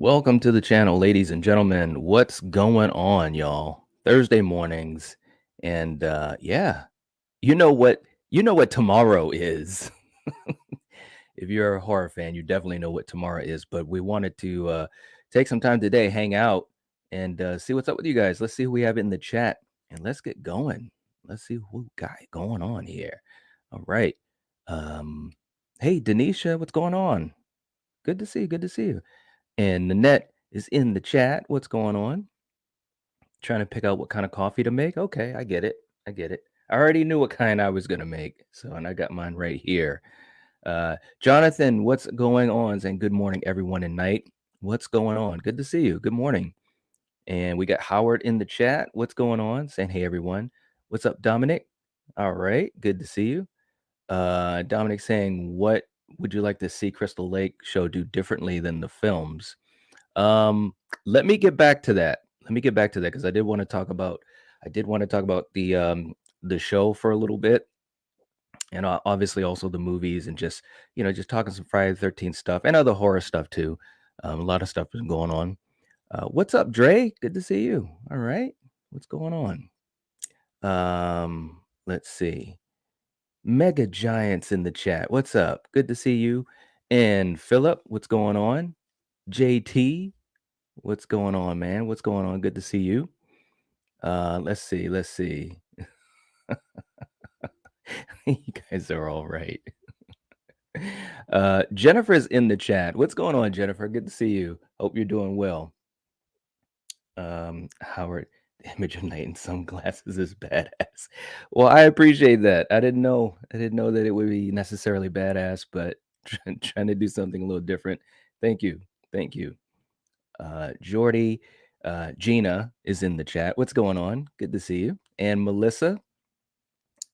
Welcome to the channel, ladies and gentlemen. What's going on, y'all? Thursday mornings, and yeah, you know what tomorrow is. If you're a horror fan, you definitely know what tomorrow is. But we wanted to take some time today, hang out, and see what's up with you guys. Let's see who we have in the chat, and let's get going. Let's see who got going on here. All right. Um, hey, Denisha, what's going on? Good to see you. Good to see you. And Nanette is in the chat. What's going on? Trying to pick out what kind of coffee to make. Okay, I get it. I get it. I already knew what kind I was gonna make, and I got mine right here. Jonathan, what's going on? Saying good morning, everyone in night. What's going on? Good to see you. Good morning. And we got Howard in the chat. What's going on? Saying hey, everyone. What's up, Dominic? All right, good to see you. Dominic saying, what would you like to see Crystal Lake show do differently than the films? Um, Let me get back to that. Let me get back to that because I did want to talk about the show for a little bit, and obviously also the movies and just just talking some Friday the 13th stuff and other horror stuff too. A lot of stuff is going on. What's up, Dre? Good to see you. All right, what's going on? Let's see. Mega Giants in the chat. What's up? Good to see you. And Philip, what's going on? JT, what's going on, man? What's going on? Good to see you. Let's see. Let's see. You guys are all right. Jennifer's in the chat. What's going on, Jennifer? Good to see you. Hope you're doing well. Howard, the image of night in sunglasses is badass. Well, I appreciate that. I didn't know that it would be necessarily badass, but trying to do something a little different. Thank you. Thank you. Jordy, Gina is in the chat. What's going on? Good to see you. And Melissa,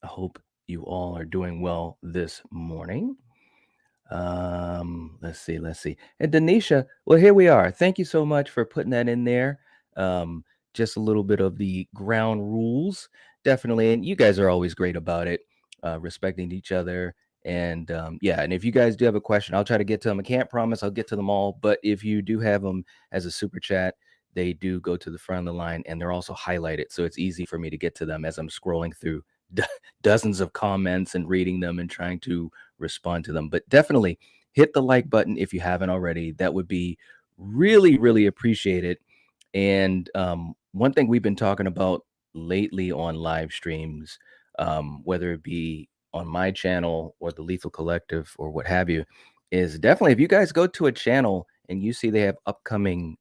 I hope you all are doing well this morning. Let's see. And Denisha, well, here we are. Thank you so much for putting that in there. Just a little bit of the ground rules, definitely. And you guys are always great about it, respecting each other. And yeah, and if you guys do have a question, I'll try to get to them. I can't promise I'll get to them all, but if you do have them as a super chat, they do go to the front of the line and they're also highlighted. So it's easy for me to get to them as I'm scrolling through dozens of comments and reading them and trying to respond to them. But definitely hit the like button if you haven't already. That would be really, really appreciated. And one thing we've been talking about lately on live streams, whether it be on my channel or the Lethal Collective or what have you, is definitely if you guys go to a channel and you see they have upcoming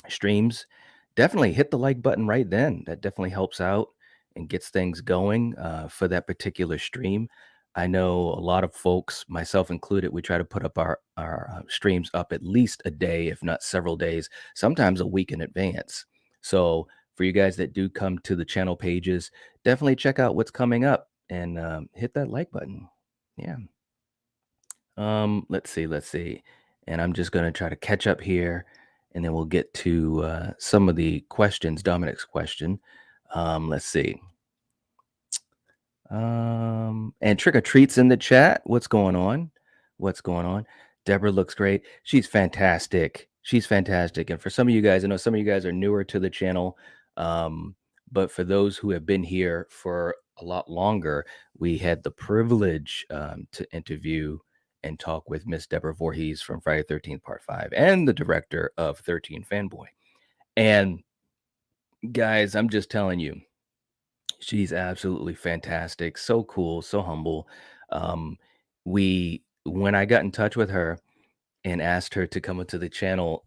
streams, definitely hit the like button right then. That definitely helps out and gets things going for that particular stream. I know a lot of folks, myself included, we try to put up our streams up at least a day, if not several days, sometimes a week in advance. So for you guys that do come to the channel pages, definitely check out what's coming up and hit that like button. Yeah. Let's see. And I'm just gonna try to catch up here, and then we'll get to some of the questions, Dominic's question. Let's see. And Trick or Treat's in the chat. What's going on? What's going on? Deborah looks great. She's fantastic. She's fantastic. And for some of you guys, I know some of you guys are newer to the channel, but for those who have been here for a lot longer, we had the privilege to interview and talk with Miss Deborah Voorhees from Friday 13th Part 5 and the director of 13 Fanboy. And guys, I'm just telling you, she's absolutely fantastic. So cool, so humble. When I got in touch with her and asked her to come into the channel,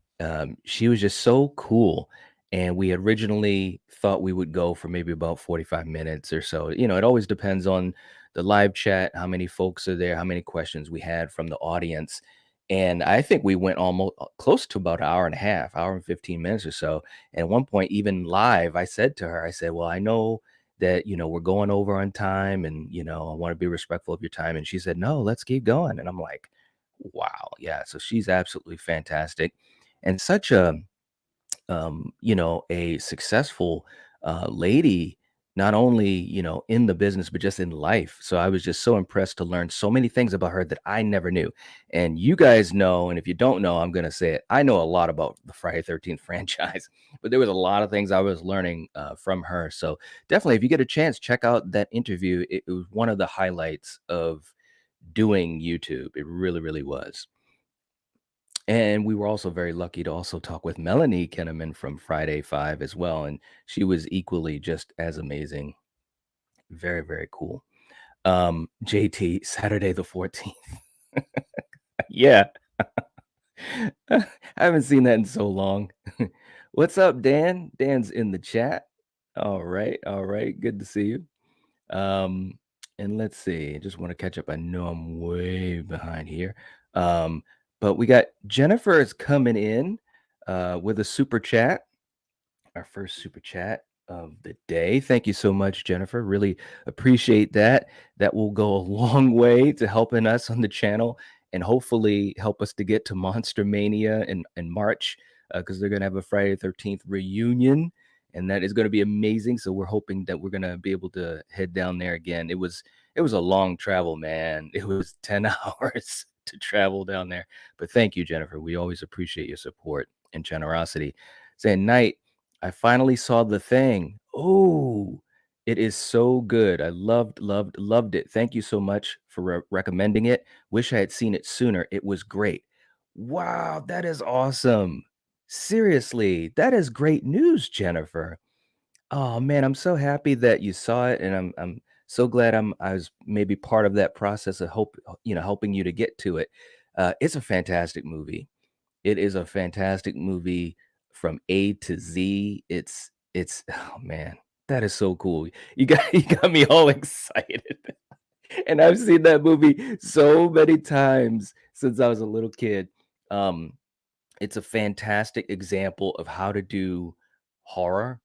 she was just so cool. And we originally thought we would go for maybe about 45 minutes or so. You know, it always depends on the live chat, how many folks are there, how many questions we had from the audience. And I think we went almost close to about an hour and a half, hour and 15 minutes or so. And at one point, even live, I said to her, I said, well, I know that, we're going over on time and, I want to be respectful of your time. And she said, no, let's keep going. And I'm like, wow. Yeah. So she's absolutely fantastic and such a successful lady not only, in the business, but just in life. So I was just so impressed to learn so many things about her that I never knew. And you guys know, and if you don't know, I'm going to say it. I know a lot about the Friday 13th franchise, but there was a lot of things I was learning from her. So definitely, if you get a chance, check out that interview. It was one of the highlights of doing YouTube. It really, really was. And we were also very lucky to also talk with Melanie Kinnaman from Friday 5 as well. And she was equally just as amazing. Very, very cool. JT, Saturday the 14th. Yeah. I haven't seen that in so long. What's up, Dan? Dan's in the chat. All right, all right. Good to see you. Um, and let's see. I just want to catch up. I know I'm way behind here. Um, but we got Jennifer is coming in with a super chat. Our first super chat of the day. Thank you so much, Jennifer. Really appreciate that. That will go a long way to helping us on the channel and hopefully help us to get to Monster Mania in March because they're going to have a Friday the 13th reunion. And that is going to be amazing. So we're hoping that we're going to be able to head down there again. It was a long travel, man. It was 10 hours to travel down there. But thank you, Jennifer. We always appreciate your support and generosity. Saying night. I finally saw The Thing. Oh, it is so good. I loved, loved, loved it. Thank you so much for recommending it. Wish I had seen it sooner. It was great. Wow, that is awesome. Seriously, that is great news, Jennifer. Oh man, I'm so happy that you saw it, and I'm so glad I was maybe part of that process of helping you to get to it. It's a fantastic movie. It is a fantastic movie from A to Z. It's oh man, that is so cool. You got me all excited. And I've seen that movie so many times since I was a little kid. Um, it's a fantastic example of how to do horror.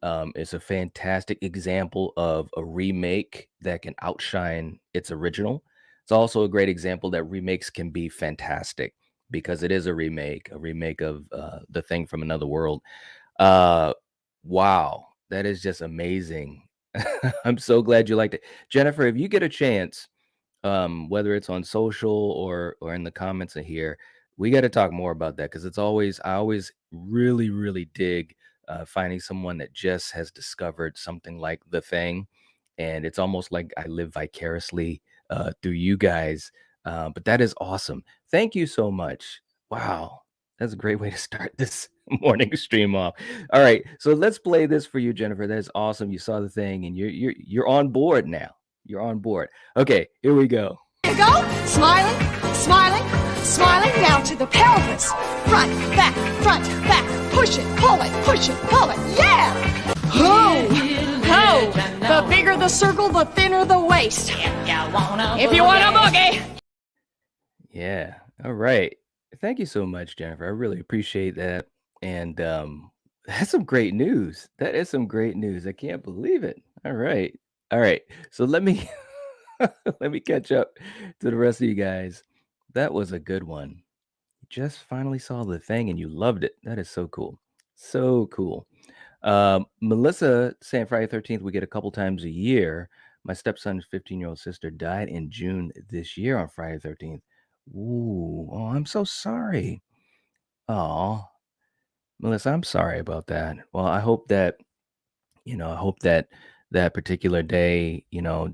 It's a fantastic example of a remake that can outshine its original. It's also a great example that remakes can be fantastic because it is a remake of The Thing from Another World. Uh, wow, that is just amazing. I'm so glad you liked it. Jennifer, if you get a chance, whether it's on social or in the comments in here, we got to talk more about that because I always really, really dig finding someone that just has discovered something like The Thing. And it's almost like I live vicariously through you guys. But that is awesome. Thank you so much. Wow. That's a great way to start this morning stream off. All right, so let's play this for you, Jennifer. That's awesome. You saw The Thing, and you're on board now. You're on board. Okay, here we go. Here we go. Smiling, smiling, smiling. Now to the pelvis. Front, back, push it, pull it. Yeah! Ho! Ho! The bigger the circle, the thinner the waist. If you want a boogie. Yeah. All right. Thank you so much, Jennifer. I really appreciate that. And that's some great news. That is some great news. I can't believe it. All right. All right. So let me let me catch up to the rest of you guys. That was a good one. You just finally saw The Thing and you loved it. That is so cool. So cool. Melissa saying Friday 13th, we get a couple times a year. My stepson's 15-year-old sister died in June this year on Friday 13th. Ooh, oh, I'm so sorry. Oh, Melissa, I'm sorry about that. Well, I hope that that particular day,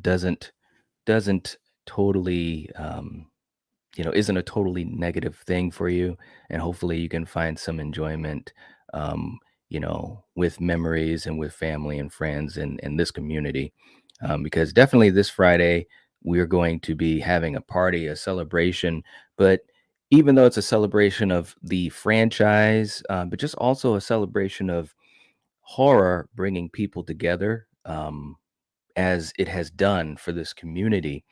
doesn't totally, isn't a totally negative thing for you. And hopefully you can find some enjoyment, with memories and with family and friends and this community. Because definitely this Friday, we're going to be having a party, a celebration. But even though it's a celebration of the franchise, but just also a celebration of horror bringing people together, as it has done for this community.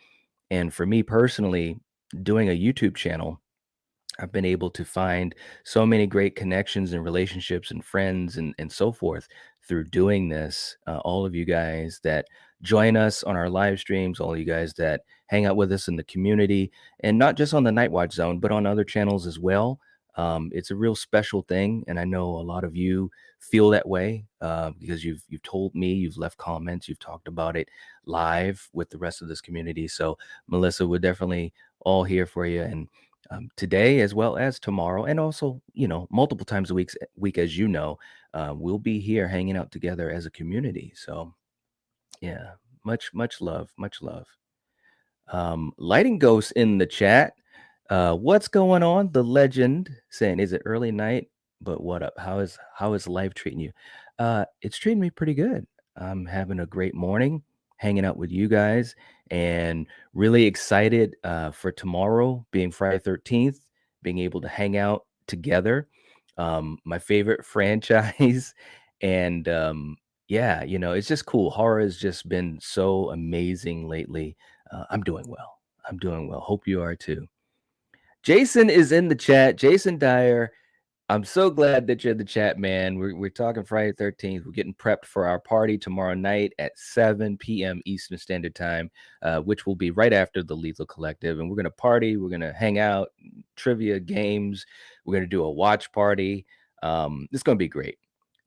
And for me personally, doing a YouTube channel, I've been able to find so many great connections and relationships and friends and so forth through doing this. All of you guys that join us on our live streams, all of you guys that hang out with us in the community, and not just on the Nightwatch Zone, but on other channels as well. It's a real special thing, and I know a lot of you feel that way because you've told me, you've left comments, you've talked about it live with the rest of this community. So, Melissa, we're definitely all here for you, and today as well as tomorrow, and also multiple times a week, as you know, we'll be here hanging out together as a community. So, yeah, much love, much love. Lighting Ghost in the chat. What's going on? The legend saying, is it early night? But what up? How is life treating you? It's treating me pretty good. I'm having a great morning, hanging out with you guys, and really excited for tomorrow, being Friday 13th, being able to hang out together. My favorite franchise, and yeah, it's just cool. Horror has just been so amazing lately. I'm doing well. I'm doing well. Hope you are too. Jason is in the chat. Jason Dyer, I'm so glad that you're in the chat, man. We're talking Friday 13th. We're getting prepped for our party tomorrow night at 7 p.m. Eastern Standard Time, which will be right after the Lethal Collective. And we're going to party. We're going to hang out, trivia, games. We're going to do a watch party. It's going to be great.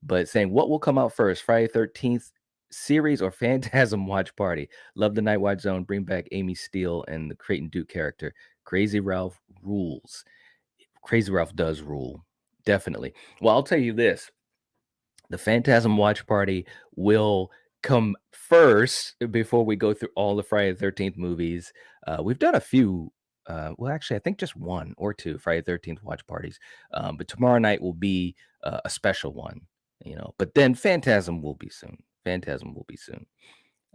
But saying what will come out first, Friday 13th series or Phantasm watch party? Love the Nightwatch Zone. Bring back Amy Steele and the Creighton Duke character. Crazy Ralph rules. Crazy Ralph does rule. Definitely. Well, I'll tell you this. The Phantasm watch party will come first before we go through all the Friday the 13th movies. We've done a few. Well, actually, I think just one or two Friday the 13th watch parties. But tomorrow night will be a special one, But then Phantasm will be soon. Phantasm will be soon.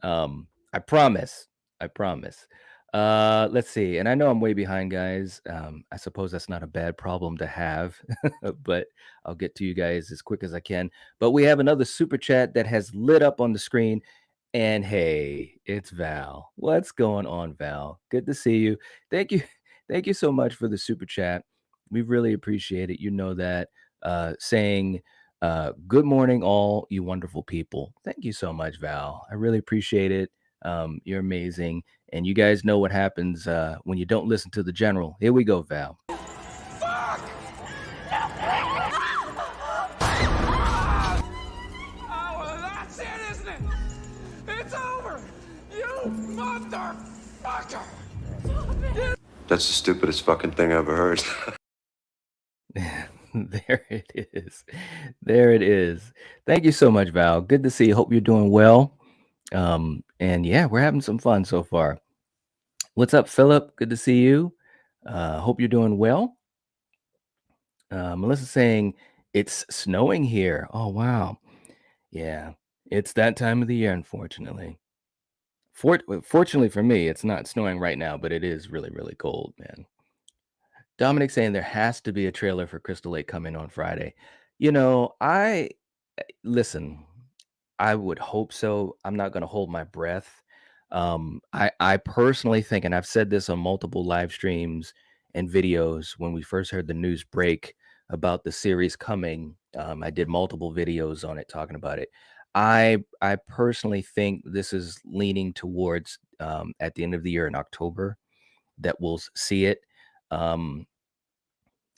I promise. I promise. Let's see. And I know I'm way behind, guys. I suppose that's not a bad problem to have, but I'll get to you guys as quick as I can. But we have another super chat that has lit up on the screen. And hey, it's Val. What's going on, Val? Good to see you. Thank you. Thank you so much for the super chat. We really appreciate it. You know that. Saying good morning, all you wonderful people. Thank you so much, Val. I really appreciate it. You're amazing. And you guys know what happens when you don't listen to the general. Here we go, Val. Fuck! Oh, well, that's it, isn't it? It's over! You motherfucker! That's the stupidest fucking thing I ever heard. There it is. There it is. Thank you so much, Val. Good to see you. Hope you're doing well. And yeah, we're having some fun so far. What's up, Philip? Good to see you. Hope you're doing well. Melissa's saying it's snowing here. Oh, wow. Yeah, it's that time of the year, unfortunately. Fortunately for me, it's not snowing right now, but it is really, really cold, man. Dominic saying there has to be a trailer for Crystal Lake coming on Friday. I listen, I would hope so. I'm not going to hold my breath. I personally think, and I've said this on multiple live streams and videos when we first heard the news break about the series coming. I did multiple videos on it talking about it. I personally think this is leaning towards at the end of the year in October that we'll see it.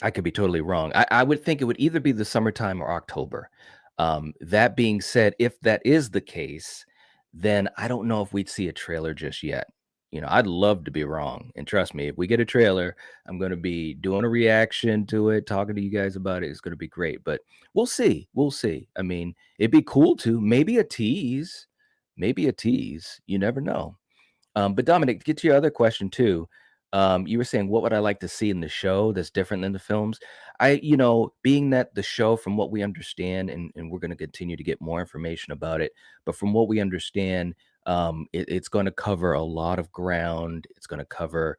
I could be totally wrong. I would think it would either be the summertime or October. That being said, if that is the case, then I don't know if we'd see a trailer just yet. I'd love to be wrong. And trust me, if we get a trailer, I'm going to be doing a reaction to it, talking to you guys about it. It's going to be great. But we'll see. We'll see. I mean, it'd be cool to maybe a tease. Maybe a tease. You never know. But Dominic, to get to your other question too, you were saying, what would I like to see in the show that's different than the films? Being that the show, from what we understand, and we're going to continue to get more information about it, but from what we understand, it's going to cover a lot of ground. It's going to cover,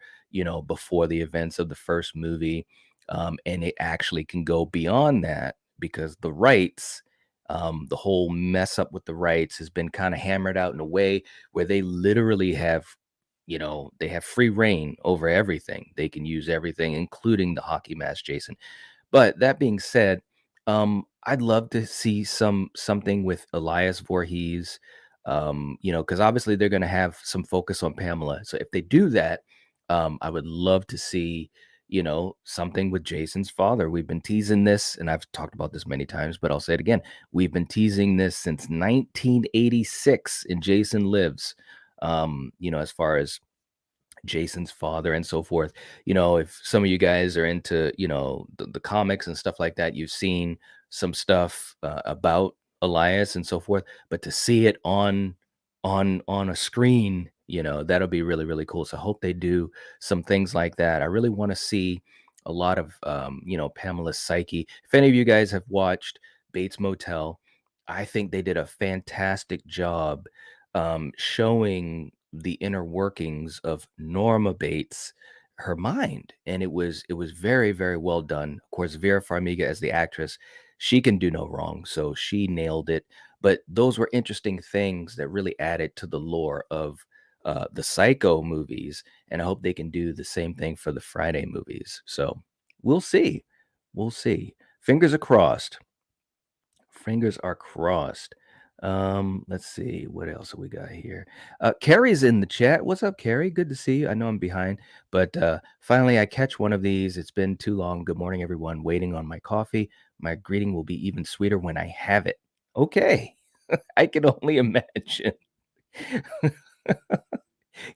before the events of the first movie. And it actually can go beyond that because the rights, the whole mess up with the rights has been kind of hammered out in a way where they literally have they have free reign over everything. They can use everything, including the hockey mask, Jason. But that being said, I'd love to see something with Elias Voorhees, because obviously they're going to have some focus on Pamela. So if they do that, I would love to see, something with Jason's father. We've been teasing this, and I've talked about this many times, but I'll say it again. We've been teasing this since 1986 in Jason Lives, as far as Jason's father and so forth. If some of you guys are into, the comics and stuff like that, you've seen some stuff about Elias and so forth, but to see it on a screen, that'll be really, really cool. So I hope they do some things like that. I really want to see a lot of, Pamela's psyche. If any of you guys have watched Bates Motel, I think they did a fantastic job showing the inner workings of Norma Bates, her mind, and it was very, very well done. Of course, Vera Farmiga as the actress, she can do no wrong, so she nailed it. But those were interesting things that really added to the lore of the Psycho movies, and I hope they can do the same thing for the Friday movies. So we'll see, we'll see. Fingers are crossed. Fingers are crossed. Let's see what else have we got here. Carrie's in the chat. What's up, Carrie? Good to see you. I know I'm behind, but finally I catch one of these. It's been too long. Good morning, everyone. Waiting on my coffee. My greeting will be even sweeter when I have it. Okay. I can only imagine.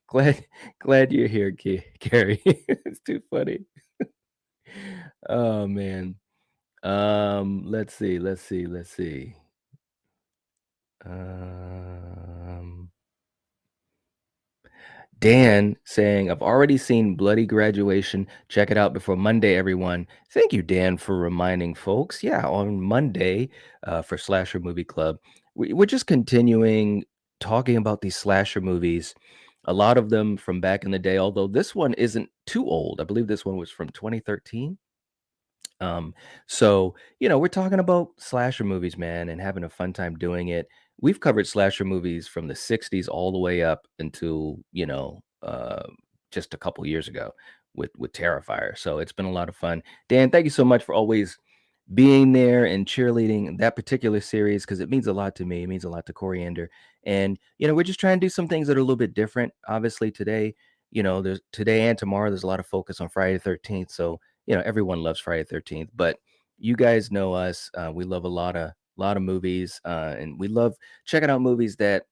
glad glad you're here, Carrie. It's too funny. Oh man. Let's see. Um, Dan saying, I've already seen Bloody Graduation. Check it out before Monday, everyone. Thank you, Dan, for reminding folks. Yeah, on Monday for Slasher Movie Club, we're just continuing talking about these slasher movies. A lot of them from back in the day, although this one isn't too old. I believe this one was from 2013. So, we're talking about slasher movies, man, and having a fun time doing it. We've covered slasher movies from the 60s all the way up until, just a couple years ago with Terrifier. So it's been a lot of fun. Dan, thank you so much for always being there and cheerleading that particular series because it means a lot to me. It means a lot to Coriander. And, we're just trying to do some things that are a little bit different. Obviously, today, there's today and tomorrow, there's a lot of focus on Friday the 13th. So, everyone loves Friday the 13th, but you guys know us. We love a lot of movies, and we love checking out movies that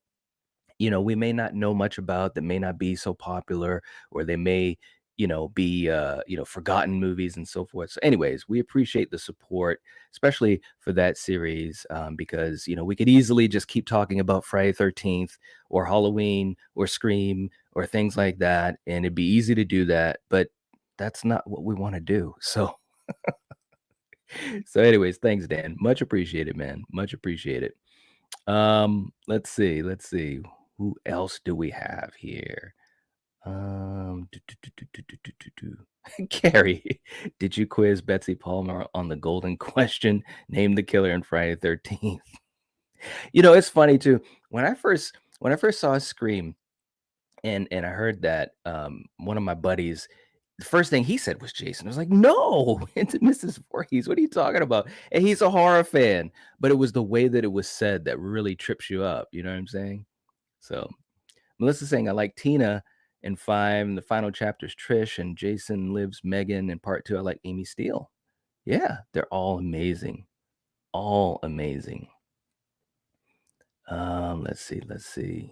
we may not know much about, that may not be so popular, or they may be forgotten movies and so forth. So anyways, we appreciate the support, especially for that series, because we could easily just keep talking about Friday 13th or Halloween or Scream or things like that, and it'd be easy to do that, but that's not what we want to do. So anyways, thanks, Dan. Much appreciated, man. Much appreciated. Let's see. Who else do we have here? Carrie, did you quiz Betsy Palmer on the golden question? Name the killer in Friday the 13th. It's funny too. When I first saw Scream and I heard that one of my buddies, the first thing he said was Jason. I was like, no, it's Mrs. Voorhees. What are you talking about? And he's a horror fan, but it was the way that it was said that really trips you up. You know what I'm saying? So Melissa's saying, I like Tina in 5, and the final chapter's Trish, and Jason Lives Megan in part 2. I like Amy Steele. Yeah, they're all amazing. All amazing. Let's see.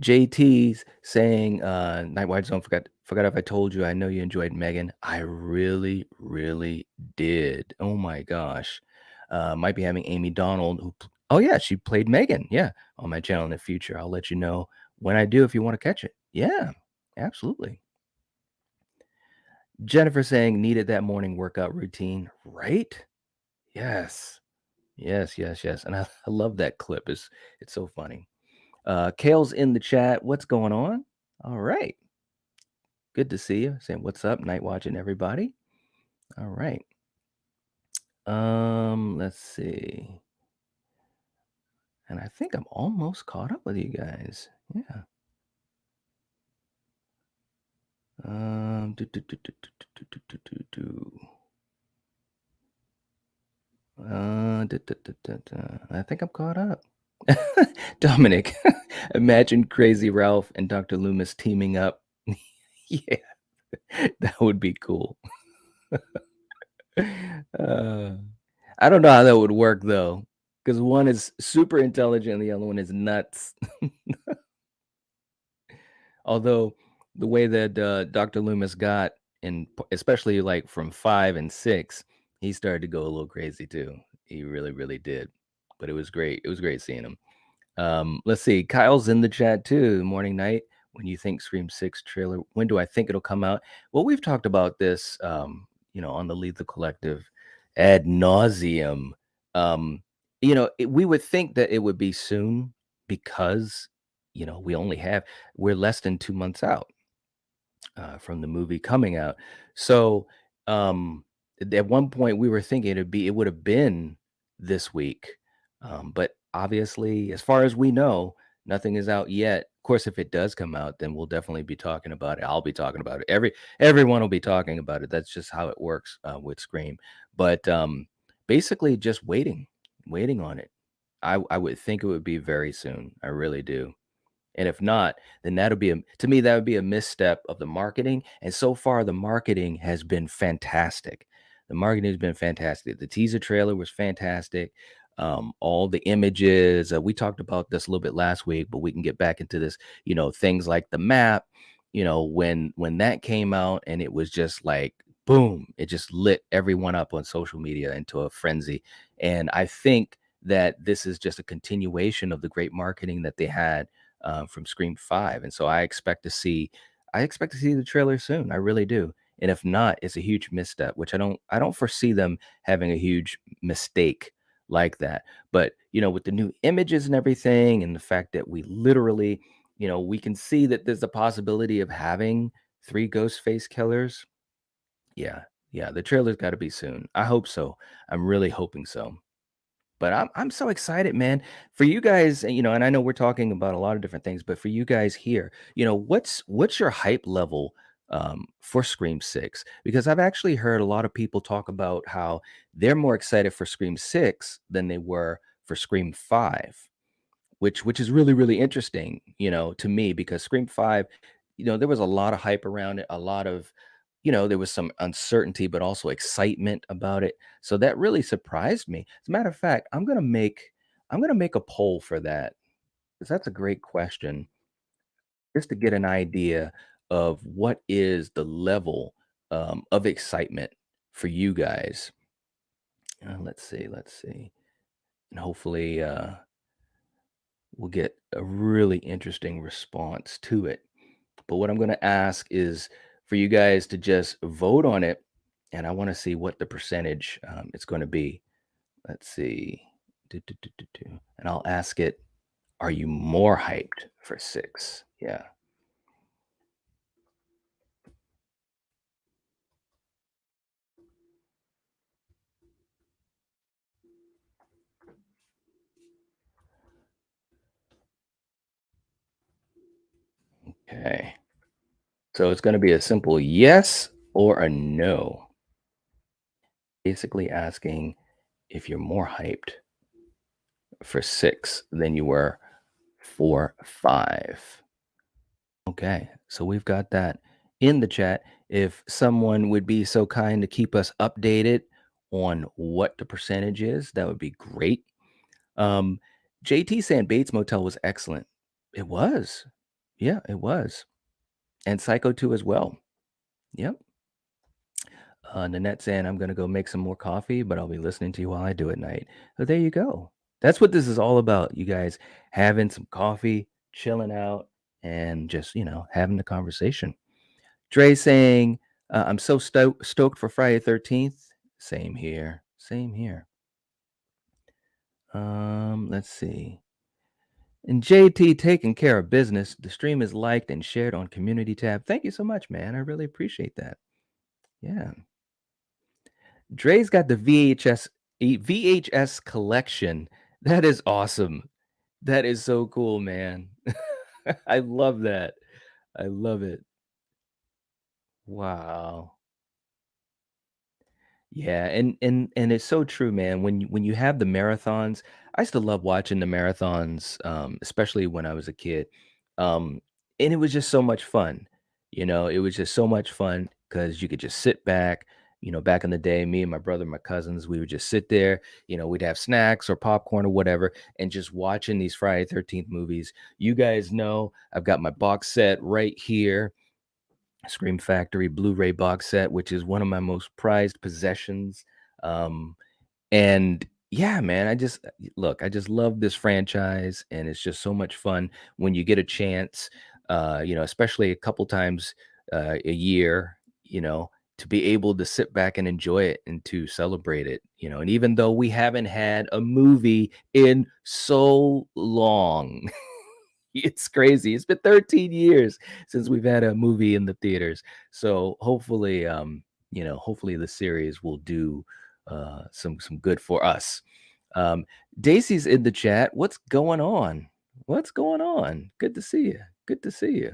JT's saying, Nightwatch Zone, forgot if I told you, I know you enjoyed Megan. I really, really did. Oh my gosh. Might be having Amy Donald. Oh yeah, she played Megan. Yeah, on my channel in the future. I'll let you know when I do if you want to catch it. Yeah, absolutely. Jennifer saying needed that morning workout routine, right? Yes. Yes. And I love that clip. It's so funny. Kale's in the chat. What's going on? All right. Good to see you. Saying what's up, night watching everybody. All right. Let's see. And I think I'm almost caught up with you guys. Yeah. I think I'm caught up. Dominic, imagine Crazy Ralph and Dr. Loomis teaming up. Yeah, that would be cool. Uh, I don't know how that would work though, because one is super intelligent and the other one is nuts. Although the way that Dr. Loomis got, and especially like from 5 and 6, he started to go a little crazy too. He really, really did. But it was great. It was great seeing him. Let's see. Kyle's in the chat too. Morning night. When you think Scream 6 trailer, when do I think it'll come out? Well, we've talked about this, on the Lead the Collective ad nauseum. Um, we would think that it would be soon because, we're less than 2 months out from the movie coming out. So at one point we were thinking it would have been this week, but obviously, as far as we know, nothing is out yet. Of course, if it does come out, then we'll definitely be talking about it. I'll be talking about it. Everyone will be talking about it. That's just how it works with Scream. But basically, just waiting on it. I would think it would be very soon. I really do. And if not, then to me, that would be a misstep of the marketing. And so far, the marketing has been fantastic. The marketing has been fantastic. The teaser trailer was fantastic. All the images, we talked about this a little bit last week, but we can get back into this, things like the map, when that came out and it was just like, boom, it just lit everyone up on social media into a frenzy. And I think that this is just a continuation of the great marketing that they had from Scream 5. And so I expect to see the trailer soon. I really do. And if not, it's a huge misstep, which I don't foresee them having a huge mistake like that. But with the new images and everything, and the fact that we literally, we can see that there's a possibility of having three Ghostface killers. Yeah, yeah, the trailer's got to be soon. I hope so. I'm really hoping so. But I'm so excited, man, for you guys, and I know we're talking about a lot of different things, but for you guys here, what's your hype level for Scream 6? Because I've actually heard a lot of people talk about how they're more excited for Scream 6 than they were for Scream 5, which is really, really interesting, to me, because Scream 5, there was a lot of hype around it, a lot of, there was some uncertainty, but also excitement about it. So that really surprised me. As a matter of fact, I'm gonna make a poll for that, because that's a great question, just to get an idea of what is the level of excitement for you guys. Let's see. And hopefully we'll get a really interesting response to it. But what I'm going to ask is for you guys to just vote on it, and I want to see what the percentage it's going to be. Let's see. Do, do, do, do, do. And I'll ask it, are you more hyped for 6? Yeah. Okay. So it's going to be a simple yes or a no. Basically asking if you're more hyped for 6 than you were for 5. Okay, so we've got that in the chat. If someone would be so kind to keep us updated on what the percentage is, that would be great. Um, JT saying Bates Motel was excellent. It was. Yeah, it was. And Psycho 2 as well. Yep. Nanette saying I'm going to go make some more coffee, but I'll be listening to you while I do at night. So there you go. That's what this is all about. You guys having some coffee, chilling out, and just, having the conversation. Dre saying, I'm so stoked for Friday 13th. Same here. Same here. Let's see. And JT taking care of business. The stream is liked and shared on community tab. Thank you so much, man. I really appreciate that. Yeah. Dre's got the VHS collection. That is awesome. That is so cool, man. I love that. I love it. Wow. Yeah, and it's so true, man. When you have the marathons, I used to love watching the marathons, especially when I was a kid. Um, and it was just so much fun. It was just so much fun because you could just sit back. Back in the day, me and my brother, my cousins, we would just sit there. We'd have snacks or popcorn or whatever, and just watching these Friday 13th movies. You guys know I've got my box set right here, Scream Factory Blu-ray box set, which is one of my most prized possessions. Um, and yeah, man, I just love this franchise, and it's just so much fun when you get a chance, especially a couple times a year, to be able to sit back and enjoy it and to celebrate it. And even though we haven't had a movie in so long, it's crazy. It's been 13 years since we've had a movie in the theaters. So hopefully, hopefully the series will do some good for us. Um, Daisy's in the chat. What's going on? What's going on? Good to see you. Good to see you.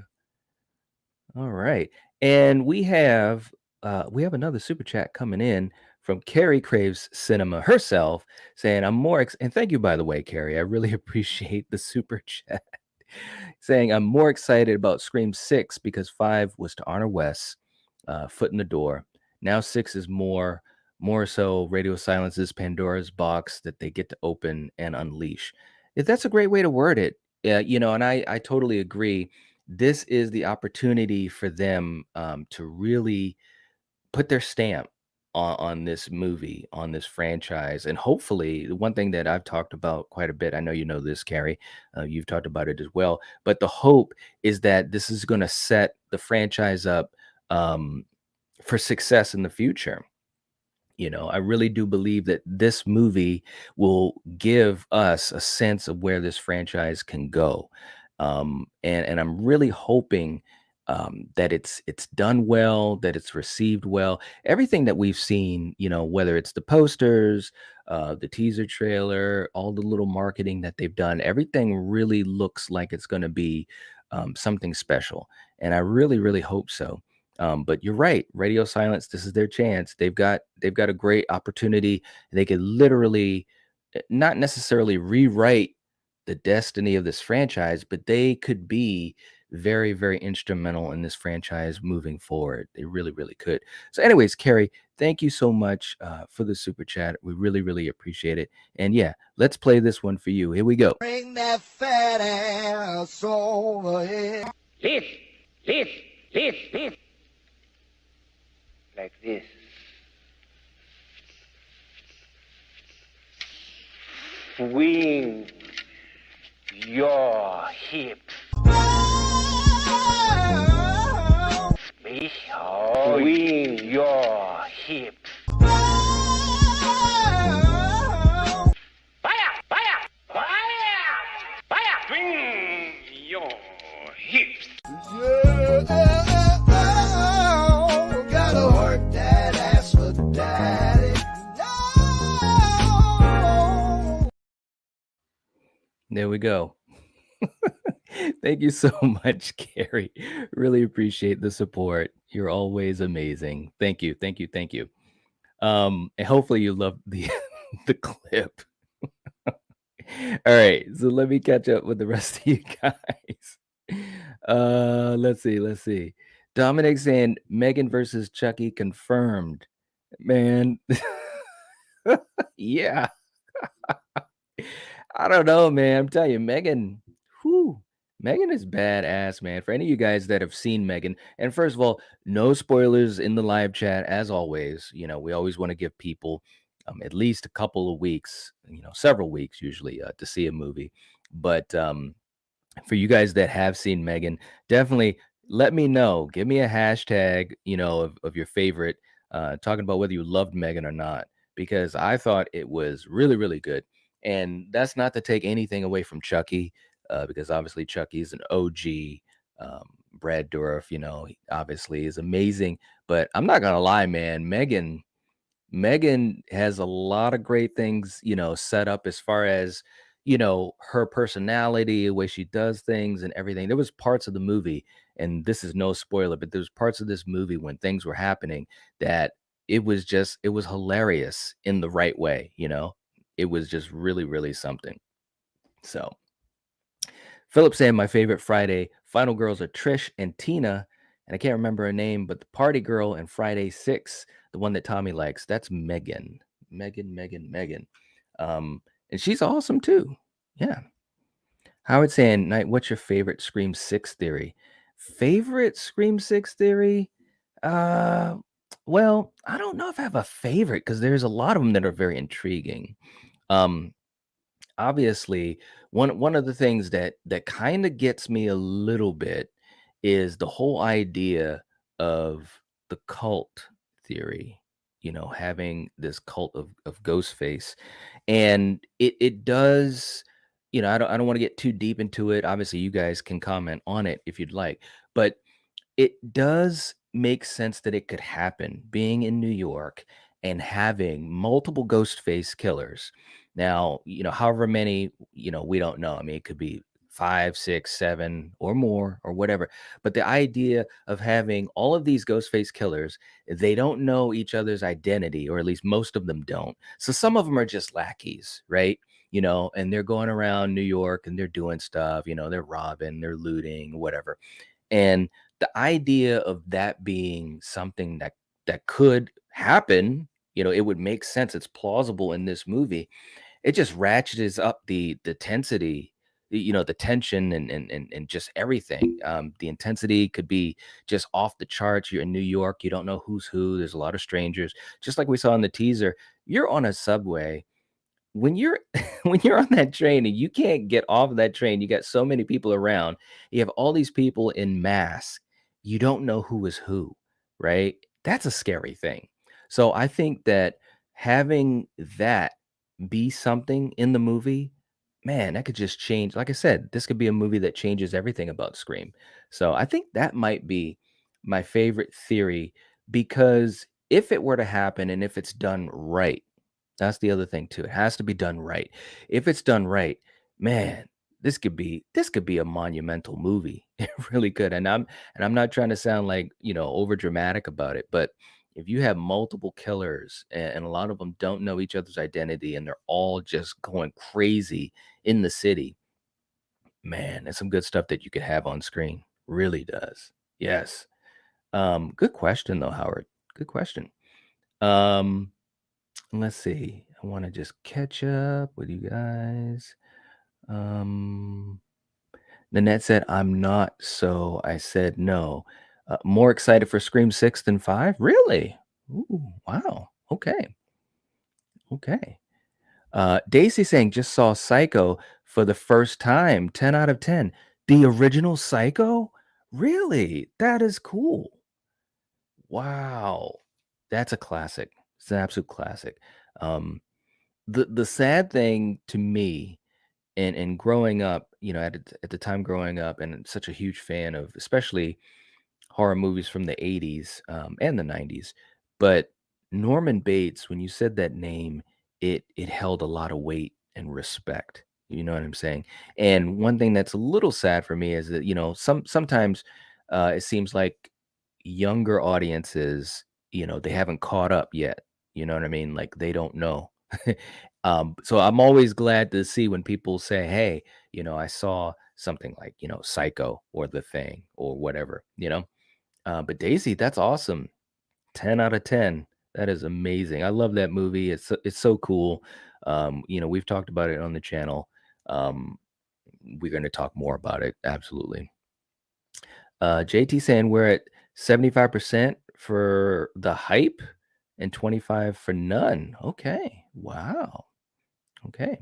All right. And we have another super chat coming in from Carrie Craves Cinema herself saying, and thank you, by the way, Carrie. I really appreciate the super chat. Saying, I'm more excited about Scream 6 because 5 was to honor Wes, foot in the door. Now 6 is more so Radio Silence's Pandora's box that they get to open and unleash. That's a great way to word it. And I totally agree. This is the opportunity for them to really put their stamp on this movie, on this franchise. And hopefully, the one thing that I've talked about quite a bit, I know you know this, Carrie, you've talked about it as well. But the hope is that this is going to set the franchise up um, for success in the future. I really do believe that this movie will give us a sense of where this franchise can go. And I'm really hoping that it's done well, that it's received well. Everything that we've seen, whether it's the posters, the teaser trailer, all the little marketing that they've done, everything really looks like it's going to be something special. And I really, really hope so. But you're right, Radio Silence, this is their chance. They've got a great opportunity. They could literally not necessarily rewrite the destiny of this franchise, but they could be very, very instrumental in this franchise moving forward. They really, really could. So, anyways, Carrie, thank you so much for the super chat. We really, really appreciate it. And yeah, let's play this one for you. Here we go. Bring that fat ass over here. This. Like this. Swing your hips. Swing your hips. Fire! Swing your hips. Gotta work that ass for daddy. No. There we go. Thank you so much, Carrie. Really appreciate the support. You're always amazing. Thank you. Thank you. Thank you. And hopefully you love the the clip. All right, so let me catch up with the rest of you guys. Let's see. Dominic saying Megan versus Chucky confirmed. Man, yeah. I don't know, man. I'm telling you, Megan, whew, Megan is badass, man. For any of you guys that have seen Megan, and first of all, no spoilers in the live chat, as always. We always want to give people at least a couple of weeks, several weeks usually, to see a movie. But for you guys that have seen Megan, definitely let me know. Give me a hashtag, of your favorite, talking about whether you loved Megan or not, because I thought it was really, really good. And that's not to take anything away from Chucky, because obviously Chucky's an OG. Brad Dourif, obviously is amazing. But I'm not gonna lie, man, Megan has a lot of great things, set up as far as, her personality, the way she does things and everything. There was parts of the movie, and this is no spoiler, but there's parts of this movie when things were happening that it was hilarious in the right way. It was just really, really something. So Philip saying my favorite Friday final girls are Trish and Tina. and I can't remember her name, but the party girl in Friday 6, the one that Tommy likes, that's Megan. Megan. And she's awesome too. Yeah. Howard saying, Night, what's your favorite Scream 6 theory? Favorite Scream 6 theory? Uh, well, I don't know if I have a favorite because there's a lot of them that are very intriguing. Um, Obviously, one of the things that kind of gets me a little bit is the whole idea of the cult theory, having this cult of Ghostface. And it does, I don't want to get too deep into it. Obviously, you guys can comment on it if you'd like, but it does make sense that it could happen being in New York and having multiple ghost face killers. Now, however many, we don't know. I mean, it could be 5, 6, 7, or more, or whatever. But the idea of having all of these ghost face killers, they don't know each other's identity, or at least most of them don't. So some of them are just lackeys, right? And they're going around New York and they're doing stuff, they're robbing, they're looting, whatever. And the idea of that being something that could happen, it would make sense. It's plausible in this movie. It just ratchets up the tensity, the tension and just everything. The intensity could be just off the charts. You're in New York, you don't know who's who. There's a lot of strangers, just like we saw in the teaser. You're on a subway when you're when you're on that train and you can't get off of that train. You got so many people around, you have all these people in mass, you don't know who is who, right? That's a scary thing. So I think that having that be something in the movie, man, that could just change. Like I said, this could be a movie that changes everything about Scream. So I think that might be my favorite theory, because if it were to happen and if it's done right, that's the other thing too. It has to be done right. If it's done right, man, this could be a monumental movie. It really could. And I'm not trying to sound like, over dramatic about it, but if you have multiple killers and a lot of them don't know each other's identity and they're all just going crazy in the city, man, that's some good stuff that you could have on screen. Really does. Yes. Good question though, Howard. Good question. Um, Let's see. I want to just catch up with you guys. Um, Nanette said, I'm not, so I said no. More excited for Scream 6 than 5? Really? Ooh, wow. Okay. Okay. Daisy saying, just saw Psycho for the first time. 10 out of 10. The original Psycho? Really? That is cool. Wow. That's a classic. It's an absolute classic. Um, the sad thing to me, and growing up, at the time growing up, and such a huge fan of especially horror movies from the 80s, and the 90s, but Norman Bates, when you said that name, it held a lot of weight and respect. You know what I'm saying? And one thing that's a little sad for me is that, sometimes it seems like younger audiences, they haven't caught up yet. You know what I mean? Like they don't know. So I'm always glad to see when people say, "Hey, I saw something like, Psycho or The Thing or whatever." But Daisy, that's awesome. 10 out of 10. That is amazing. I love that movie. It's so cool. We've talked about it on the channel. Um, we're going to talk more about it. Absolutely. JT saying we're at 75% for the hype and 25 for none. Okay. Wow. Okay.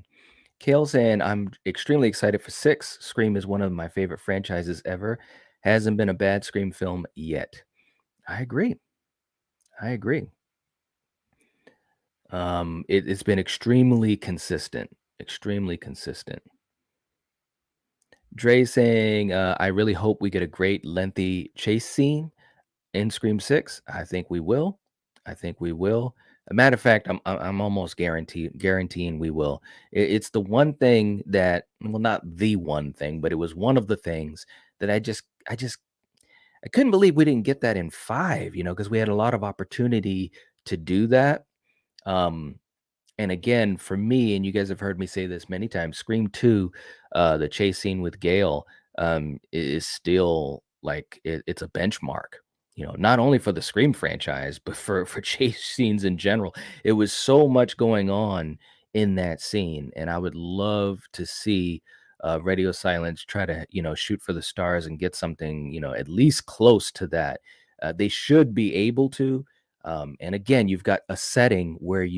Kale saying I'm extremely excited for 6. Scream is one of my favorite franchises ever. Hasn't been a bad Scream film yet. I agree. I agree. It's been extremely consistent. Extremely consistent. Dre saying, I really hope we get a great lengthy chase scene in Scream 6. I think we will. I think we will. A matter of fact, I'm almost guaranteeing we will. It's the one thing that, well, not the one thing, but it was one of the things that I couldn't believe we didn't get that in 5, because we had a lot of opportunity to do that. Um, and again, for me, and you guys have heard me say this many times, Scream 2, the chase scene with Gale, is still like it's a benchmark. Not only for the Scream franchise, but for chase scenes in general. It was so much going on in that scene, and I would love to see Radio Silence try to shoot for the stars and get something at least close to that. They should be able to. And again, you've got a setting where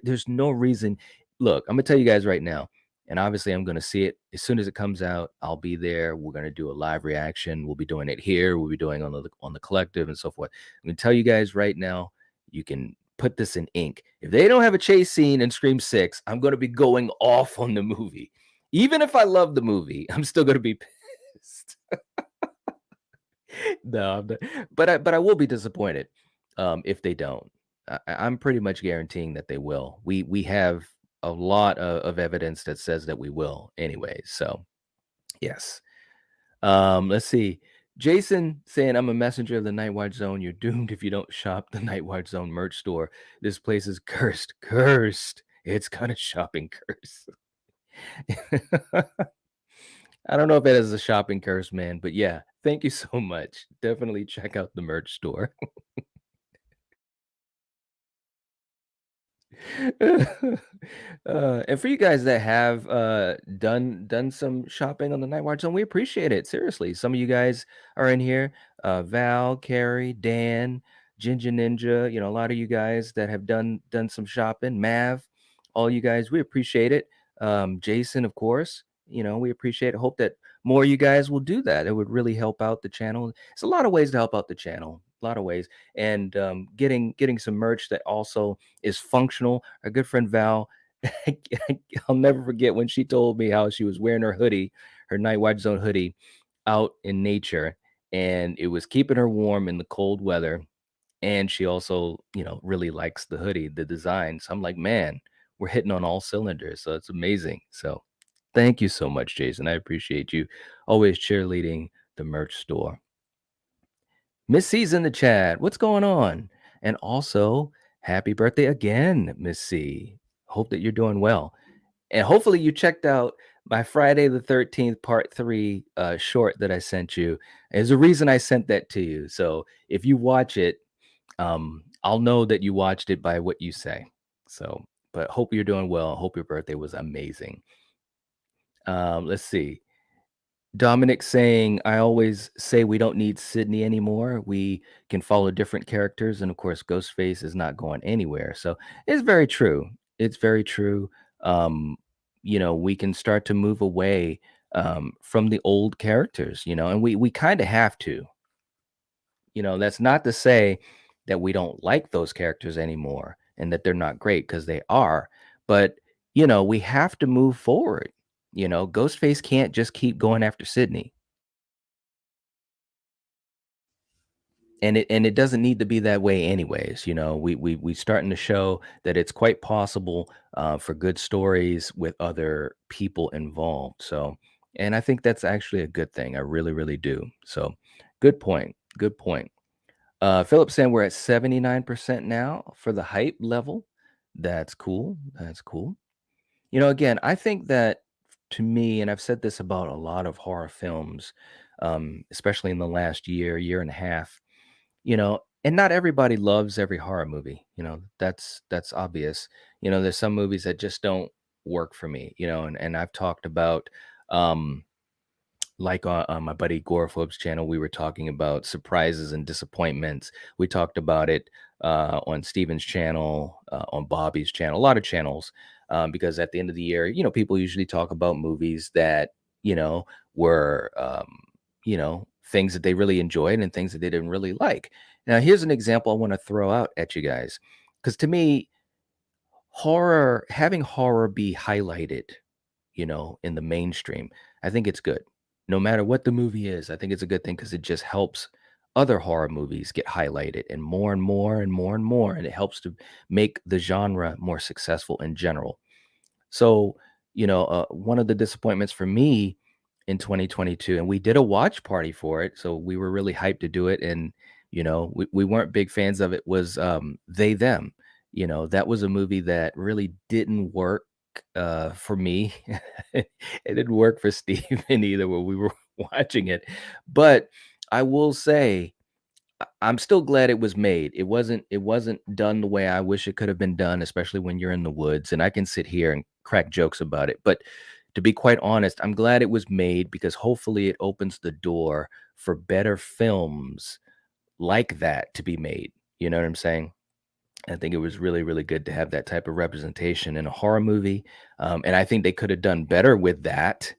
there's no reason. Look, I'm gonna tell you guys right now, and obviously I'm gonna see it as soon as it comes out. I'll be there. We're gonna do a live reaction. We'll be doing it here. We'll be doing on the collective and so forth. I'm gonna tell you guys right now. You can put this in ink. If they don't have a chase scene in Scream 6, I'm gonna be going off on the movie. Even if I love the movie, I'm still gonna be pissed. No, but I will be disappointed if they don't. I'm pretty much guaranteeing that they will. We have a lot of evidence that says that we will anyway. So yes. Let's see. Jason saying, I'm a messenger of the Nightwatch Zone. You're doomed if you don't shop the Nightwatch Zone merch store. This place is cursed. Cursed. It's got a shopping curse. I don't know if it is a shopping curse, man, but yeah, thank you so much. Definitely check out the merch store. And for you guys that have done some shopping on the Night Watch Zone, we appreciate it. Seriously, some of you guys are in here. Val, Carrie, Dan, Ginger Ninja. A lot of you guys that have done some shopping. Mav, all you guys, we appreciate it. Jason, of course. We appreciate it. Hope that more of you guys will do that. It would really help out the channel. It's a lot of ways to help out the channel. A lot of ways, and getting some merch that also is functional. Our good friend Val, I'll never forget when she told me how she was wearing her hoodie, her Night Watch Zone hoodie, out in nature, and it was keeping her warm in the cold weather. And she also, really likes the hoodie, the design. So I'm like, man, we're hitting on all cylinders. So it's amazing. So thank you so much, Jason. I appreciate you always cheerleading the merch store. Miss C's in the chat. What's going on? And also, happy birthday again, Miss C. Hope that you're doing well. And hopefully you checked out my Friday the 13th part 3 short that I sent you. There's a reason I sent that to you. So if you watch it, I'll know that you watched it by what you say. So, but hope you're doing well. Hope your birthday was amazing. Let's see. Dominic saying, I always say we don't need Sydney anymore. We can follow different characters. And of course, Ghostface is not going anywhere. So it's very true. It's very true. We can start to move away from the old characters, and we kind of have to. That's not to say that we don't like those characters anymore and that they're not great, because they are. But, we have to move forward. Ghostface can't just keep going after Sydney. And it doesn't need to be that way anyways. We starting to show that it's quite possible for good stories with other people involved. So, and I think that's actually a good thing. I really, really do. So, good point. Good point. Philip saying we're at 79% now for the hype level. That's cool. That's cool. Again, I think that, to me, and I've said this about a lot of horror films, especially in the last year and a half, and not everybody loves every horror movie. That's obvious. There's some movies that just don't work for me, and I've talked about, like on my buddy Goraphob's channel, we were talking about surprises and disappointments. We talked about it on Steven's channel, on Bobby's channel, a lot of channels, because at the end of the year, people usually talk about movies that, were, things that they really enjoyed and things that they didn't really like. Now, here's an example I want to throw out at you guys, because to me, having horror be highlighted, in the mainstream, I think it's good. No matter what the movie is, I think it's a good thing, because it just helps other horror movies get highlighted and more and more and more and more. And it helps to make the genre more successful in general. So, one of the disappointments for me in 2022, and we did a watch party for it. So we were really hyped to do it. And, we weren't big fans of it, was They Them. That was a movie that really didn't work for me. It didn't work for Steven either when we were watching it. But I will say I'm still glad it was made. It wasn't done the way I wish it could have been done, especially when you're in the woods, and I can sit here and crack jokes about it, but to be quite honest, I'm glad it was made because hopefully it opens the door for better films like that to be made. You know what I'm saying? I think it was really, really good to have that type of representation in a horror movie. And I think they could have done better with that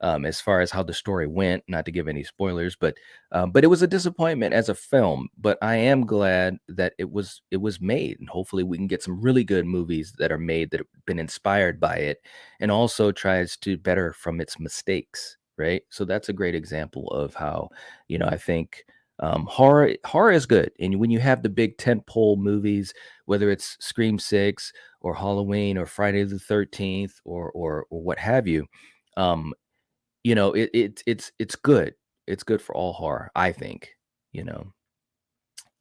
as far as how the story went. Not to give any spoilers, but it was a disappointment as a film. But I am glad that it was made, and hopefully we can get some really good movies that are made that have been inspired by it, and also tries to better from its mistakes. Right. So that's a great example of how I think horror is good, and when you have the big tentpole movies, whether it's Scream 6 or Halloween or Friday the 13th or what have you, um, it's good. It's good for all horror, I think, you know.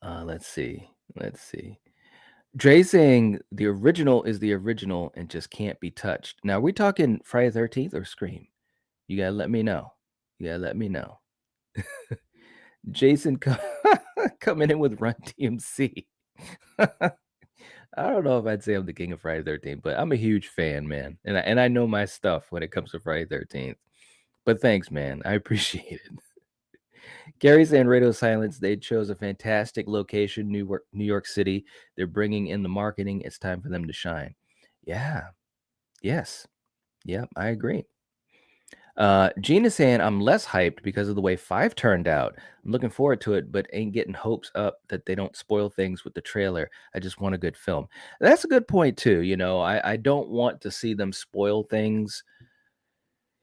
Let's see. Let's see. Dre saying the original is the original and just can't be touched. Now, are we talking Friday the 13th or Scream? You gotta let me know. You gotta let me know. Jason coming in with Run DMC. I don't know if I'd say I'm the king of Friday 13th, but I'm a huge fan, man. And I know my stuff when it comes to Friday 13th. But thanks, man. I appreciate it. Gary saying Radio Silence, they chose a fantastic location, New York City. They're bringing in the marketing. It's time for them to shine. Yeah. Yes. Yep, I agree. Gene is saying I'm less hyped because of the way 5 turned out. I'm looking forward to it, but ain't getting hopes up that they don't spoil things with the trailer. I just want a good film. That's a good point too. I don't want to see them spoil things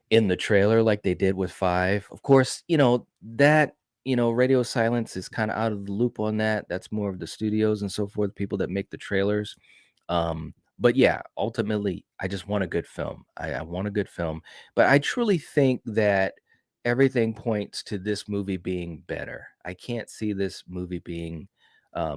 in the trailer like they did with 5. Of course, Radio Silence is kind of out of the loop on that. That's more of the studios and so forth, people that make the trailers. But yeah, ultimately, I just want a good film. I want a good film. But I truly think that everything points to this movie being better. I can't see this movie being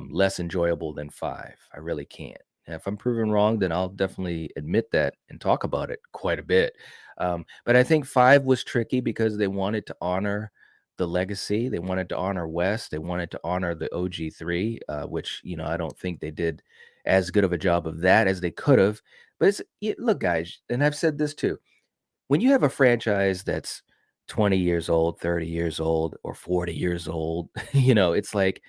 less enjoyable than 5. I really can't. And if I'm proven wrong, then I'll definitely admit that and talk about it quite a bit. But I think 5 was tricky because they wanted to honor the legacy. They wanted to honor West. They wanted to honor the OG3, which I don't think they did as good of a job of that as they could have. But look, guys, and I've said this too. When you have a franchise that's 20 years old, 30 years old, or 40 years old, it's like,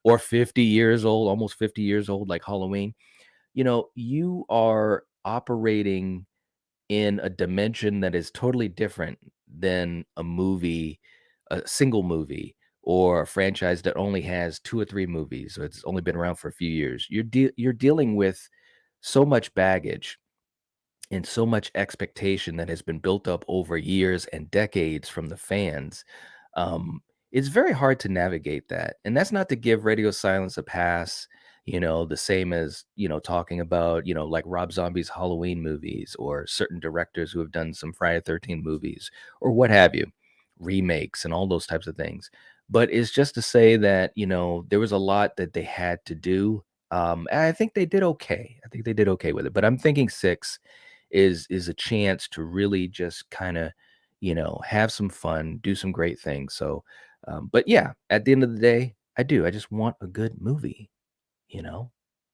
or 50 years old, almost 50 years old, like Halloween, you are operating in a dimension that is totally different than a single movie, or a franchise that only has 2 or 3 movies, or it's only been around for a few years. You're dealing with so much baggage and so much expectation that has been built up over years and decades from the fans. Um, it's very hard to navigate that. And that's not to give Radio Silence a pass, the same as, talking about, like Rob Zombie's Halloween movies, or certain directors who have done some Friday 13 movies, or what have you, remakes and all those types of things. But it's just to say that, there was a lot that they had to do. And I think they did okay. I think they did okay with it. But I'm thinking 6 is a chance to really just kind of have some fun, do some great things. So but yeah, at the end of the day, I just want a good movie, you know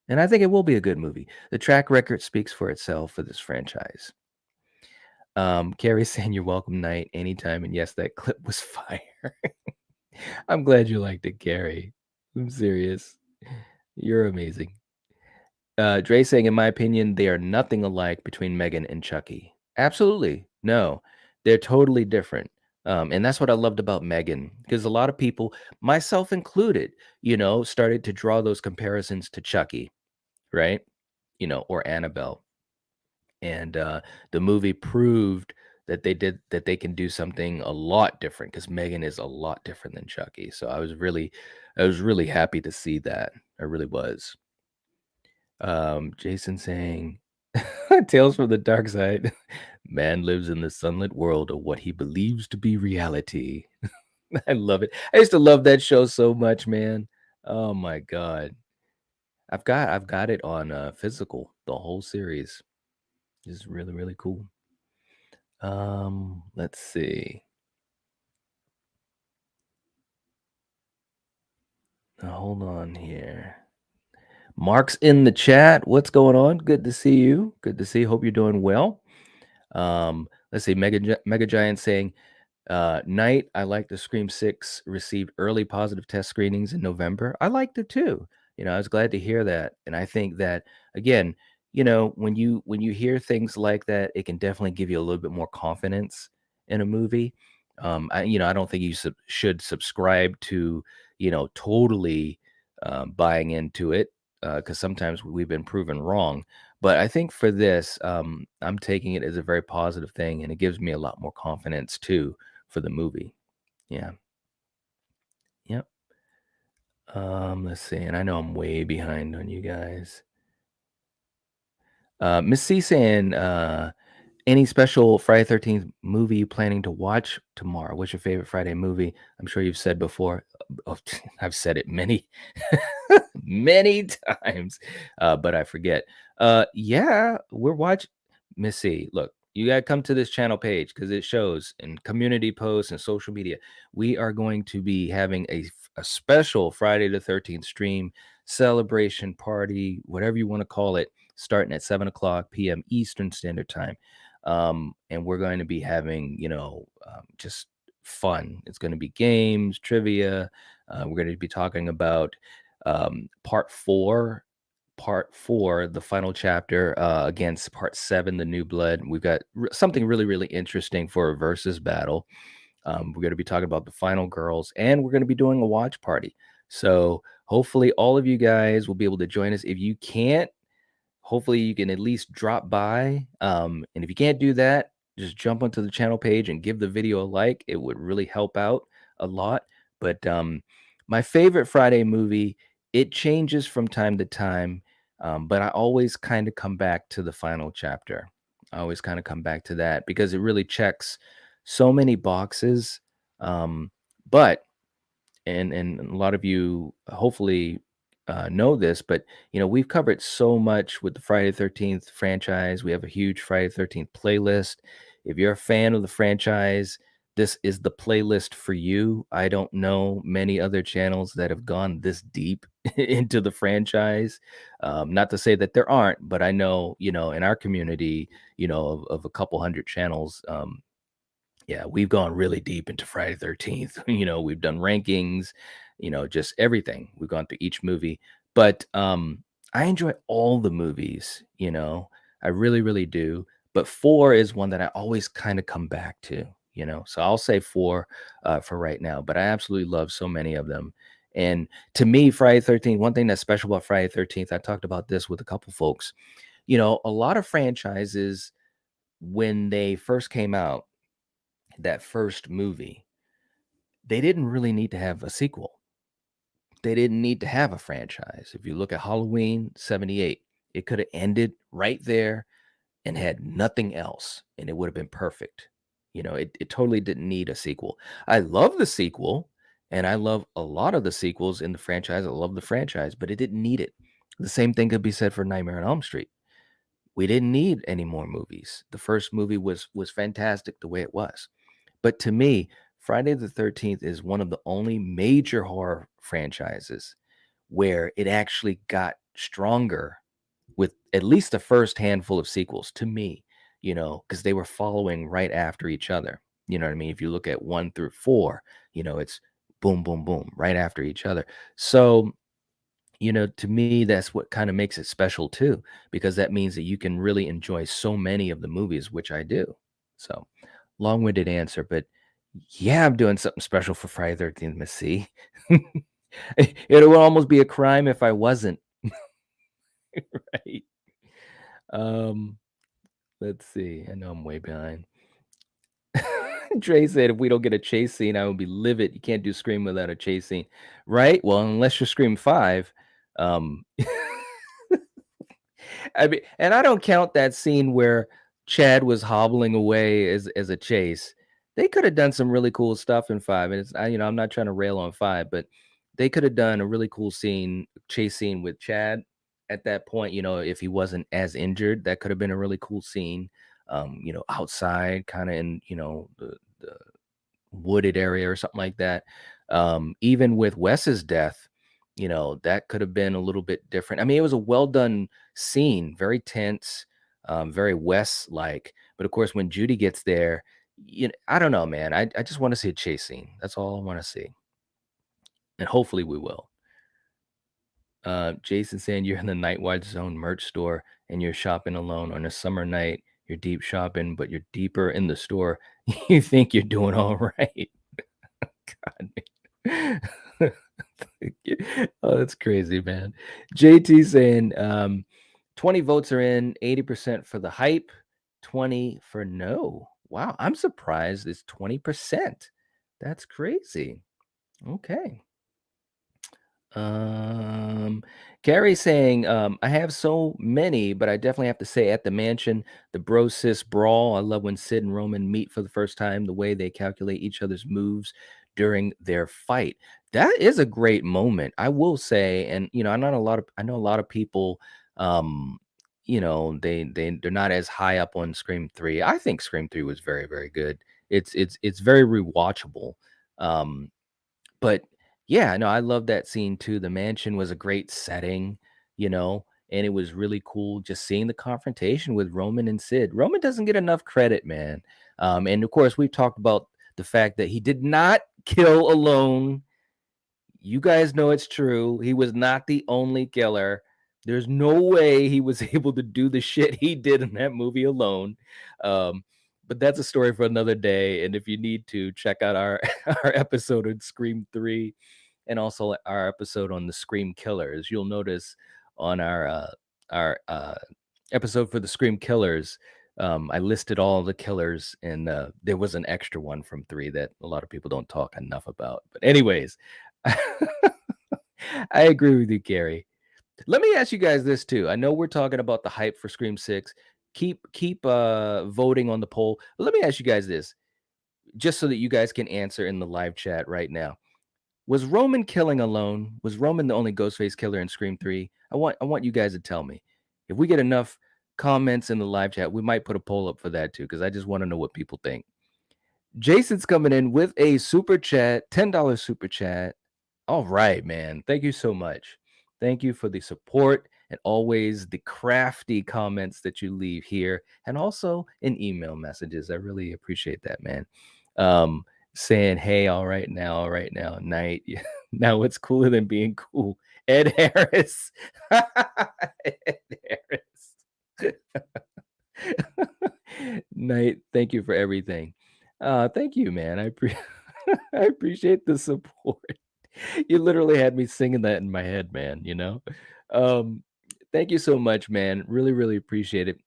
and I think it will be a good movie. The track record speaks for itself for this franchise. Carrie saying you're welcome, Night, anytime. And yes, that clip was fire. I'm glad you liked it, Carrie. I'm serious. You're amazing. Dre saying, in my opinion, they are nothing alike between Megan and Chucky. Absolutely. No, they're totally different. And that's what I loved about Megan, because a lot of people, myself included, started to draw those comparisons to Chucky, right? Or Annabelle. And the movie proved that they can do something a lot different, because Megan is a lot different than Chucky. So I was really happy to see that. I really was. Jason saying, Tales from the Dark Side. Man lives in the sunlit world of what he believes to be reality. I love it. I used to love that show so much, man. Oh my god. I've got it on physical, the whole series. It's really, really cool. Let's see. Hold on here. Mark's in the chat. What's going on? Good to see you. Good to see you. Hope you're doing well. Let's see. Mega Giant saying, Night, I like the Scream 6 received early positive test screenings in November. I liked it too. I was glad to hear that. And I think that again, when you hear things like that, it can definitely give you a little bit more confidence in a movie. I don't think you should subscribe to, totally buying into it because sometimes we've been proven wrong. But I think for this, I'm taking it as a very positive thing, and it gives me a lot more confidence too for the movie. Yeah. Yep. Let's see. And I know I'm way behind on you guys. Miss C saying, any special Friday 13th movie you planning to watch tomorrow? What's your favorite Friday movie? I'm sure you've said before. Oh, I've said it many, many times, but I forget. Yeah, we're watching. Missy, look, you gotta come to this channel page because it shows in community posts and social media. We are going to be having a special Friday the 13th stream celebration party, whatever you want to call it, starting at 7 o'clock p.m. Eastern Standard Time. And we're going to be having, just fun. It's going to be games, trivia. We're going to be talking about part four, the final chapter against part seven, the new blood. We've got something really, really interesting for a versus battle. We're going to be talking about the final girls, and we're going to be doing a watch party. So hopefully all of you guys will be able to join us. If you can't, hopefully you can at least drop by. And if you can't do that, just jump onto the channel page and give the video a like. It would really help out a lot. But my favorite Friday movie, it changes from time to time, but I always kind of come back to the final chapter. I always kind of come back to that because it really checks so many boxes. But and a lot of you hopefully know this, but we've covered so much with the Friday 13th franchise. We have a huge Friday 13th playlist. If you're a fan of the franchise, this is the playlist for you. I don't know many other channels that have gone this deep into the franchise. Not to say that there aren't, but I know, in our community, of a couple hundred channels, yeah, we've gone really deep into Friday 13th. We've done rankings, just everything. We've gone through each movie. But I enjoy all the movies, I really, really do. But four is one that I always kind of come back to, So I'll say four for right now. But I absolutely love so many of them. And to me, Friday 13th, one thing that's special about Friday 13th, I talked about this with a couple folks. A lot of franchises, when they first came out, that first movie, they didn't really need to have a sequel. They didn't need to have a franchise. If you look at Halloween 78, it could have ended right there and had nothing else, and it would have been perfect. It totally didn't need a sequel. I love the sequel, and I love a lot of the sequels in the franchise. I love the franchise, but it didn't need it. The same thing could be said for Nightmare on Elm Street. We didn't need any more movies. The first movie was fantastic the way it was. But to me, Friday the 13th is one of the only major horror franchises where it actually got stronger with at least the first handful of sequels to me, because they were following right after each other. You know what I mean? If you look at 1 through 4, it's boom, boom, boom, right after each other. So, to me, that's what kind of makes it special too, because that means that you can really enjoy so many of the movies, which I do. So, long-winded answer, but yeah, I'm doing something special for Friday 13th, Miss C. It would almost be a crime if I wasn't. Right. Um, let's see. I know I'm way behind. Trey said if we don't get a chase scene, I will be livid. You can't do Scream without a chase scene. Right? Well, unless you're Scream 5. Um I mean, and I don't count that scene where Chad was hobbling away as a chase. They could have done some really cool stuff in 5, and I'm not trying to rail on 5, but they could have done a really cool chase scene with Chad at that point. If he wasn't as injured, that could have been a really cool scene. Outside, kind of in the wooded area or something like that. Even with Wes's death, that could have been a little bit different. I mean, it was a well done scene, very tense, very Wes like. But of course, when Judy gets there, I don't know, man. I just want to see a chase scene. That's all I want to see, and hopefully we will. Jason saying you're in the Nightwatch Zone merch store and you're shopping alone on a summer night. You're deep shopping, but you're deeper in the store. You think you're doing all right. God. Oh, that's crazy, man. JT saying 20 votes are in, 80% for the hype, 20 for no. Wow, I'm surprised it's 20%. That's crazy. Okay. Carrie saying, I have so many, but I definitely have to say at the mansion, the bro sis brawl. I love when Sid and Roman meet for the first time, the way they calculate each other's moves during their fight. That is a great moment, I will say. And I know a lot of people, they're not as high up on Scream 3. I think Scream 3 was very, very good. It's very rewatchable. Um, but yeah, no, I love that scene too. The mansion was a great setting, and it was really cool just seeing the confrontation with Roman and Sid. Roman doesn't get enough credit, man. And of course, we've talked about the fact that he did not kill alone. You guys know it's true. He was not the only killer. There's no way he was able to do the shit he did in that movie alone. Um, but that's a story for another day. And if you need to, check out our our episode on Scream 3 and also our episode on the Scream Killers. You'll notice on our episode for the Scream Killers, I listed all the killers, and there was an extra one from 3 that a lot of people don't talk enough about. But anyways, I agree with you, Gary. Let me ask you guys this too. I know we're talking about the hype for Scream 6. Keep voting on the poll. But let me ask you guys this, just so that you guys can answer in the live chat right now. Was Roman killing alone? Was Roman the only Ghostface killer in Scream 3? I want you guys to tell me. If we get enough comments in the live chat, we might put a poll up for that too, because I just want to know what people think. Jason's coming in with a super chat, $10 super chat. All right, man. Thank you so much. Thank you for the support and always the crafty comments that you leave here and also in email messages. I really appreciate that, man. Saying, hey, all right now, night. Now what's cooler than being cool? Ed Harris. Ed Harris. Night, thank you for everything. Thank you, man. I appreciate the support. You literally had me singing that in my head, man, Um, thank you so much, man. Really, really appreciate it.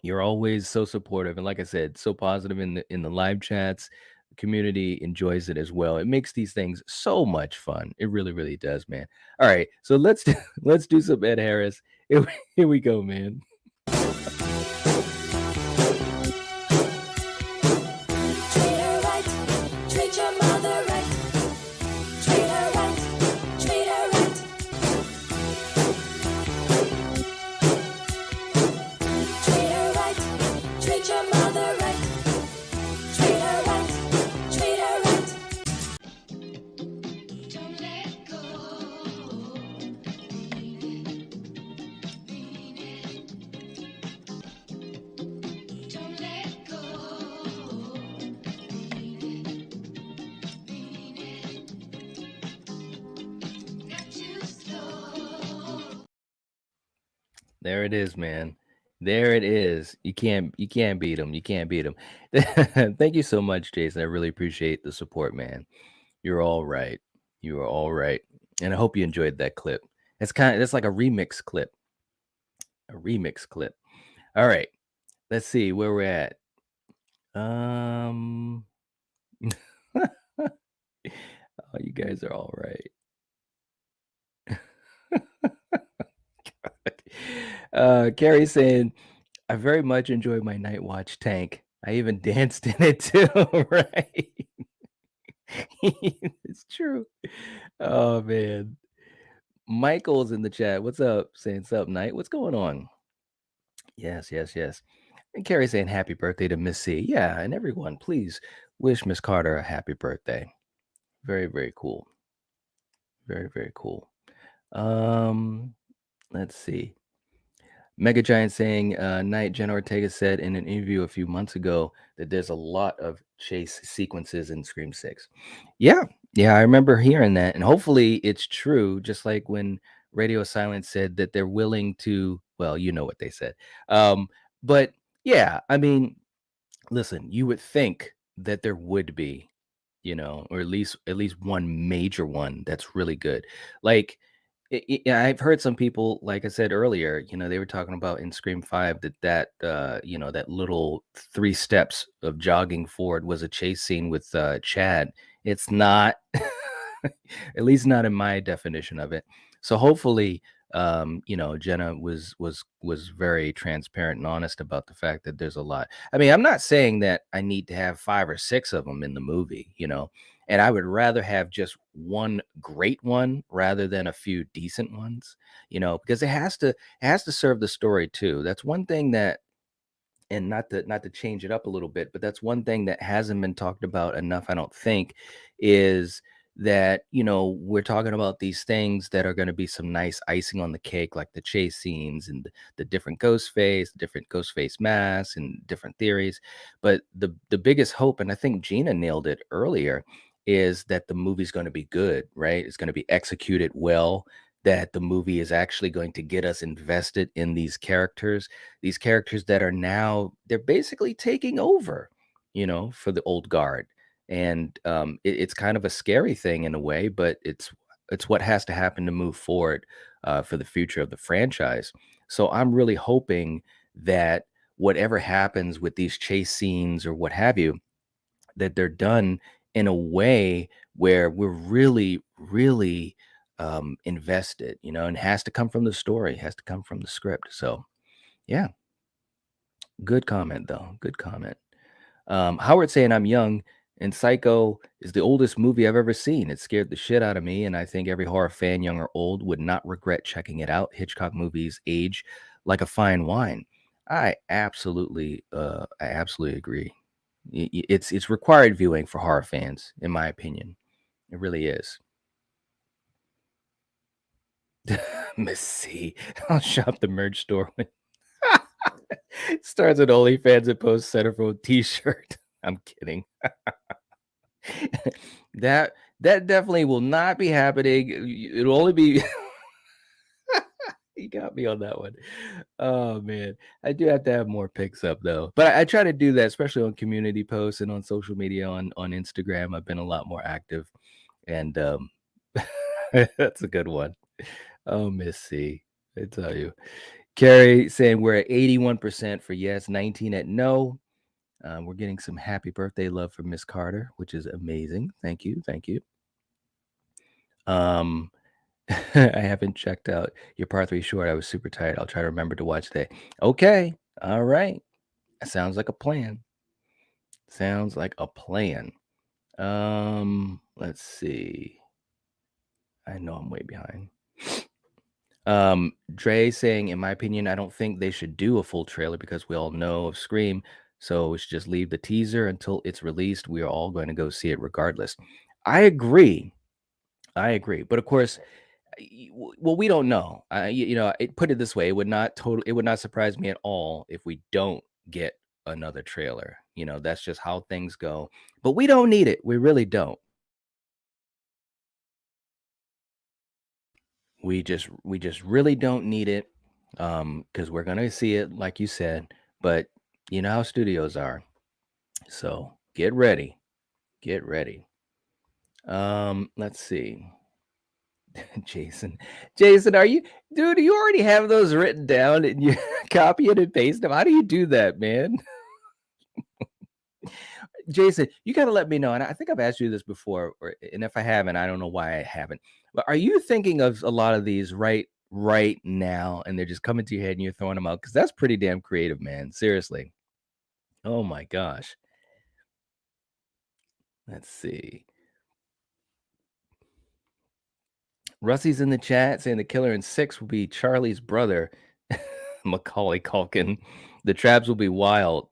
You're always so supportive and like I said, so positive in the live chats. The community enjoys it as well. It makes these things so much fun. It really, really does, man. All right, so let's let's do some Ed Harris. Here we go, man. Treat her right, treat your mother right. Treat her right, treat her right. Treat her right, treat your mother right. Treat her right, treat her right. Don't let go. Don't let go. Not too slow. There it is, man. There it is. You can't beat them. You can't beat them. Thank you so much, Jason. I really appreciate the support, man. You're all right. You are all right. And I hope you enjoyed that clip. It's like a remix clip. A remix clip. All right. Let's see where we're at. Oh, you guys are all right. Carrie saying, I very much enjoy my Nightwatch tank. I even danced in it too, right? It's true. Oh man. Michael's in the chat. What's up? Saying what's up, Night? What's going on? Yes, yes, yes. And Carrie saying happy birthday to Miss C. Yeah, and everyone, please wish Miss Carter a happy birthday. Very, very cool. Very, very cool. Um, let's see. Mega Giant saying, Night Jen Ortega said in an interview a few months ago that there's a lot of chase sequences in Scream 6. Yeah, yeah, I remember hearing that. And hopefully it's true, just like when Radio Silence said that they're willing to, well, you know what they said. But yeah, I mean, listen, you would think that there would be, or at least one major one that's really good. Like I've heard some people, like I said earlier, they were talking about in Scream 5 that little 3 steps of jogging forward was a chase scene with Chad. It's not, at least not in my definition of it. So hopefully, Jenna was very transparent and honest about the fact that there's a lot. I mean, I'm not saying that I need to have 5 or 6 of them in the movie, and I would rather have just one great one rather than a few decent ones, because it has to serve the story too. That's one thing that, and not to change it up a little bit, but that's one thing that hasn't been talked about enough, I don't think, is that we're talking about these things that are going to be some nice icing on the cake, like the chase scenes and the different ghost face masks and different theories. But the biggest hope, and I think Gina nailed it earlier, is that the movie's going to be good, right? It's going to be executed well, that the movie is actually going to get us invested in these characters that are now, they're basically taking over, for the old guard. And it's kind of a scary thing in a way, but it's what has to happen to move forward for the future of the franchise. So I'm really hoping that whatever happens with these chase scenes or what have you, that they're done in a way where we're really, really invested, and it has to come from the story, has to come from the script. So yeah, good comment though. Good comment. Howard saying I'm young and Psycho is the oldest movie I've ever seen. It scared the shit out of me, and I think every horror fan, young or old, would not regret checking it out. Hitchcock movies age like a fine wine. I absolutely agree. It's required viewing for horror fans, in my opinion. It really is. Miss C, I'll shop the merch store when starts at OnlyFans and posts centerfold T-shirt. I'm kidding. that that definitely will not be happening. It'll only be. You got me on that one. Oh man, I do have to have more pics up though. But I try to do that, especially on community posts and on social media on Instagram. I've been a lot more active, and that's a good one. Oh, Miss C, I tell you. Carrie saying we're at 81% for yes, 19 at no. We're getting some happy birthday love from Miss Carter, which is amazing. Thank you. Thank you. Um, I haven't checked out your part 3 short. I was super tired. I'll try to remember to watch today. Okay. All right. Sounds like a plan. Sounds like a plan. Let's see. I know I'm way behind. Dre saying, in my opinion, I don't think they should do a full trailer because we all know of Scream. So we should just leave the teaser until it's released. We are all going to go see it regardless. I agree. I agree. But of course, well, we don't know. Put it this way: it would not surprise me at all if we don't get another trailer. That's just how things go. But we don't need it. We really don't. We just really don't need it, because we're gonna see it, like you said. But you know how studios are. So get ready. Get ready. Let's see. Jason. Jason, are you, dude, you already have those written down and you copy it and paste them? How do you do that, man? Jason, you got to let me know. And I think I've asked you this before, and if I haven't, I don't know why I haven't. But are you thinking of a lot of these right now, and they're just coming to your head and you're throwing them out? Because that's pretty damn creative, man. Seriously. Oh my gosh. Let's see. Rusty's in the chat saying the killer in 6 will be Charlie's brother, Macaulay Culkin. The traps will be wild.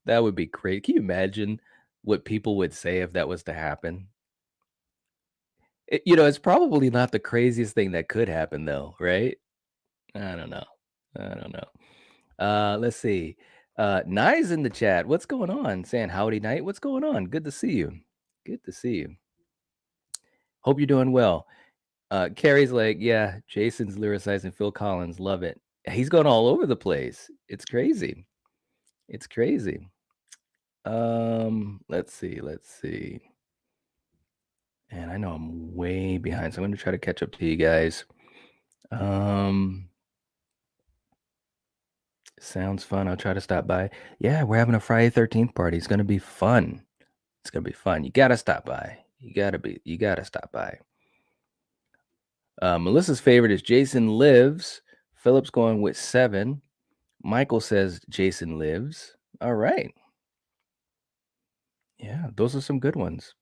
That would be great. Can you imagine what people would say if that was to happen? It's probably not the craziest thing that could happen though, right? I don't know. I don't know. Let's see. Nye's in the chat. What's going on? Saying howdy night. What's going on? Good to see you. Good to see you. Hope you're doing well. Carrie's like, yeah, Jason's lyricizing Phil Collins. Love it. He's going all over the place. It's crazy. It's crazy. Let's see. Let's see. And I know I'm way behind, so I'm going to try to catch up to you guys. Sounds fun. I'll try to stop by. Yeah, we're having a Friday 13th party. It's going to be fun. It's going to be fun. You got to stop by. You got to stop by. Melissa's favorite is Jason Lives. Philip's going with 7. Michael says Jason Lives. All right. Yeah, those are some good ones.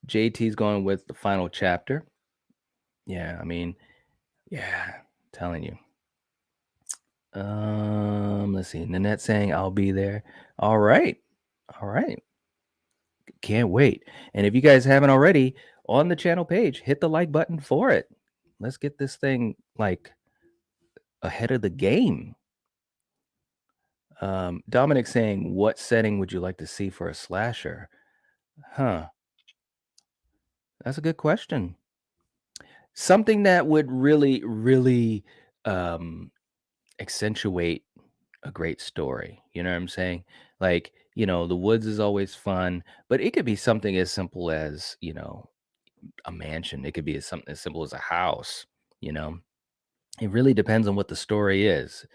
JT's going with the final chapter. Yeah, I mean, yeah, telling you. Let's see. Nanette saying I'll be there. All right. All right. Can't wait. And if you guys haven't already, on the channel page, hit the like button for it. Let's get this thing like ahead of the game. Dominic saying, what setting would you like to see for a slasher? Huh. That's a good question. Something that would really, really accentuate a great story. You know what I'm saying? Like, the woods is always fun, but it could be something as simple as, a mansion. It could be something as simple as a house, you know? It really depends on what the story is,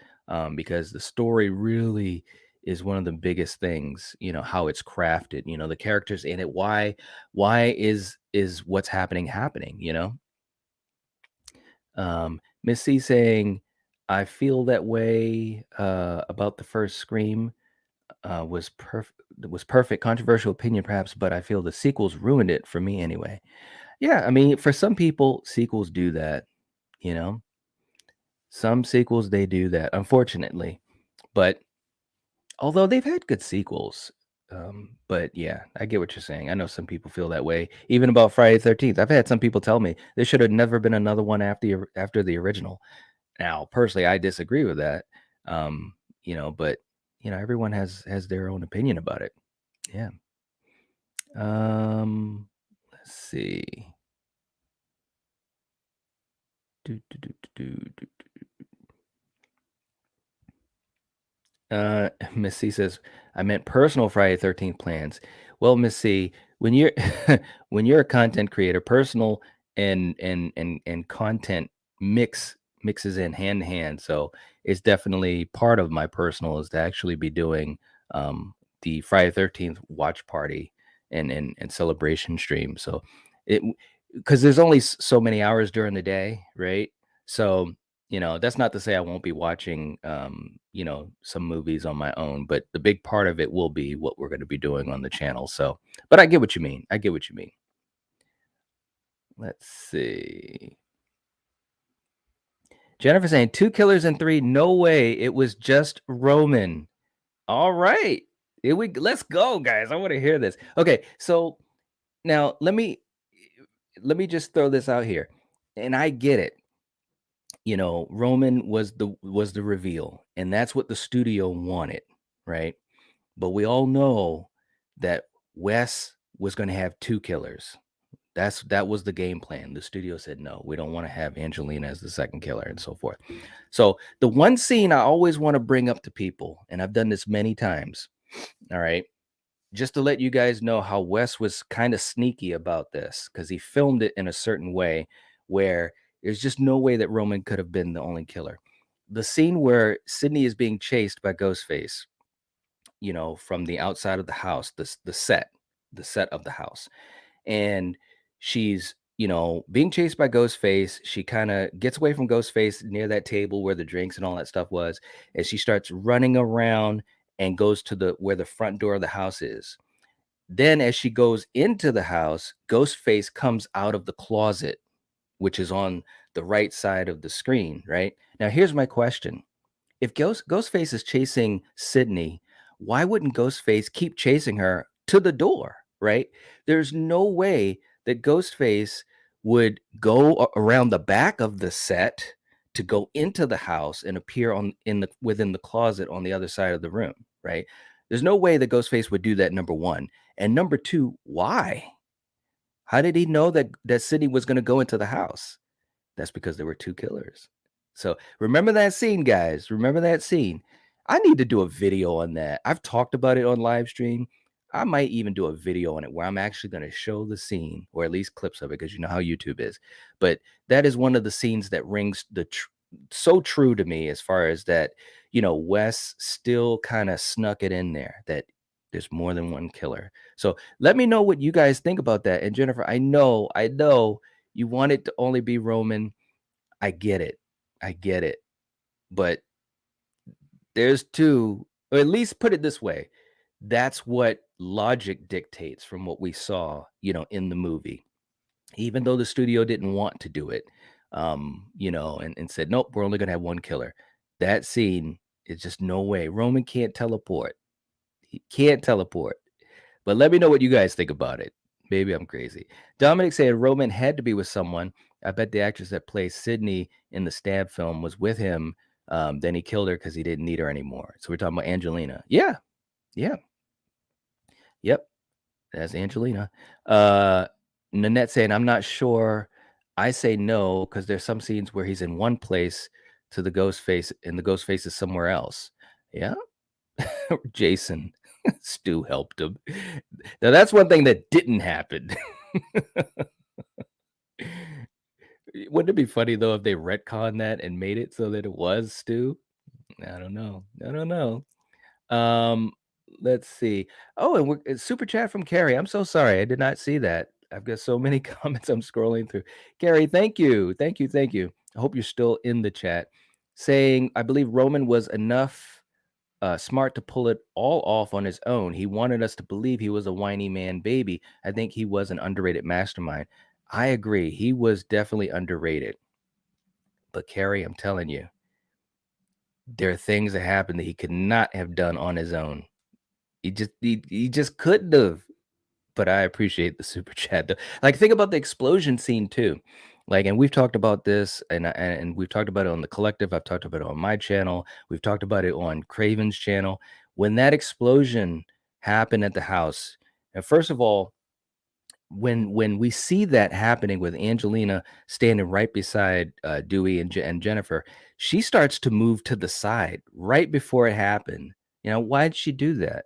because the story really is one of the biggest things, how it's crafted, the characters in it, why is what's happening, Miss C saying, I feel that way about the first Scream. Was perfect. Controversial opinion, perhaps, but I feel the sequels ruined it for me anyway. Yeah, I mean, for some people, sequels do that. Some sequels they do that, unfortunately. But although they've had good sequels, but yeah, I get what you're saying. I know some people feel that way, even about Friday the 13th. I've had some people tell me there should have never been another one after the original. Now, personally, I disagree with that. But everyone has their own opinion about it. Yeah. Let's see. Do, do, do, do, do, Miss C says, I meant personal Friday 13th plans. Well, Miss C, when you're when you're a content creator, personal and content mixes in hand in hand. So it's definitely part of my personal is to actually be doing the Friday 13th watch party and celebration stream. So it because there's only so many hours during the day, right? So that's not to say I won't be watching, some movies on my own, but the big part of it will be what we're going to be doing on the channel. So, but I get what you mean. I get what you mean. Let's see. Jennifer saying 2 killers and 3. No way. It was just Roman. All right. Let's go, guys. I want to hear this. Okay. So now let me just throw this out here. And I get it. Roman was the reveal, and that's what the studio wanted, right? But we all know that Wes was going to have 2 killers. That was the game plan. The studio said no, we don't want to have Angelina as the second killer and so forth. So the one scene I always want to bring up to people, and I've done this many times, all right, just to let you guys know how Wes was kind of sneaky about this because he filmed it in a certain way where there's just no way that Roman could have been the only killer. The scene where Sydney is being chased by Ghostface, from the outside of the house, the set of the house, and she's being chased by Ghostface. She kind of gets away from Ghostface near that table where the drinks and all that stuff was, and she starts running around and goes to where the front door of the house is. Then as she goes into the house, Ghostface comes out of the closet, which is on the right side of the screen, right? Now here's my question. If Ghostface is chasing Sydney, why wouldn't Ghostface keep chasing her to the door, right? There's no way that Ghostface would go around the back of the set to go into the house and appear within the closet on the other side of the room, right? There's no way that Ghostface would do that, number one. And number two, why? How did he know that Sydney was going to go into the house? That's because there were two killers. So remember that scene, guys. Remember that scene. I need to do a video on that. I've talked about it on live stream. I might even do a video on it where I'm actually going to show the scene, or at least clips of it, because you know how YouTube is. But that is one of the scenes that rings so true to me, as far as that, Wes still kind of snuck it in there that there's more than one killer. So let me know what you guys think about that. And Jennifer, I know you want it to only be Roman. I get it. But there's two, or at least put it this way. That's what logic dictates from what we saw, in the movie. Even though the studio didn't want to do it, and said, nope, we're only going to have one killer. That scene is just no way. Roman can't teleport. He can't teleport. But let me know what you guys think about it. Maybe I'm crazy. Dominic said Roman had to be with someone. I bet the actress that plays Sydney in the Stab film was with him. Then he killed her because he didn't need her anymore. So we're talking about Angelina. Yeah. Yep. That's Angelina. Nanette saying, I'm not sure. I say no, because there's some scenes where he's in one place to the ghost face, and the ghost face is somewhere else. Yeah. Jason. Stu helped him. Now that's one thing that didn't happen. Wouldn't it be funny though if they retconned that and made it so that it was Stu? I don't know. Let's see. Oh, and it's super chat from Carrie. I'm so sorry. I did not see that. I've got so many comments I'm scrolling through. Carrie, thank you. Thank you. I hope you're still in the chat. Saying, I believe Roman was enough smart to pull it all off on his own. He wanted us to believe he was a whiny man baby. I think he was an underrated mastermind. I agree. He was definitely underrated. But Carrie, I'm telling you, there are things that happened that he could not have done on his own. He just couldn't have. But I appreciate the super chat though. Like, think about the explosion scene too. Like, and we've talked about this, and we've talked about it on the collective. I've talked about it on my channel. We've talked about it on Craven's channel. When that explosion happened at the house, and first of all, when we see that happening with Angelina standing right beside Dewey and Jennifer, she starts to move to the side right before it happened. Why'd she do that?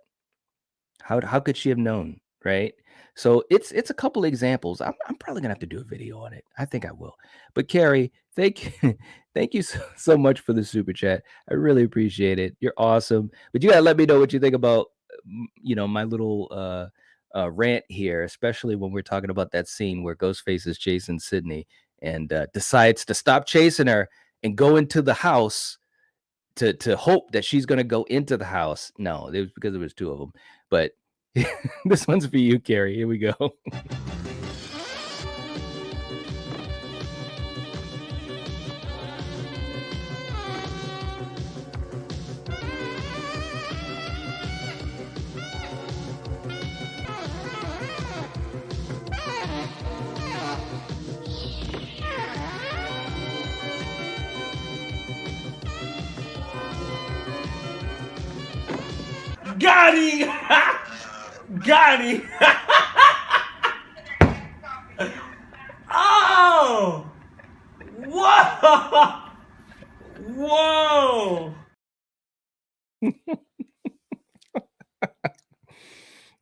How could she have known, right? So it's a couple examples. I'm probably gonna have to do a video on it. I think I will. But Carrie, thank you, thank you so much for the super chat. I really appreciate it. You're awesome. But you gotta let me know what you think about my little rant here, especially when we're talking about that scene where Ghostface is chasing Sydney and decides to stop chasing her and go into the house to hope that she's going to go into the house. No, it was because there was two of them. But this one's for you, Carrie. Here we go. Got him! Got him! Oh! Whoa! Whoa!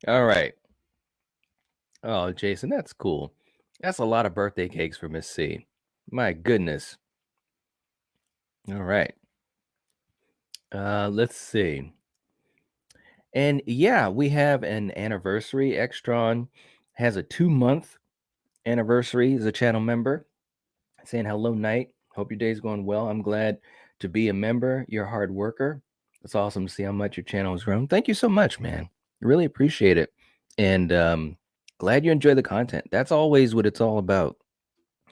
All right. Oh, Jason, that's cool. That's a lot of birthday cakes for Miss C. My goodness. All right. Let's see. And yeah, we have an anniversary. Extron has a 2-month anniversary as a channel member. Saying hello, Night. Hope your day's going well. I'm glad to be a member. You're a hard worker. It's awesome to see how much your channel has grown. Thank you so much, man. Really appreciate it. And glad you enjoy the content. That's always what it's all about.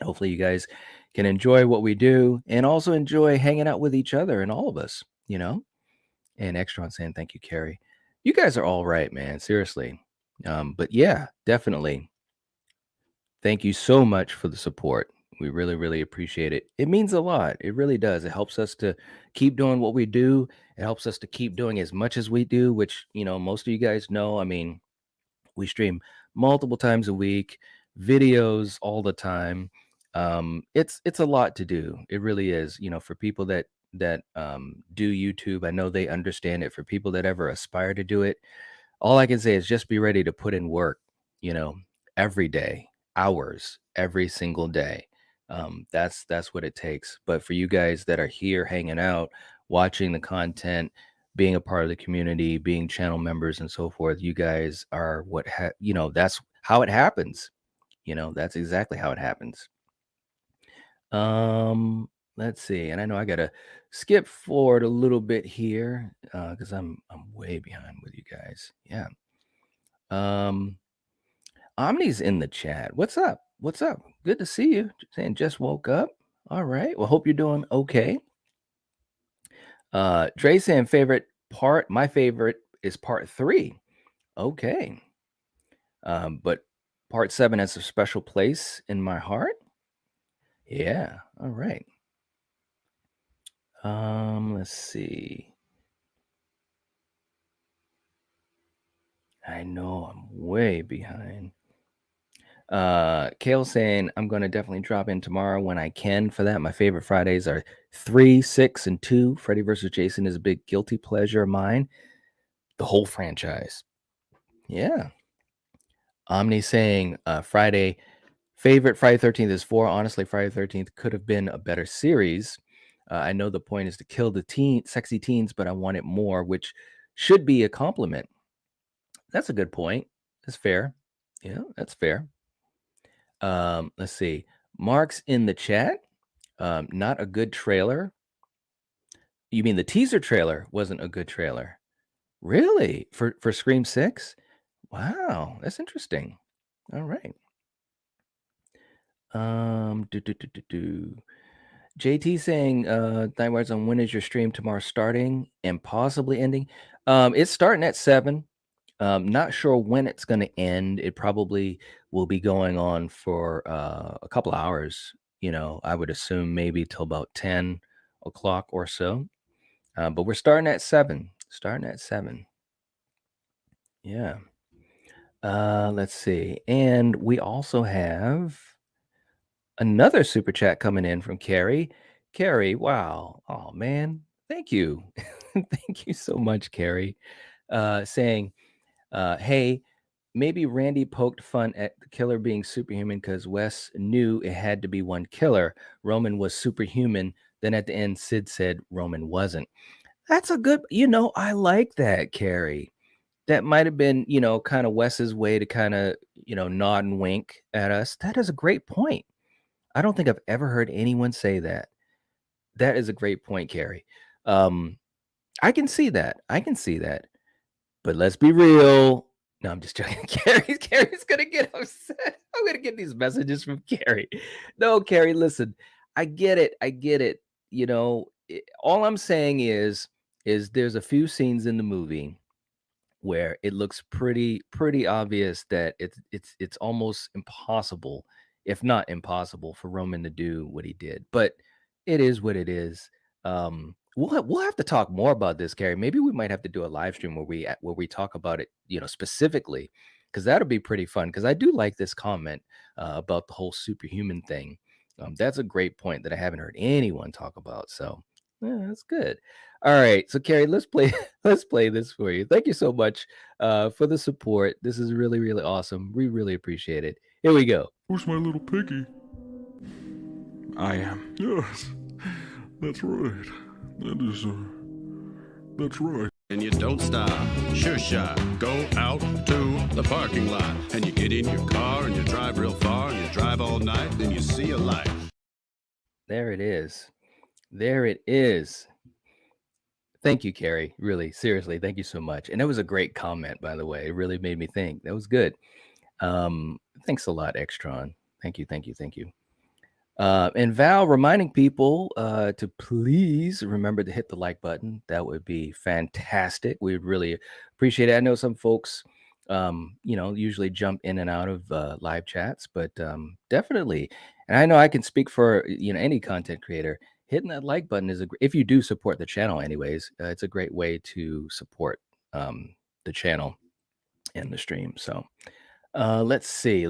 Hopefully you guys can enjoy what we do and also enjoy hanging out with each other and all of us, And Extron saying thank you, Carrie. You guys are all right, man. Seriously. But yeah, definitely. Thank you so much for the support. We really, really appreciate it. It means a lot. It really does. It helps us to keep doing what we do. It helps us to keep doing as much as we do, which, most of you guys know. I mean, we stream multiple times a week, videos all the time. It's a lot to do. It really is. For people that do YouTube, I know they understand it. For people that ever aspire to do it, all I can say is just be ready to put in work, you know, every day, hours, every single day. That's what it takes. But for you guys that are here hanging out, watching the content, being a part of the community, being channel members and so forth, you guys are that's how it happens. That's exactly how it happens. Um, let's see. And I know I gotta skip forward a little bit here because I'm way behind with you guys. Yeah. Um, Omni's in the chat. What's up? What's up? Good to see you. Saying just woke up. All right. Well, hope you're doing okay. Dre saying favorite part. My favorite is part 3. Okay. But part 7 has a special place in my heart. Yeah. All right. Let's see. I know I'm way behind. Kale saying I'm gonna definitely drop in tomorrow when I can for that. My favorite Fridays are 3, 6, and 2. Freddy vs. Jason is a big guilty pleasure of mine. The whole franchise. Yeah. Omni saying favorite Friday 13th is 4. Honestly, Friday 13th could have been a better series. I know the point is to kill the sexy teens, but I want it more, which should be a compliment. That's a good point. That's fair. Yeah, that's fair. Let's see. Mark's in the chat. Not a good trailer. You mean the teaser trailer wasn't a good trailer? Really? For Scream 6? Wow, that's interesting. All right. Do, do, do, do, do. JT saying, Nightwatch on when is your stream tomorrow starting and possibly ending? It's starting at 7. Not sure when it's going to end. It probably will be going on for a couple hours. I would assume maybe till about 10 o'clock or so. But we're starting at 7. Starting at 7. Yeah. Let's see. And we also have another super chat coming in from Carrie. Carrie, wow. Oh, man. Thank you. Thank you so much, Carrie. Saying, hey, maybe Randy poked fun at the killer being superhuman because Wes knew it had to be one killer. Roman was superhuman. Then at the end, Sid said Roman wasn't. That's a good, I like that, Carrie. That might have been, kind of Wes's way to kind of, nod and wink at us. That is a great point. I don't think I've ever heard anyone say that. That is a great point, Carrie. I can see that. I can see that. But let's be real. No, I'm just joking. Carrie's gonna get upset. I'm gonna get these messages from Carrie. No, Carrie, listen. I get it. I get it. All I'm saying is there's a few scenes in the movie where it looks pretty obvious that it's almost impossible, if not impossible, for Roman to do what he did. But it is what it is. We'll have to talk more about this, Carrie. Maybe we might have to do a live stream where we talk about it, specifically, because that'll be pretty fun. Because I do like this comment about the whole superhuman thing. That's a great point that I haven't heard anyone talk about. So yeah, that's good. All right, so Carrie, let's play let's play this for you. Thank you so much for the support. This is really, really awesome. We really appreciate it. Here we go. Who's my little piggy? I am. Yes, that's right. That's right. And you don't stop, sure shot. Go out to the parking lot, and you get in your car and you drive real far and you drive all night, then you see a light. There it is. There it is. Thank you, Carrie. Really, seriously, thank you so much. And that was a great comment, by the way. It really made me think. That was good. Thanks a lot, Extron. Thank you, thank you, thank you. And Val reminding people to please remember to hit the like button. That would be fantastic. We'd really appreciate it. I know some folks Usually jump in and out of live chats, but definitely. And I know I can speak for any content creator. Hitting that like button is if you do support the channel, anyways, it's a great way to support the channel and the stream. So let's see.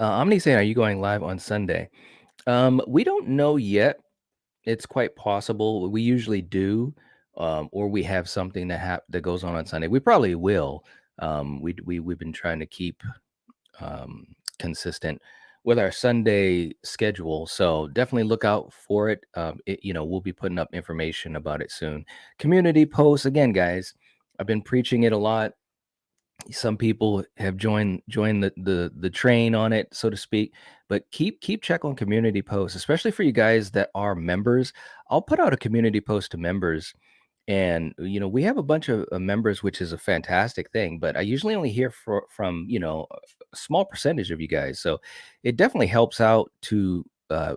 Omni saying, "Are you going live on Sunday?" We don't know yet. It's quite possible. We usually do, or we have something that goes on Sunday. We probably will. We've been trying to keep consistent with our Sunday schedule, so definitely look out for it. We'll be putting up information about it soon. Community posts again, guys. I've been preaching it a lot. Some people have joined the train on it, so to speak, but keep check on community posts, especially for you guys that are members. I'll put out a community post to members, and we have a bunch of members, which is a fantastic thing, but I usually only hear from a small percentage of you guys, so it definitely helps out to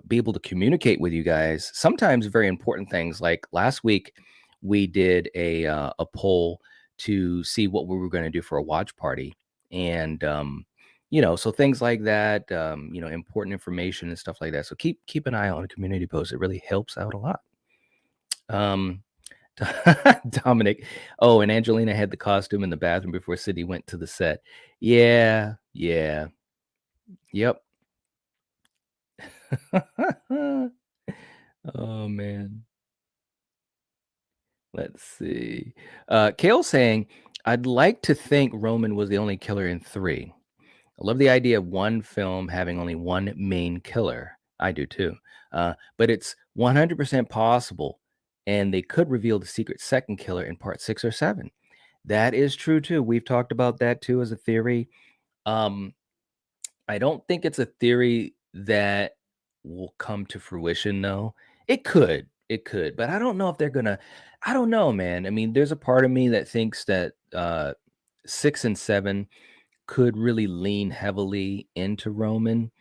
be able to communicate with you guys. Sometimes very important things, like last week we did a poll to see what we were going to do for a watch party. And so things like that, important information and stuff like that. So keep an eye on community posts. It really helps out a lot. um Dominic, oh, and Angelina had the costume in the bathroom before Sydney went to the set. Yeah, yep. Oh man, let's see. Kale saying, "I'd like to think Roman was the only killer in 3. I love the idea of one film having only one main killer. I do too. But it's 100% possible, and they could reveal the secret second killer in part 6 or 7. That is true too. We've talked about that too as a theory. Um, I don't think it's a theory that will come to fruition, though. It could, but I don't know if they're gonna. I don't know, man. I mean, there's a part of me that thinks that 6 and 7 could really lean heavily into Roman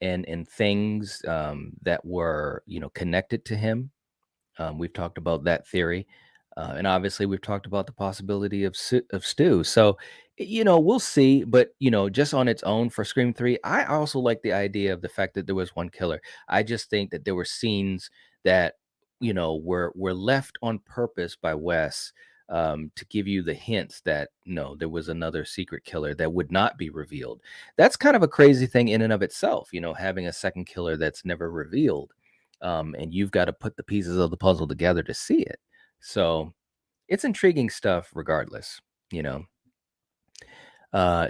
and things that were connected to him. We've talked about that theory, and obviously we've talked about the possibility of Stu. So we'll see, but just on its own for Scream 3, I also like the idea of the fact that there was one killer. I just think that there were scenes that were left on purpose by Wes, to give you the hints that no, there was another secret killer that would not be revealed. That's kind of a crazy thing in and of itself, having a second killer that's never revealed, and you've got to put the pieces of the puzzle together to see it. So it's intriguing stuff regardless, you know.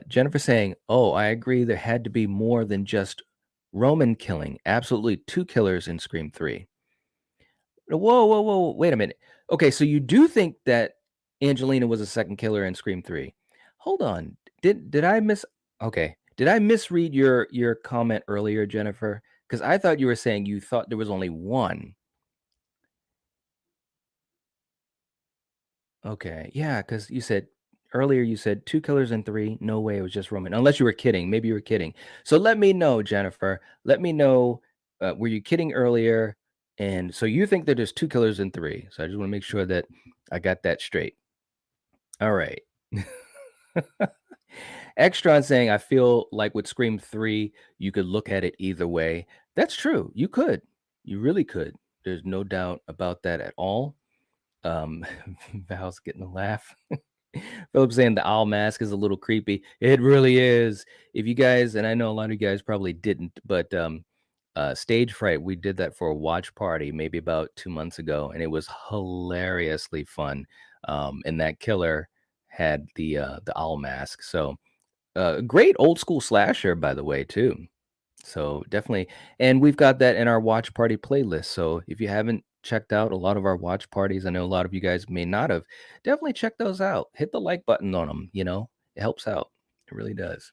Jennifer saying, "Oh, I agree. There had to be more than just Roman killing. Absolutely 2 killers in Scream 3." Whoa, whoa, whoa. Wait a minute. Okay, so you do think that Angelina was a second killer in Scream 3. Hold on. Did I miss Okay. Did I misread your comment earlier, Jennifer? Because I thought you were saying you thought there was only one. Okay. Yeah, because you said 2 killers in 3. No way, it was just Roman. Unless you were kidding. Maybe you were kidding. So let me know, Jennifer. Let me know, were you kidding earlier? And so you think that there's 2 killers in 3. So I just want to make sure that I got that straight. All right. Extron saying, "I feel like with Scream 3, you could look at it either way." That's true. You could. You really could. There's no doubt about that at all. Um, Val's getting a laugh. Philip saying the owl mask is a little creepy. It really is. If you guys, and I know a lot of you guys probably didn't, but Stage Fright, we did that for a watch party maybe about 2 months ago, and it was hilariously fun. And that killer had the owl mask. So great old school slasher, by the way, too. So definitely, and we've got that in our watch party playlist. So if you haven't checked out a lot of our watch parties, I know a lot of you guys may not have. Definitely check those out. Hit the like button on them. It helps out. It really does.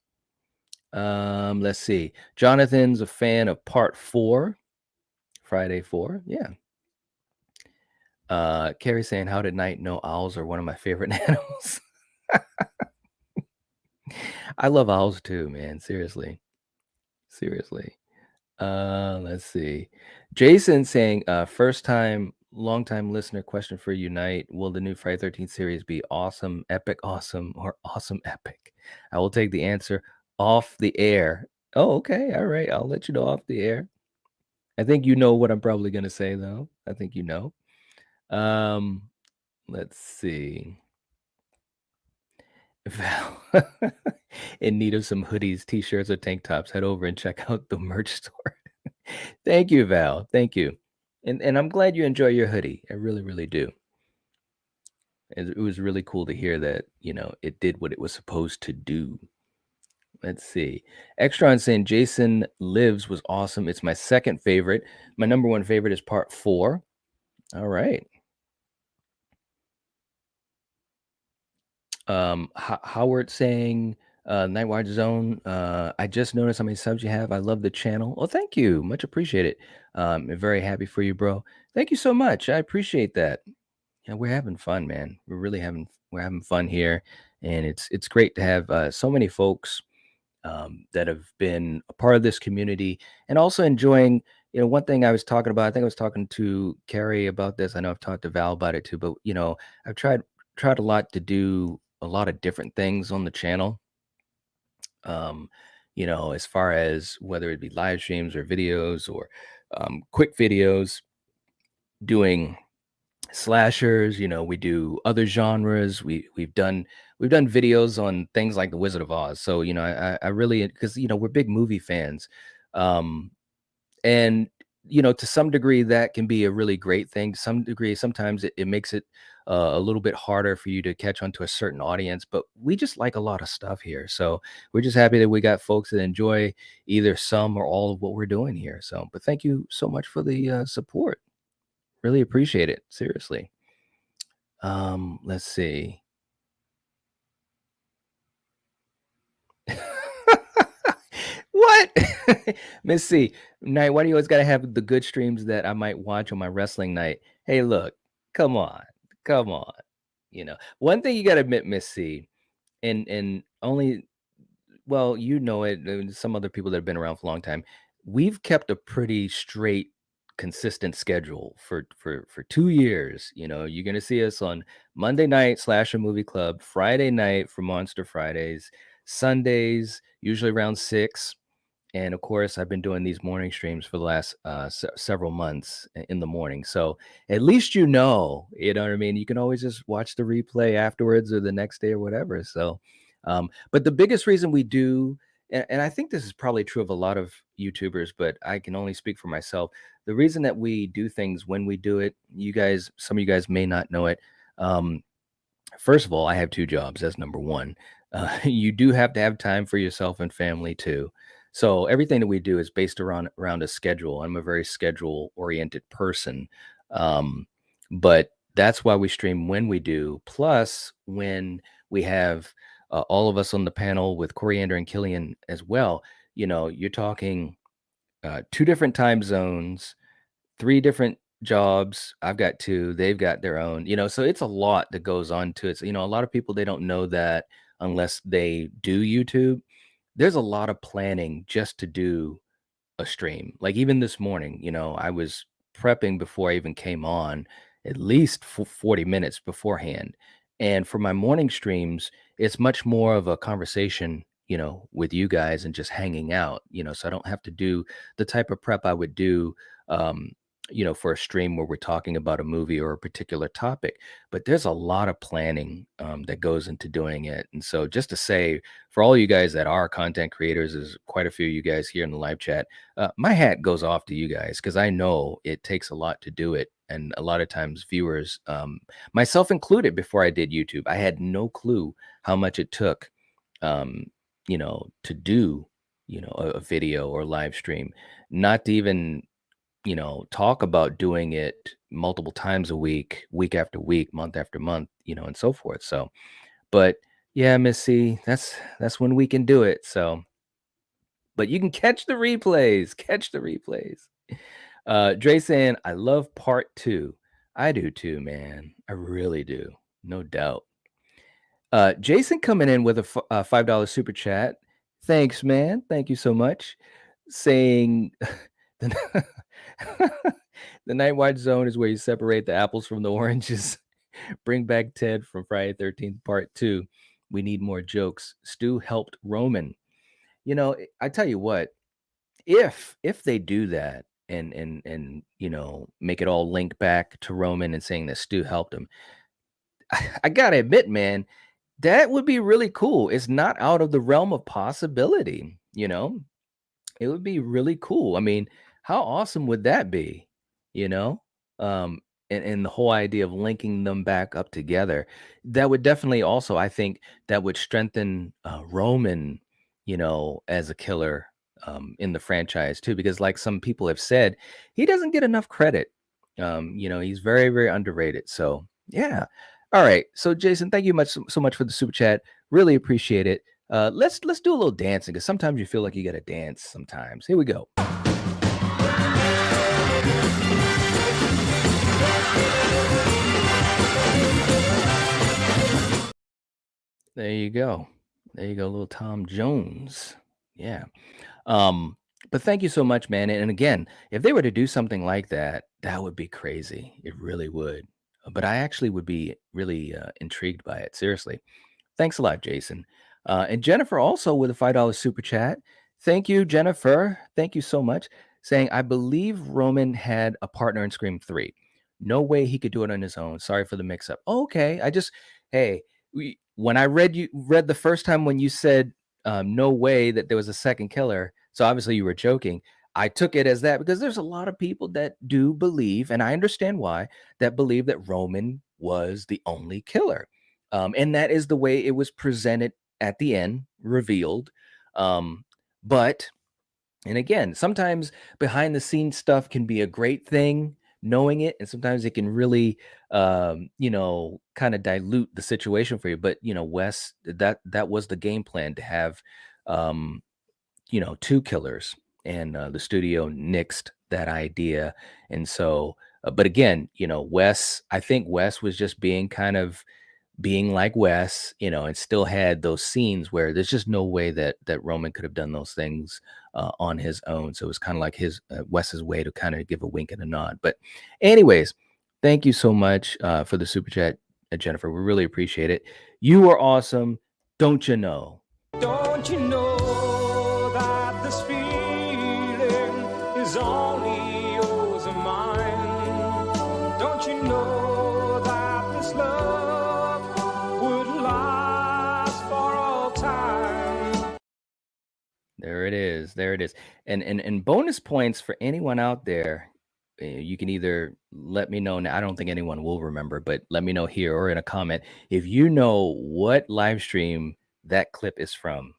Let's see. Jonathan's a fan of part 4, Friday 4. Yeah. Carrie saying, "How did Night know owls are one of my favorite animals?" I love owls too, man. Seriously. Seriously. Let's see. Jason saying, "First time Longtime listener question for Unite. Will the new Friday 13th series be awesome, epic, awesome, or awesome, epic? I will take the answer off the air. Oh, okay. All right. I'll let you know off the air. I think you know what I'm probably going to say, though. I think you know. Um, let's see. Val, in need of some hoodies, t-shirts, or tank tops, head over and check out the merch store. Thank you, Val. Thank you. And I'm glad you enjoy your hoodie. I really, really do. It was really cool to hear that, it did what it was supposed to do. Let's see. Extron saying Jason Lives was awesome. It's my second favorite. My number one favorite is part 4. All right. Howard saying, Nightwatch Zone, I just noticed how many subs you have. I love the channel. Oh, thank you. Much appreciated. I'm very happy for you, bro. Thank you so much. I appreciate that. Yeah, we're having fun, man. We're having fun here, and it's great to have so many folks that have been a part of this community and also enjoying. One thing I was talking about. I think I was talking to Carrie about this. I know I've talked to Val about it too, but I've tried a lot to do a lot of different things on the channel. As far as whether it be live streams or videos or quick videos, doing slashers. We do other genres. We've done videos on things like the Wizard of Oz. So I really, because we're big movie fans. And to some degree that can be a really great thing. To some degree sometimes it makes it a little bit harder for you to catch on to a certain audience, but we just like a lot of stuff here. So we're just happy that we got folks that enjoy either some or all of what we're doing here. So but thank you so much for the support. Really appreciate it. Seriously. Let's see. What? Miss C, Night, why do you always gotta have the good streams that I might watch on my wrestling night? Hey, look, come on. Come on. One thing you gotta admit, Miss C, and only well, you know it, and some other people that have been around for a long time. We've kept a pretty straight, consistent schedule for 2 years. You're gonna see us on Monday night Slasher Movie Club, Friday night for Monster Fridays, Sundays usually around 6. And of course, I've been doing these morning streams for the last several months in the morning. So at least you know what I mean? You can always just watch the replay afterwards or the next day or whatever. So, but the biggest reason we do, and I think this is probably true of a lot of YouTubers, but I can only speak for myself. The reason that we do things when we do it, some of you guys may not know it. Um, First of all, I have 2 jobs. That's number 1. You do have to have time for yourself and family too. So everything that we do is based around a schedule. I'm a very schedule-oriented person. But that's why we stream when we do. Plus, when we have all of us on the panel with Coriander and Killian as well, you're talking 2 different time zones, 3 different jobs. I've got 2, they've got their own, so it's a lot that goes on to it. So, a lot of people, they don't know that unless they do YouTube. There's a lot of planning just to do a stream. Like even this morning, I was prepping before I even came on, at least 40 minutes beforehand. And for my morning streams, it's much more of a conversation, with you guys and just hanging out, so I don't have to do the type of prep I would do, for a stream where we're talking about a movie or a particular topic. But there's a lot of planning that goes into doing it. And so just to say, for all you guys that are content creators, there's quite a few of you guys here in the live chat. My hat goes off to you guys because I know it takes a lot to do it. And a lot of times viewers, myself included, before I did YouTube, I had no clue how much it took, to do, a video or live stream, not to even, talk about doing it multiple times a week after week, month after month, and so forth. So, but yeah, Miss C, that's when we can do it. So, but you can catch the replays, Dre saying, I love part 2. I do too, man. I really do. No doubt. Jason coming in with a $5 super chat. Thanks, man. Thank you so much. Saying, The Nightwatch Zone is where you separate the apples from the oranges. Bring back Ted from Friday 13th Part 2. We need more jokes. Stu helped Roman. I tell you what, if they do that and make it all link back to Roman and saying that Stu helped him, I gotta admit, man, that would be really cool. It's not out of the realm of possibility. It would be really cool. I mean, how awesome would that be? You know? Um, and the whole idea of linking them back up together, that would definitely also, I think, that would strengthen Roman, as a killer in the franchise too. Because, like some people have said, he doesn't get enough credit. He's very, very underrated. So, yeah. All right. So, Jason, thank you so much for the super chat. Really appreciate it. Let's do a little dancing because sometimes you feel like you got to dance. Sometimes. Here we go. There you go. There you go, little Tom Jones. Yeah. But thank you so much, man. And again, if they were to do something like that, that would be crazy. It really would. But I actually would be really intrigued by it. Seriously. Thanks a lot, Jason. And Jennifer also with a $5 super chat. Thank you, Jennifer. Thank you so much. Saying, I believe Roman had a partner in Scream 3. No way he could do it on his own. Sorry for the mix up. Okay. Hey, when I read the first time when you said no way that there was a second killer. So obviously you were joking. I took it as that because there's a lot of people that do believe, and I understand why, that believe that Roman was the only killer. And that is the way it was presented at the end, revealed. But, and again, sometimes behind the scenes stuff can be a great thing, knowing it, and sometimes it can really, kind of dilute the situation for you. But Wes, that was the game plan to have, um, two killers, and the studio nixed that idea, and so. But again, I think Wes was just being like Wes, and still had those scenes where there's just no way that Roman could have done those things on his own. So it was kind of like his Wes's way to kind of give a wink and a nod. But, anyways, thank you so much for the super chat, Jennifer. We really appreciate it. You are awesome, don't you know? Don't you know that this feeling is only yours and mine? Don't you know that this love would last for all time? There it is. There it is. And bonus points for anyone out there. You can either let me know now. I don't think anyone will remember, but let me know here or in a comment if you know what live stream that clip is from.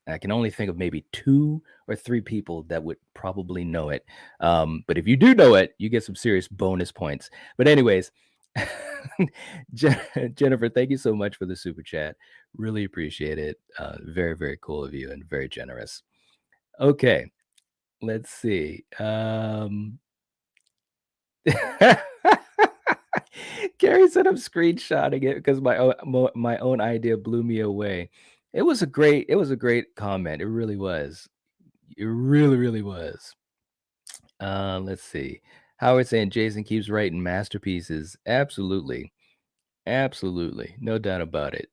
I can only think of maybe 2 or 3 people that would probably know it. But if you do know it, you get some serious bonus points. But anyways, Jennifer, thank you so much for the super chat. Really appreciate it. Very, very cool of you and very generous. Okay, let's see. Gary said I'm screenshotting it because my own idea blew me away. It was a great comment. It really was. It really, really was. Let's see. Howard saying Jason keeps writing masterpieces. Absolutely. Absolutely. No doubt about it.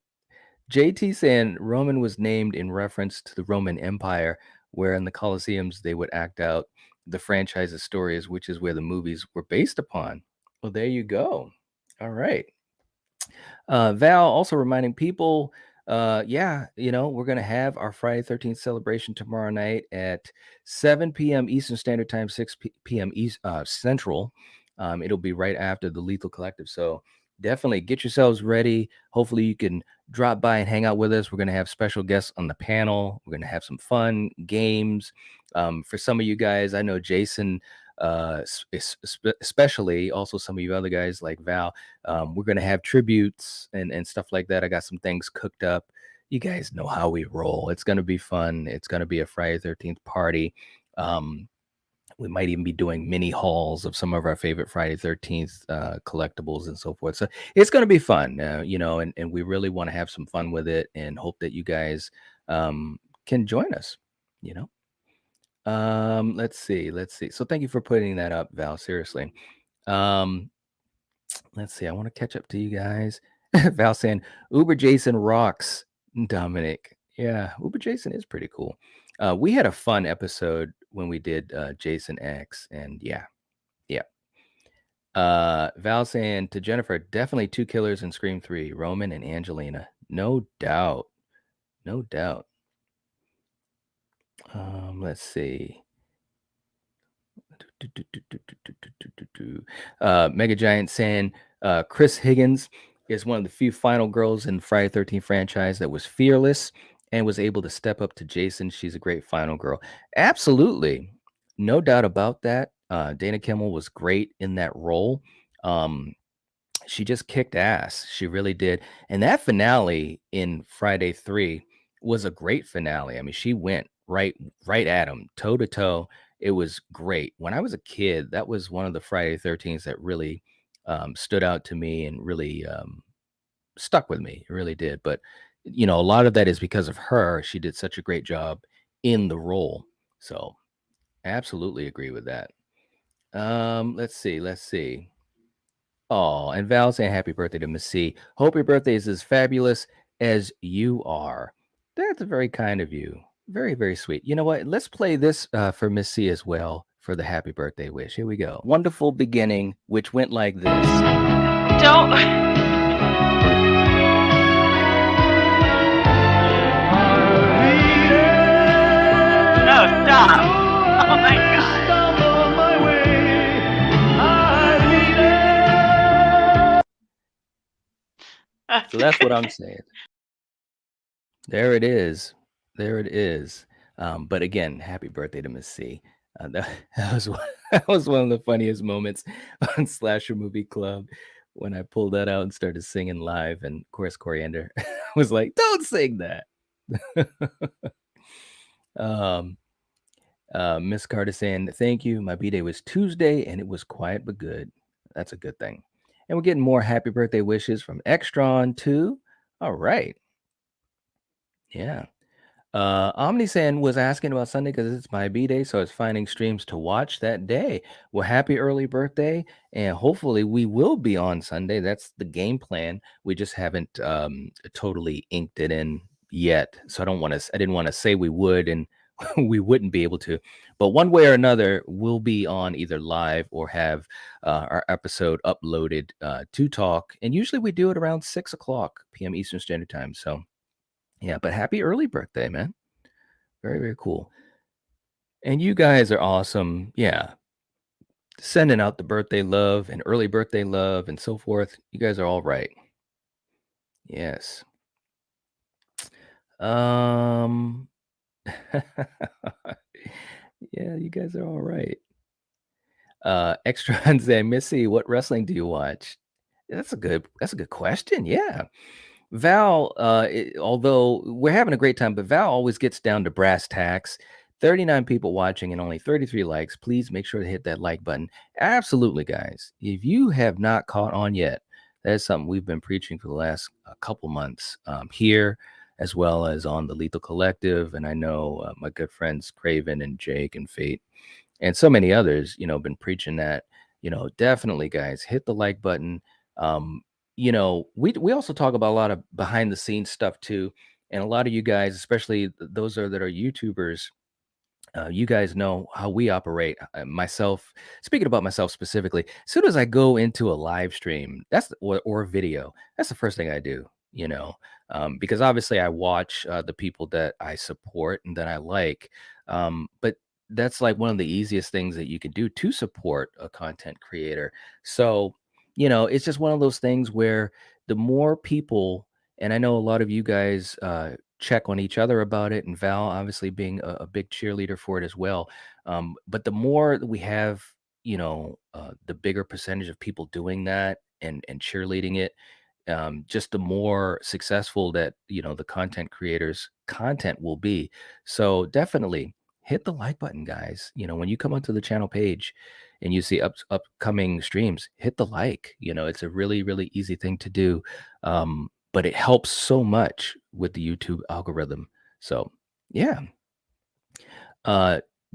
JT saying Roman was named in reference to the Roman Empire, where in the Colosseums they would act out the franchise's stories, which is where the movies were based upon. Well, there you go. All right. Val also reminding people, we're going to have our Friday 13th celebration tomorrow night at 7 p.m. Eastern Standard Time, 6 p.m. Central. It'll be right after the Lethal Collective. So definitely get yourselves ready. Hopefully you can drop by and hang out with us. We're going to have special guests on the panel. We're going to have some fun games. For some of you guys, I know Jason, especially, also some of you other guys like Val, we're going to have tributes and stuff like that. I got some things cooked up. You guys know how we roll. It's going to be fun. It's going to be a Friday 13th party. We might even be doing mini hauls of some of our favorite Friday 13th collectibles and so forth. So it's going to be fun, and we really want to have some fun with it and hope that you guys can join us, Let's see. So thank you for putting that up, Val. Seriously. Um, let's see. I want to catch up to you guys. Val saying Uber Jason rocks. Dominic. Yeah, Uber Jason is pretty cool. We had a fun episode when we did Jason X, and yeah. Val saying to Jennifer, definitely two killers in Scream 3, Roman and Angelina. No doubt. No doubt. Let's see. Mega Giant saying Chris Higgins is one of the few final girls in Friday 13 franchise that was fearless and was able to step up to Jason. She's a great final girl. Absolutely. No doubt about that. Dana Kimmel was great in that role. She just kicked ass. She really did. And that finale in Friday 3 was a great finale. I mean, she went right at him, toe to toe. It was great. When I was a kid, that was one of the Friday 13s that really stood out to me and really stuck with me. It really did. But a lot of that is because of her. She did such a great job in the role. So, absolutely agree with that. Let's see. Oh, and Val saying happy birthday to Miss C. Hope your birthday is as fabulous as you are. That's very kind of you. Very, very sweet. You know what? Let's play this for Miss C as well for the happy birthday wish. Here we go. Wonderful beginning, which went like this. Don't. No, stop. Oh my God. So that's what I'm saying. There it is. There it is. But again, happy birthday to Miss C. That was one of the funniest moments on Slasher Movie Club when I pulled that out and started singing live. And of course, Coriander was like, "Don't sing that." Miss Carter saying, "Thank you. My B-Day was Tuesday and it was quiet but good." That's a good thing. And we're getting more happy birthday wishes from Extron too. All right. Yeah. Omnisan was asking about Sunday because it's my B-Day, so it's finding streams to watch that day. Well, happy early birthday, and hopefully we will be on Sunday. That's the game plan. We just haven't totally inked it in yet, so I didn't want to say we would and we wouldn't be able to. But one way or another, we'll be on either live or have our episode uploaded to talk. And usually we do it around 6:00 p.m. Eastern Standard Time. So yeah, but happy early birthday, man. Very, very cool. And you guys are awesome. Yeah. Sending out the birthday love and early birthday love and so forth. You guys are all right. Yes. Um Yeah, you guys are all right. Extra and say, Missy, what wrestling do you watch? That's a good question. Yeah. Val, although we're having a great time, but Val always gets down to brass tacks. 39 people watching and only 33 likes. Please make sure to hit that like button. Absolutely, guys. If you have not caught on yet, that's something we've been preaching for the last couple months here, as well as on the Lethal Collective. And I know my good friends Craven and Jake and Fate and so many others, been preaching that, definitely, guys, hit the like button. We also talk about a lot of behind the scenes stuff too, and a lot of you guys, especially those that are YouTubers, you guys know how we operate. Myself, speaking about myself specifically, as soon as I go into a live stream, or a video, that's the first thing I do. Because obviously I watch the people that I support and that I like, but that's like one of the easiest things that you can do to support a content creator. So, it's just one of those things where the more people, and I know a lot of you guys check on each other about it, and Val obviously being a big cheerleader for it as well. But the more that we have, the bigger percentage of people doing that and cheerleading it, just the more successful that the content creators' content will be. So definitely hit the like button, guys. When you come onto the channel page and you see upcoming streams, hit the like. It's a really, really easy thing to do. But it helps so much with the YouTube algorithm. So yeah.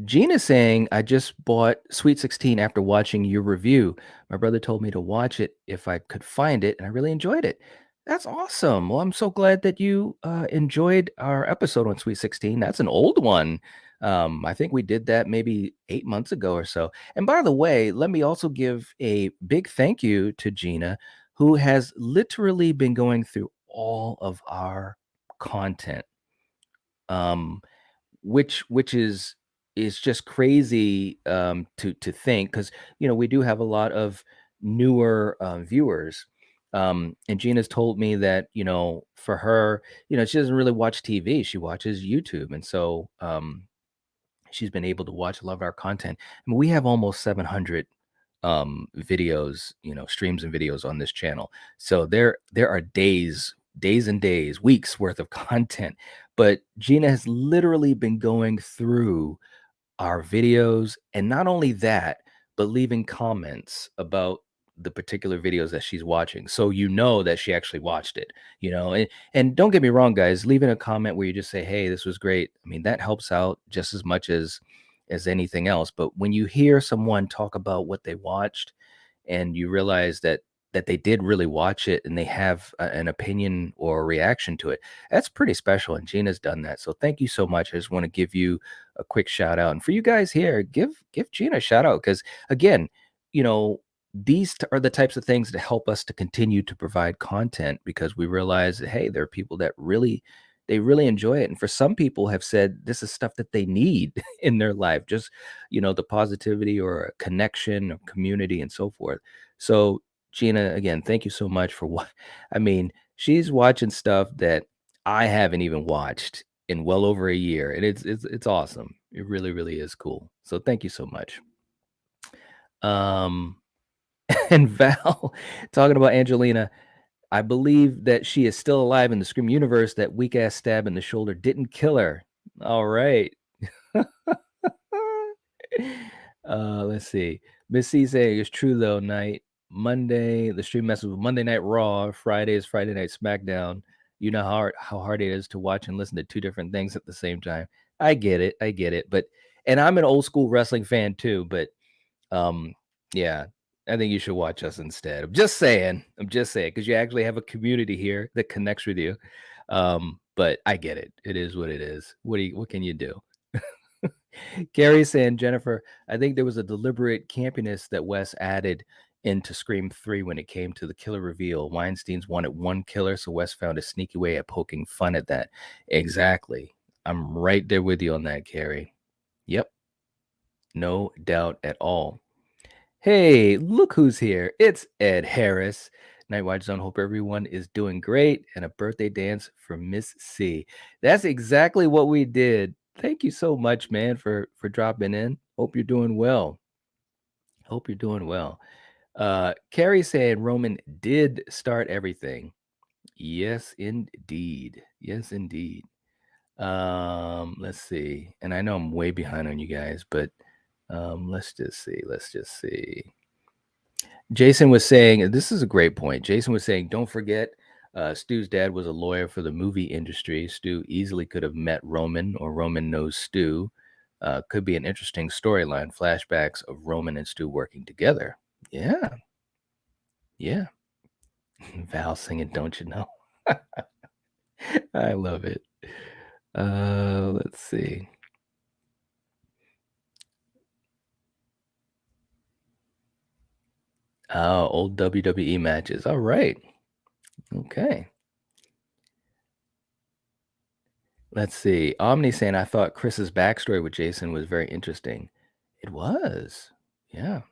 Gina saying, I just bought Sweet 16 after watching your review. My brother told me to watch it if I could find it, and I really enjoyed it. That's awesome. Well, I'm so glad that you enjoyed our episode on Sweet 16. That's an old one. I think we did that maybe 8 months ago or so. And by the way, let me also give a big thank you to Gina, who has literally been going through all of our content. Um, which is just crazy to think because we do have a lot of newer viewers. And Gina's told me that for her, she doesn't really watch TV, she watches YouTube. And so she's been able to watch a lot of our content. I mean, we have almost 700 videos, streams and videos on this channel. So there are days and days, weeks worth of content. But Gina has literally been going through our videos, and not only that, but leaving comments about the particular videos that she's watching, so that she actually watched it. And don't get me wrong, guys, leaving a comment where you just say, hey, this was great, I mean, that helps out just as much as anything else. But when you hear someone talk about what they watched, and you realize that they did really watch it and they have an opinion or a reaction to it, that's pretty special. And Gina's done that. So thank you so much. I just want to give you a quick shout out. And for you guys here, give Gina a shout out because, again, you know, are the types of things that help us to continue to provide content, because we realize that, hey, there are people that really enjoy it. And for some people have said this is stuff that they need in their life, just, the positivity or a connection or community and so forth. So Gina, again, thank you so much for what I mean, she's watching stuff that I haven't even watched in well over a year. And it's awesome. It really, really is cool. So thank you so much. Um and Val talking about Angelina, I believe that she is still alive in the Scream universe. That weak ass stab in the shoulder didn't kill her. All right. Let's see. Miss C saying it's true though. Night Monday, the stream messes with Monday Night Raw. Friday is Friday Night SmackDown. You know how hard it is to watch and listen to two different things at the same time. I get it. I get it. And I'm an old school wrestling fan too. But um, yeah, I think you should watch us instead. I'm just saying. Because you actually have a community here that connects with you. But I get it. It is what it is. What can you do? Gary saying, Jennifer, I think there was a deliberate campiness that Wes added into Scream 3 when it came to the killer reveal. Weinstein's wanted one killer, so Wes found a sneaky way of poking fun at that. Exactly. I'm right there with you on that, Gary. Yep. No doubt at all. Hey, look who's here. It's Ed Harris. Nightwatch Zone. Hope everyone is doing great. And a birthday dance for Miss C. That's exactly what we did. Thank you so much, man, for dropping in. Hope you're doing well. Carrie saying Roman did start everything. Yes, indeed. Yes, indeed. Let's see. And I know I'm way behind on you guys, but let's just see. Jason was saying, this is a great point. Jason was saying, don't forget, Stu's dad was a lawyer for the movie industry. Stu easily could have met Roman, or Roman knows Stu. Could be an interesting storyline. Flashbacks of Roman and Stu working together. Yeah. Yeah. Val singing, don't you know? I love it. Let's see. Oh, old WWE matches. All right. Okay. Let's see. Omni saying, I thought Chris's backstory with Jason was very interesting. It was. Yeah.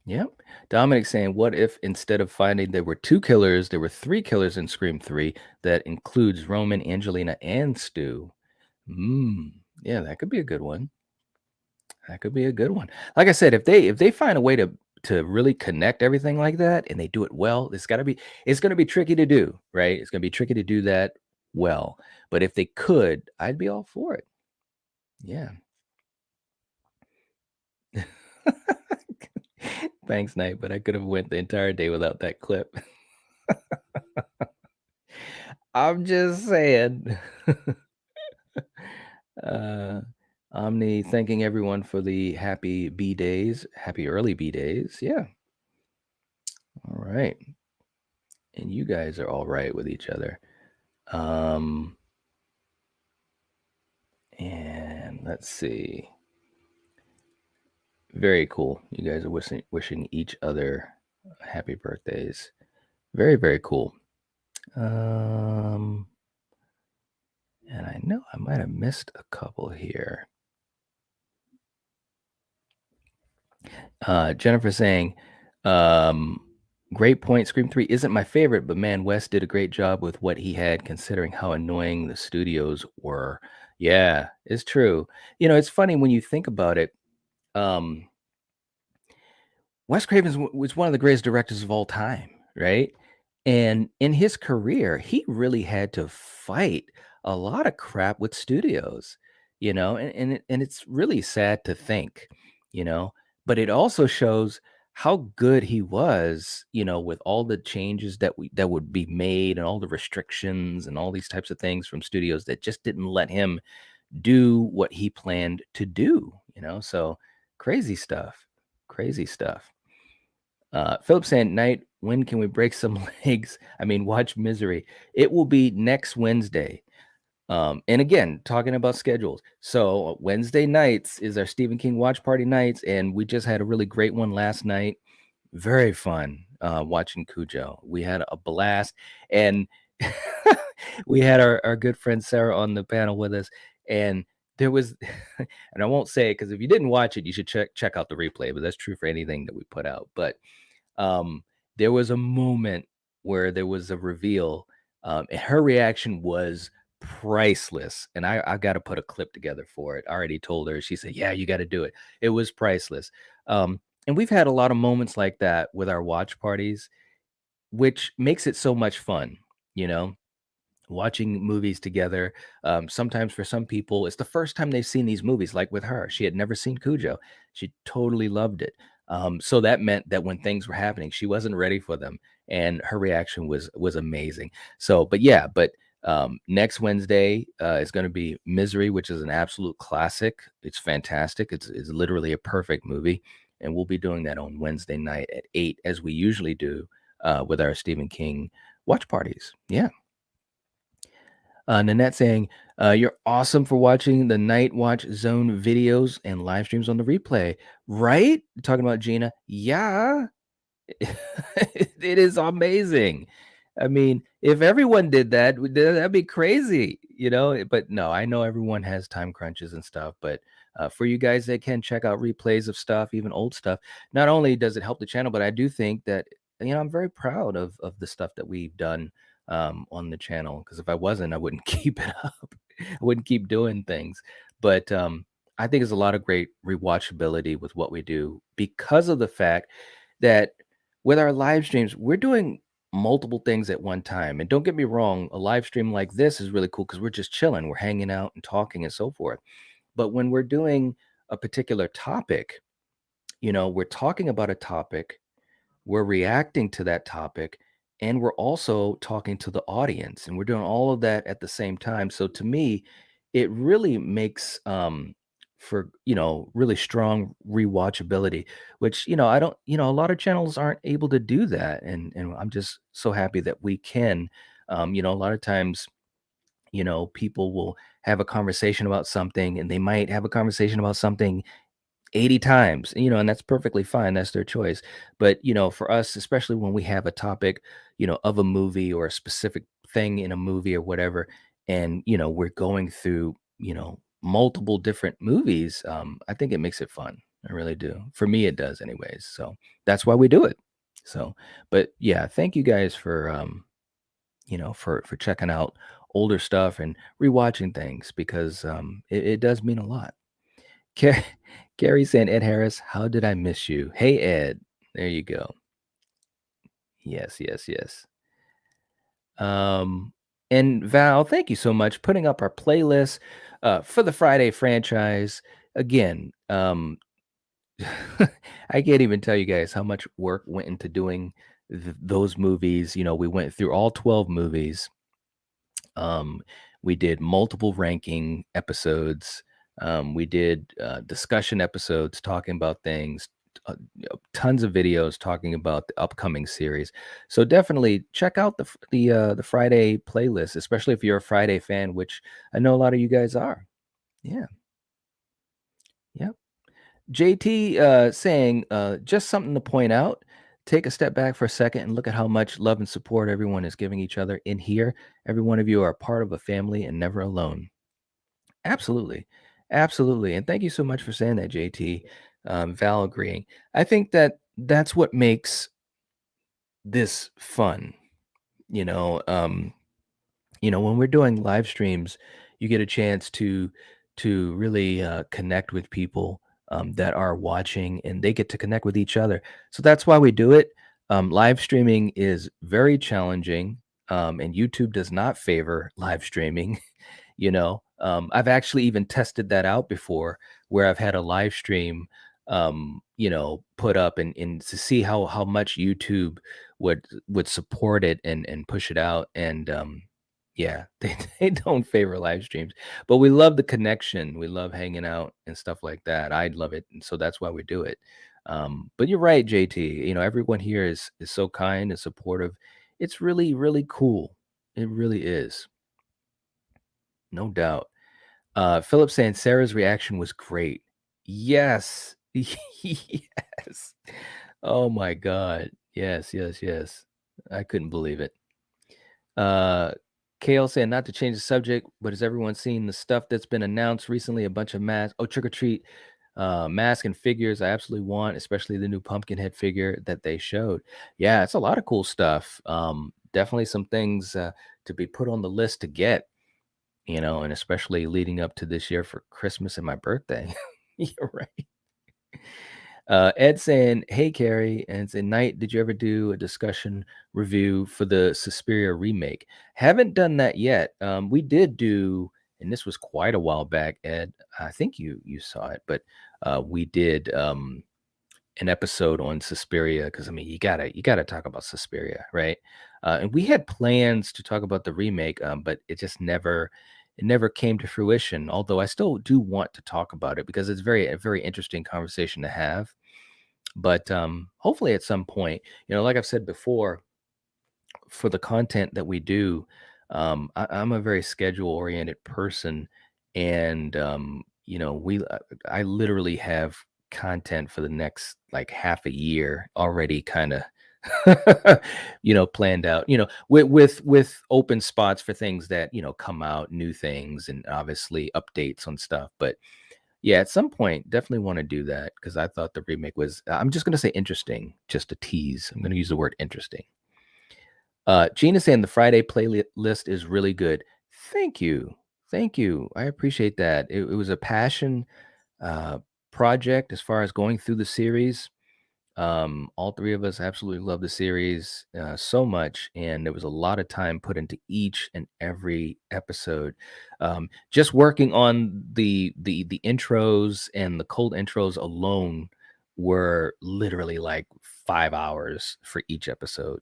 Yep. Dominic saying, what if instead of finding there were two killers, there were three killers in Scream 3 that includes Roman, Angelina, and Stu? Yeah, that could be a good one. Like I said, if they find a way to really connect everything like that and they do it well, it's going to be tricky to do, right? It's going to be tricky to do that well. But if they could, I'd be all for it. Yeah. Thanks, Night, but I could have went the entire day without that clip. I'm just saying. Omni thanking everyone for the happy B days, happy early B days. Yeah. All right. And you guys are all right with each other. And let's see. Very cool. You guys are wishing each other happy birthdays. Very, very cool. And I know I might have missed a couple here. Jennifer saying, great point. Scream 3 isn't my favorite, but man, Wes did a great job with what he had, considering how annoying the studios were. Yeah, it's true. It's funny when you think about it. Wes Craven was one of the greatest directors of all time, right? And in his career, he really had to fight a lot of crap with studios, and it's really sad to think, you know, but it also shows how good he was, with all the changes that would be made and all the restrictions and all these types of things from studios that just didn't let him do what he planned to do. So crazy stuff. Crazy stuff. Philip saying, Night, when can we break some legs? I mean, watch Misery. It will be next Wednesday. And again, talking about schedules. So Wednesday nights is our Stephen King watch party nights, and we just had a really great one last night. Very fun watching Cujo. We had a blast, and we had our good friend Sarah on the panel with us, and there was, and I won't say it because if you didn't watch it, you should check out the replay. But that's true for anything that we put out. But um, there was a moment where there was a reveal, and her reaction was priceless. And I got to put a clip together for it. I already told her. She said, "Yeah, you got to do it." It was priceless. And we've had a lot of moments like that with our watch parties, which makes it so much fun. You know, watching movies together. Sometimes for some people, it's the first time they've seen these movies, like with her. She had never seen Cujo. She totally loved it. So that meant that when things were happening, she wasn't ready for them. And her reaction was amazing. So, but yeah, next Wednesday is going to be Misery, which is an absolute classic. It's fantastic. It's literally a perfect movie. And we'll be doing that on Wednesday night at 8, as we usually do with our Stephen King watch parties. Yeah. Nanette saying, you're awesome for watching the Nightwatch Zone videos and live streams on the replay. Right? Talking about Gina. Yeah. It is amazing. I mean, if everyone did that, that'd be crazy. But no, I know everyone has time crunches and stuff. But for you guys that can check out replays of stuff, even old stuff, not only does it help the channel, but I do think that, I'm very proud of the stuff that we've done on the channel. Because if I wasn't, I wouldn't keep it up. I wouldn't keep doing things. But I think there's a lot of great rewatchability with what we do because of the fact that with our live streams, we're doing multiple things at one time. And don't get me wrong, a live stream like this is really cool because we're just chilling, we're hanging out and talking and so forth. But when we're doing a particular topic, we're talking about a topic, we're reacting to that topic, and we're also talking to the audience, and we're doing all of that at the same time. So to me, it really makes for really strong rewatchability, which I don't, a lot of channels aren't able to do that, and I'm just so happy that we can. A lot of times, people will have a conversation about something, and they might have a conversation about something 80 times, and that's perfectly fine. That's their choice. But, for us, especially when we have a topic, of a movie or a specific thing in a movie or whatever, and, we're going through, multiple different movies, I think it makes it fun. I really do. For me, it does anyways. So that's why we do it. So, but yeah, thank you guys for, for checking out older stuff and rewatching things because it does mean a lot. Ca- Gary saying, Ed Harris, how did I miss you? Hey, Ed. There you go. Yes, yes, yes. And Val, thank you so much putting up our playlist for the Friday franchise. Again, I can't even tell you guys how much work went into doing those movies. We went through all 12 movies. We did multiple ranking episodes. We did discussion episodes talking about things, tons of videos talking about the upcoming series. So definitely check out the Friday playlist, especially if you're a Friday fan, which I know a lot of you guys are. Yeah, yeah. JT saying, just something to point out. Take a step back for a second and look at how much love and support everyone is giving each other in here. Every one of you are part of a family and never alone. Absolutely. Absolutely. And thank you so much for saying that, JT. Val agreeing. I think that that's what makes this fun. You know, um, when we're doing live streams, you get a chance to really connect with people that are watching, and they get to connect with each other. So that's why we do it. Live streaming is very challenging, and YouTube does not favor live streaming. I've actually even tested that out before, where I've had a live stream, put up, and to see how much YouTube would support it and push it out. And yeah, they don't favor live streams, but we love the connection. We love hanging out and stuff like that. I love it, and so that's why we do it. But you're right, JT. Everyone here is so kind and supportive. It's really, really cool. It really is, no doubt. Philip saying Sarah's reaction was great. Yes. Yes. Oh my God. Yes, yes, yes. I couldn't believe it. Kale saying, not to change the subject, but has everyone seen the stuff that's been announced recently? A bunch of masks. Oh, trick or treat mask and figures. I absolutely want, especially the new Pumpkinhead figure that they showed. Yeah, it's a lot of cool stuff. Definitely some things to be put on the list to get, and especially leading up to this year for Christmas and my birthday. You're right. Ed saying, "Hey Carrie," and saying, "Night, did you ever do a discussion review for the Suspiria remake?" Haven't done that yet. We did do, and this was quite a while back. Ed, I think you saw it, but we did an episode on Suspiria because I mean you gotta talk about Suspiria, right? And we had plans to talk about the remake, but it never came to fruition. Although I still do want to talk about it because it's a very interesting conversation to have. But hopefully at some point, like I've said before, for the content that we do, I'm a very schedule oriented person, and I literally have content for the next like half a year already, kind of. Planned out, with open spots for things that come out, new things, and obviously updates on stuff. But yeah, at some point, definitely want to do that because I thought the remake was, I'm just going to say interesting, just a tease. I'm going to use the word interesting. Gina saying the Friday playlist is really good. Thank you. Thank you. I appreciate that. It was a passion uh, project as far as going through the series. All three of us absolutely love the series so much, and there was a lot of time put into each and every episode. Just working on the intros and the cold intros alone were literally like 5 hours for each episode.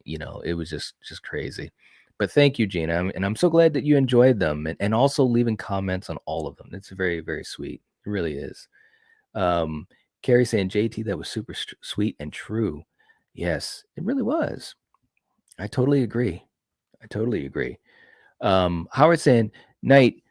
It was just crazy. But thank you, Gina, and I'm so glad that you enjoyed them, and also leaving comments on all of them. It's very, very sweet. It really is. Um, Carrie saying, JT, that was super sweet and true. Yes, it really was. I totally agree. I totally agree. Howard saying, Night,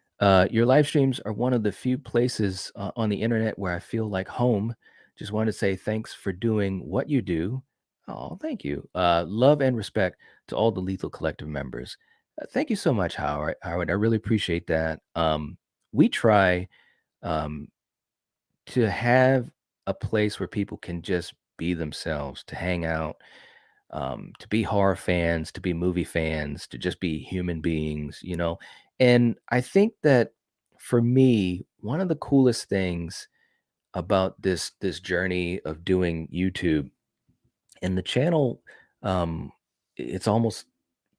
your live streams are one of the few places on the internet where I feel like home. Just wanted to say thanks for doing what you do. Oh, thank you. Love and respect to all the Lethal Collective members. Thank you so much, Howard. Howard, I really appreciate that. We try um, to have a place where people can just be themselves, to hang out, to be horror fans, to be movie fans, to just be human beings. And I think that for me, one of the coolest things about this journey of doing YouTube and the channel, it's almost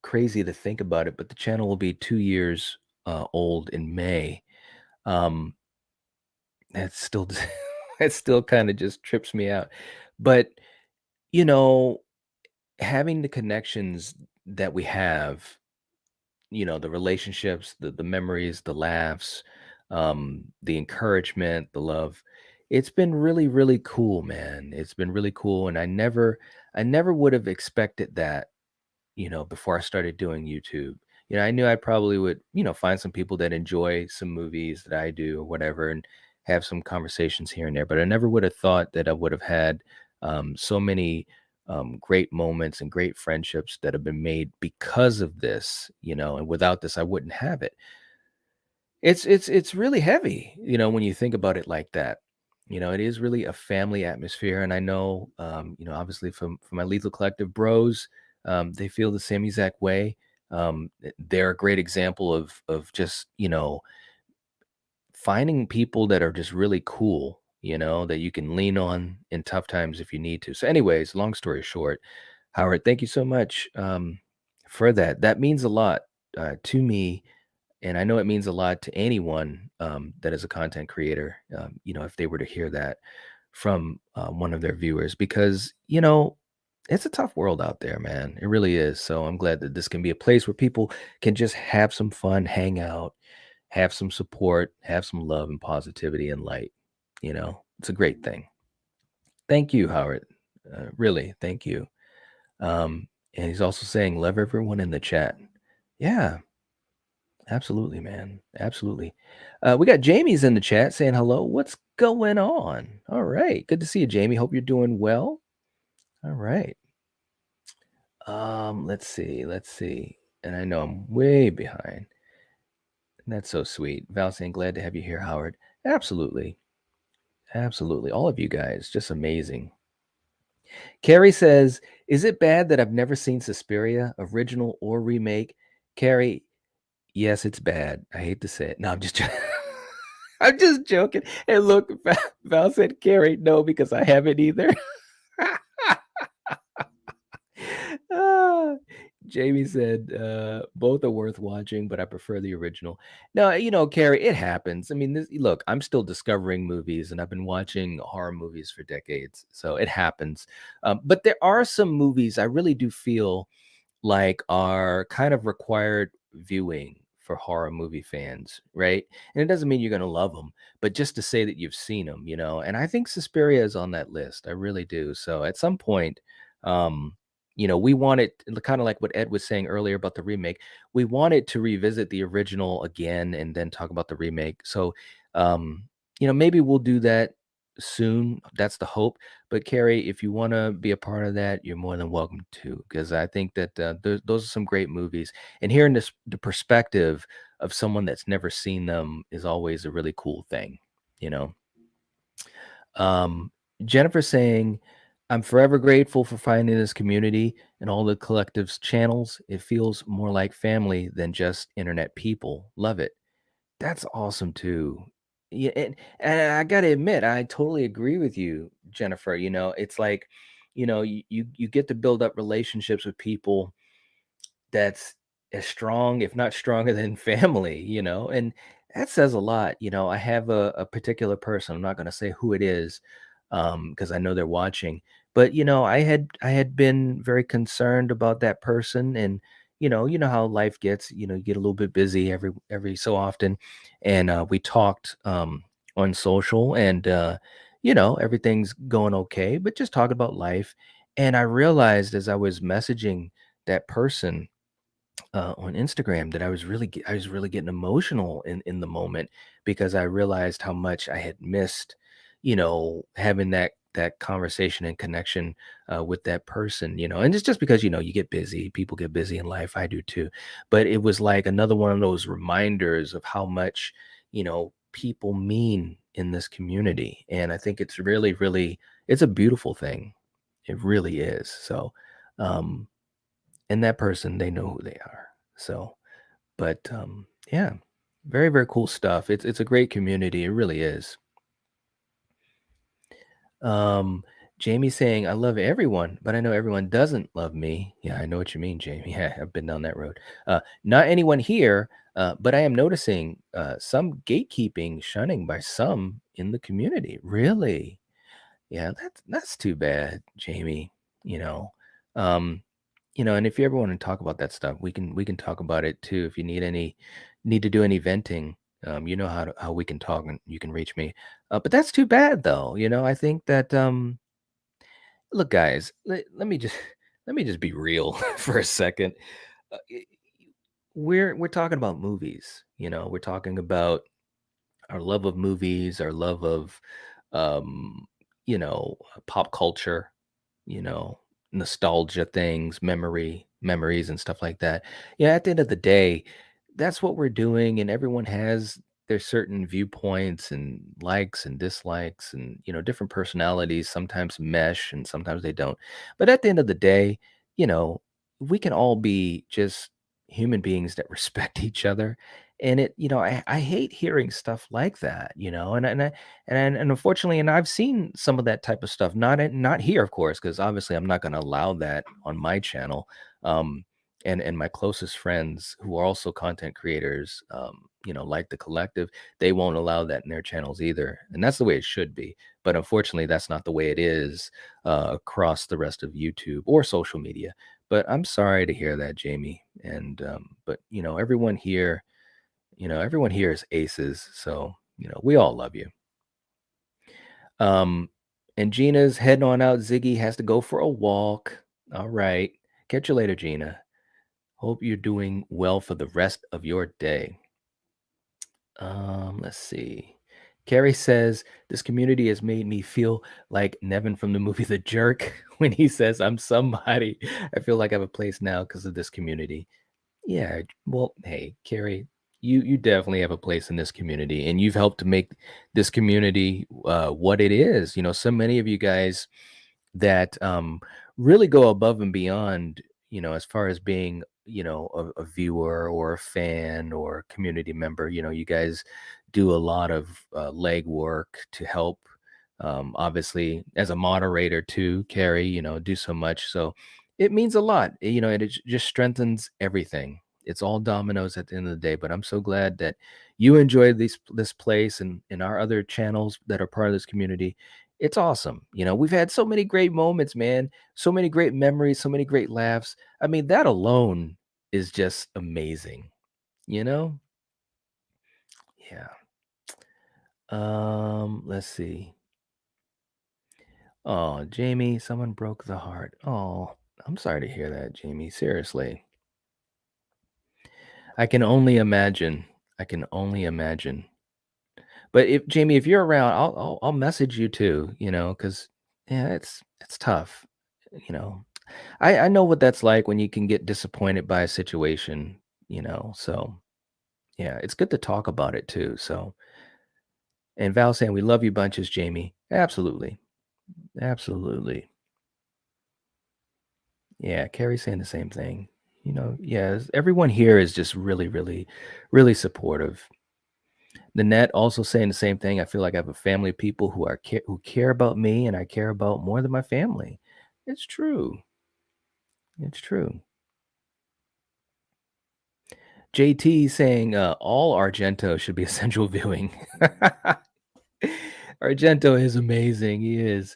crazy to think about it, but the channel will be 2 years old in May. Um, that's still that still kind of just trips me out. But you know, having the connections that we have, the relationships, the memories, the laughs, the encouragement, the love. It's been really, really cool, man. It's been really cool, and I never would have expected that, before I started doing YouTube. I knew I probably would, find some people that enjoy some movies that I do or whatever and have some conversations here and there. But I never would have thought that I would have had so many great moments and great friendships that have been made because of this, and without this, I wouldn't have it. It's really heavy, when you think about it like that. It is really a family atmosphere, and I know, obviously from my Lethal Collective bros, they feel the same exact way. They're a great example of just finding people that are just really cool, that you can lean on in tough times if you need to. So, anyways, long story short, Howard, thank you so much for that. That means a lot to me, and I know it means a lot to anyone that is a content creator, if they were to hear that from one of their viewers, because, it's a tough world out there, man. It really is. So I'm glad that this can be a place where people can just have some fun, hang out, have some support, have some love and positivity and light. It's a great thing. Thank you, Howard. Really, thank you. And he's also saying, love everyone in the chat. Yeah, absolutely, man. Absolutely. We got Jamie's in the chat saying hello. What's going on? All right. Good to see you, Jamie. Hope you're doing well. All right. Let's see. Let's see. And I know I'm way behind. That's so sweet. Val saying, glad to have you here, Howard. Absolutely. Absolutely. All of you guys, just amazing. Carrie says, is it bad that I've never seen Suspiria, original or remake? Carrie, yes, it's bad. I hate to say it. No, I'm just I'm just joking. And look, Val said, Carrie, no, because I haven't either. Ah, Jamie said, both are worth watching, but I prefer the original. No, Carrie, it happens. I mean, look, I'm still discovering movies and I've been watching horror movies for decades. So it happens. But there are some movies I really do feel like are kind of required viewing for horror movie fans, right? And it doesn't mean you're going to love them, but just to say that you've seen them, And I think Suspiria is on that list. I really do. So at some point, um, we wanted, kind of like what Ed was saying earlier about the remake, we wanted to revisit the original again and then talk about the remake. So, maybe we'll do that soon. That's the hope. But Carrie, if you want to be a part of that, you're more than welcome to, because I think that those are some great movies. And hearing the perspective of someone that's never seen them is always a really cool thing, you know. Um, Jennifer saying, I'm forever grateful for finding this community and all the collective's channels. It feels more like family than just internet people. Love it. That's awesome too. Yeah, and I gotta admit, I totally agree with you, Jennifer. It's like, you get to build up relationships with people that's as strong, if not stronger than family, and that says a lot. I have a particular person, I'm not going to say who it is, because I know they're watching, but I had been very concerned about that person, and you know how life gets, you get a little bit busy every so often, and we talked on social, and everything's going okay, but just talk about life. And I realized as I was messaging that person on Instagram that I was really getting emotional in the moment, because I realized how much I had missed, having that conversation and connection with that person, and it's just because you get busy, people get busy in life, I do too, but it was like another one of those reminders of how much people mean in this community, and I think it's really, really, it's a beautiful thing. It really is. So, and that person, they know who they are. So, but yeah, very, very cool stuff. It's a great community. It really is. Um, Jamie saying, I love everyone, but I know everyone doesn't love me. Yeah, I know what you mean, Jamie. Yeah, I've been down that road. Not anyone here, but I am noticing some gatekeeping, shunning by some in the community. Really? Yeah, that's too bad, Jamie. You know, um, and if you ever want to talk about that stuff, we can talk about it too. If you need to do any venting, You know how we can talk and you can reach me. But that's too bad, though. I think that look, guys, let me just let me just be real for a second. Uh, y- we're talking about movies. We're talking about our love of movies, our love of um, pop culture, you know, nostalgia things, memories and stuff like that. Yeah, at the end of the day, that's what we're doing, and everyone has their certain viewpoints and likes and dislikes and different personalities sometimes mesh and sometimes they don't. But at the end of the day, you know, we can all be just human beings that respect each other. And I hate hearing stuff like that, and unfortunately, and I've seen some of that type of stuff, not here, of course, because obviously I'm not going to allow that on my channel. Um, and my closest friends who are also content creators, like the collective, they won't allow that in their channels either, and that's the way it should be. But unfortunately, that's not the way it is across the rest of YouTube or social media. But I'm sorry to hear that, Jamie. And but everyone here is aces, so we all love you. Um, and Gina's heading on out. Ziggy has to go for a walk. All right. Catch you later, Gina. Hope you're doing well for the rest of your day. Let's see. Carrie says this community has made me feel like Nevin from the movie The Jerk when he says I'm somebody. I feel like I have a place now because of this community. Yeah, well, hey, Carrie, you definitely have a place in this community, and you've helped to make this community what it is. So many of you guys that really go above and beyond, as far as being, a viewer or a fan or a community member. You guys do a lot of leg work to help. Obviously, as a moderator too, Carrie, do so much. So it means a lot. And it just strengthens everything. It's all dominoes at the end of the day. But I'm so glad that you enjoy this place and our other channels that are part of this community. It's awesome. We've had so many great moments, man. So many great memories, so many great laughs. I mean, that alone is just amazing, you know? Yeah. Let's see. Oh, Jamie, someone broke the heart. Oh, I'm sorry to hear that, Jamie. Seriously. I can only imagine. I can only imagine. But if Jamie, if you're around, I'll message you too, because yeah, it's tough, you know. I know what that's like when you can get disappointed by a situation, so yeah, it's good to talk about it too. So, and Val saying we love you bunches, Jamie. Absolutely. Absolutely. Yeah, Carrie saying the same thing. Yeah, everyone here is just really, really, really supportive. Nanette also saying the same thing. I feel like I have a family of people who care about me and I care about more than my family. It's true. It's true. JT saying all Argento should be essential viewing. Argento is amazing. He is.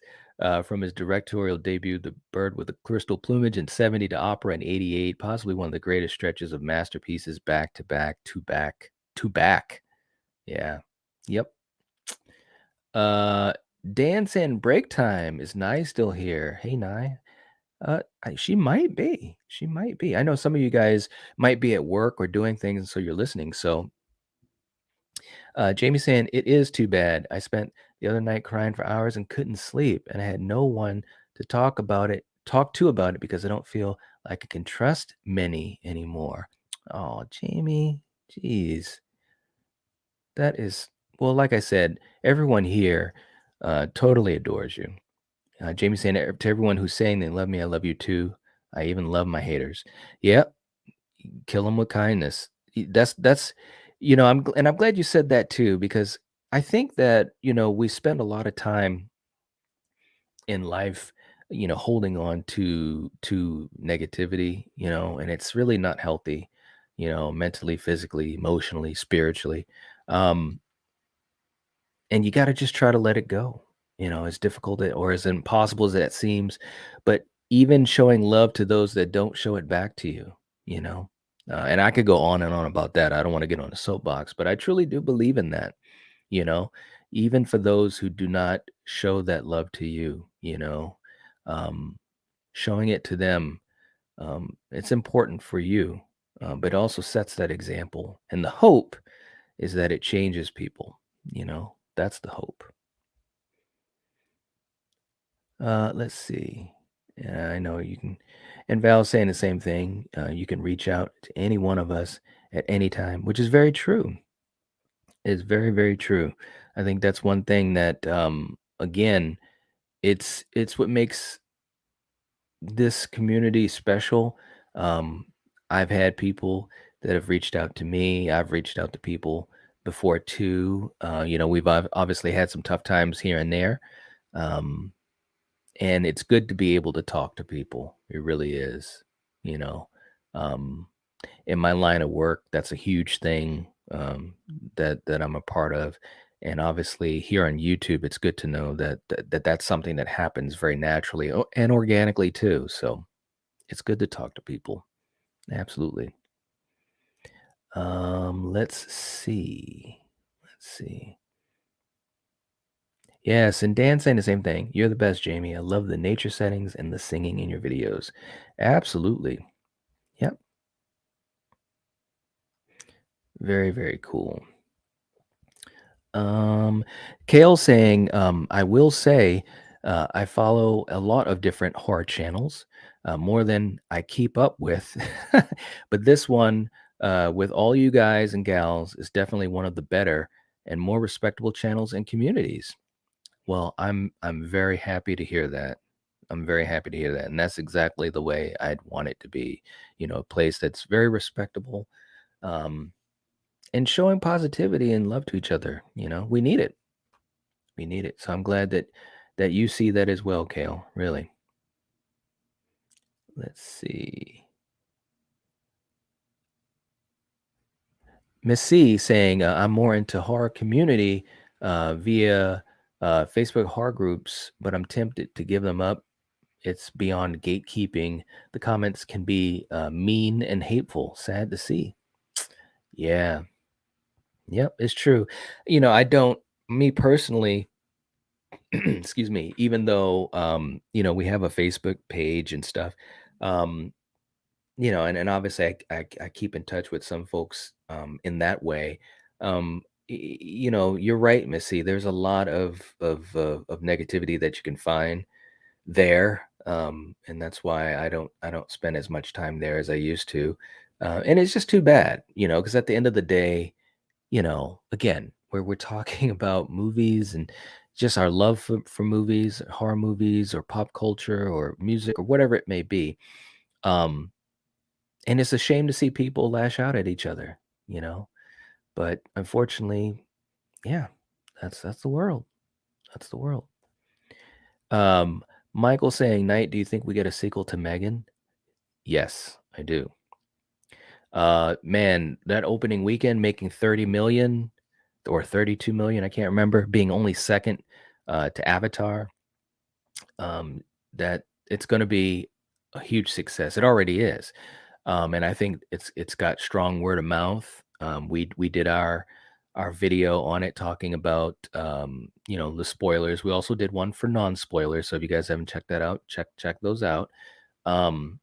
From his directorial debut, The Bird with the Crystal Plumage in 70 to Opera in 88, possibly one of the greatest stretches of masterpieces back to back to back to back. Yeah. Yep. Uh Dance and Break Time. Is Nye still here? Hey Nye. She might be. She might be. I know some of you guys might be at work or doing things, and so you're listening. So Jamie saying, it is too bad. I spent the other night crying for hours and couldn't sleep, and I had no one to talk to about it because I don't feel like I can trust many anymore. Oh, Jamie, jeez. That is, well, like I said, everyone here totally adores you. Jamie saying to everyone who's saying they love me, I love you too. I even love my haters. Yep, kill them with kindness. That's and I'm glad you said that too, because I think that we spend a lot of time in life, holding on to negativity, and it's really not healthy, mentally, physically, emotionally, spiritually. Um, and you got to just try to let it go, as difficult or as impossible as that seems. But even showing love to those that don't show it back to you, you know And I could go on and on about that. I don't want to get on a soapbox, but I truly do believe in that, you know, even for those who do not show that love to you, um, showing it to them, it's important for you, but it also sets that example. And the hope is that it changes people, that's the hope. Let's see. Yeah, I know you can, and Val's saying the same thing. You can reach out to any one of us at any time, which is very true. It's very, very true. I think that's one thing that, again, it's what makes this community special. Um, I've had people that have reached out to me. I've reached out to people before too. We've obviously had some tough times here and there. Um, and it's good to be able to talk to people. It really is, you know. Um, in my line of work, that's a huge thing, that I'm a part of. And obviously, here on YouTube, it's good to know that that's something that happens very naturally and organically too. So it's good to talk to people. Absolutely. Let's see. Let's see. Yes, and Dan saying the same thing. You're the best, Jamie. I love the nature settings and the singing in your videos. Absolutely. Yep. Very, very cool. Um, Kale saying, I will say, I follow a lot of different horror channels, more than I keep up with. But this one, with all you guys and gals, is definitely one of the better and more respectable channels and communities. Well, I'm very happy to hear that. I'm very happy to hear that. And that's exactly the way I'd want it to be. A place that's very respectable. Um, and showing positivity and love to each other. We need it. We need it. So I'm glad that you see that as well, Kale. Really. Let's see. Miss C saying, I'm more into horror community via Facebook horror groups, but I'm tempted to give them up. It's beyond gatekeeping. The comments can be mean and hateful. Sad to see. Yeah. Yep, it's true. I don't, me personally, excuse me, even though we have a Facebook page and stuff, um, and obviously I keep in touch with some folks in that way. You're right, Missy. There's a lot of negativity that you can find there. And that's why I don't spend as much time there as I used to. And it's just too bad, because at the end of the day, again, where we're talking about movies and just our love for movies, horror movies, or pop culture, or music, or whatever it may be. Um, and it's a shame to see people lash out at each other, you know. But unfortunately, yeah, that's the world. That's the world. Um, Michael saying, Knight, do you think we get a sequel to Megan? Yes, I do. Man, that opening weekend making 30 million or 32 million, I can't remember, being only second to Avatar. That it's going to be a huge success. It already is, and I think it's got strong word of mouth. We did our video on it talking about the spoilers. We also did one for non-spoilers. So if you guys haven't checked that out, check those out. Um,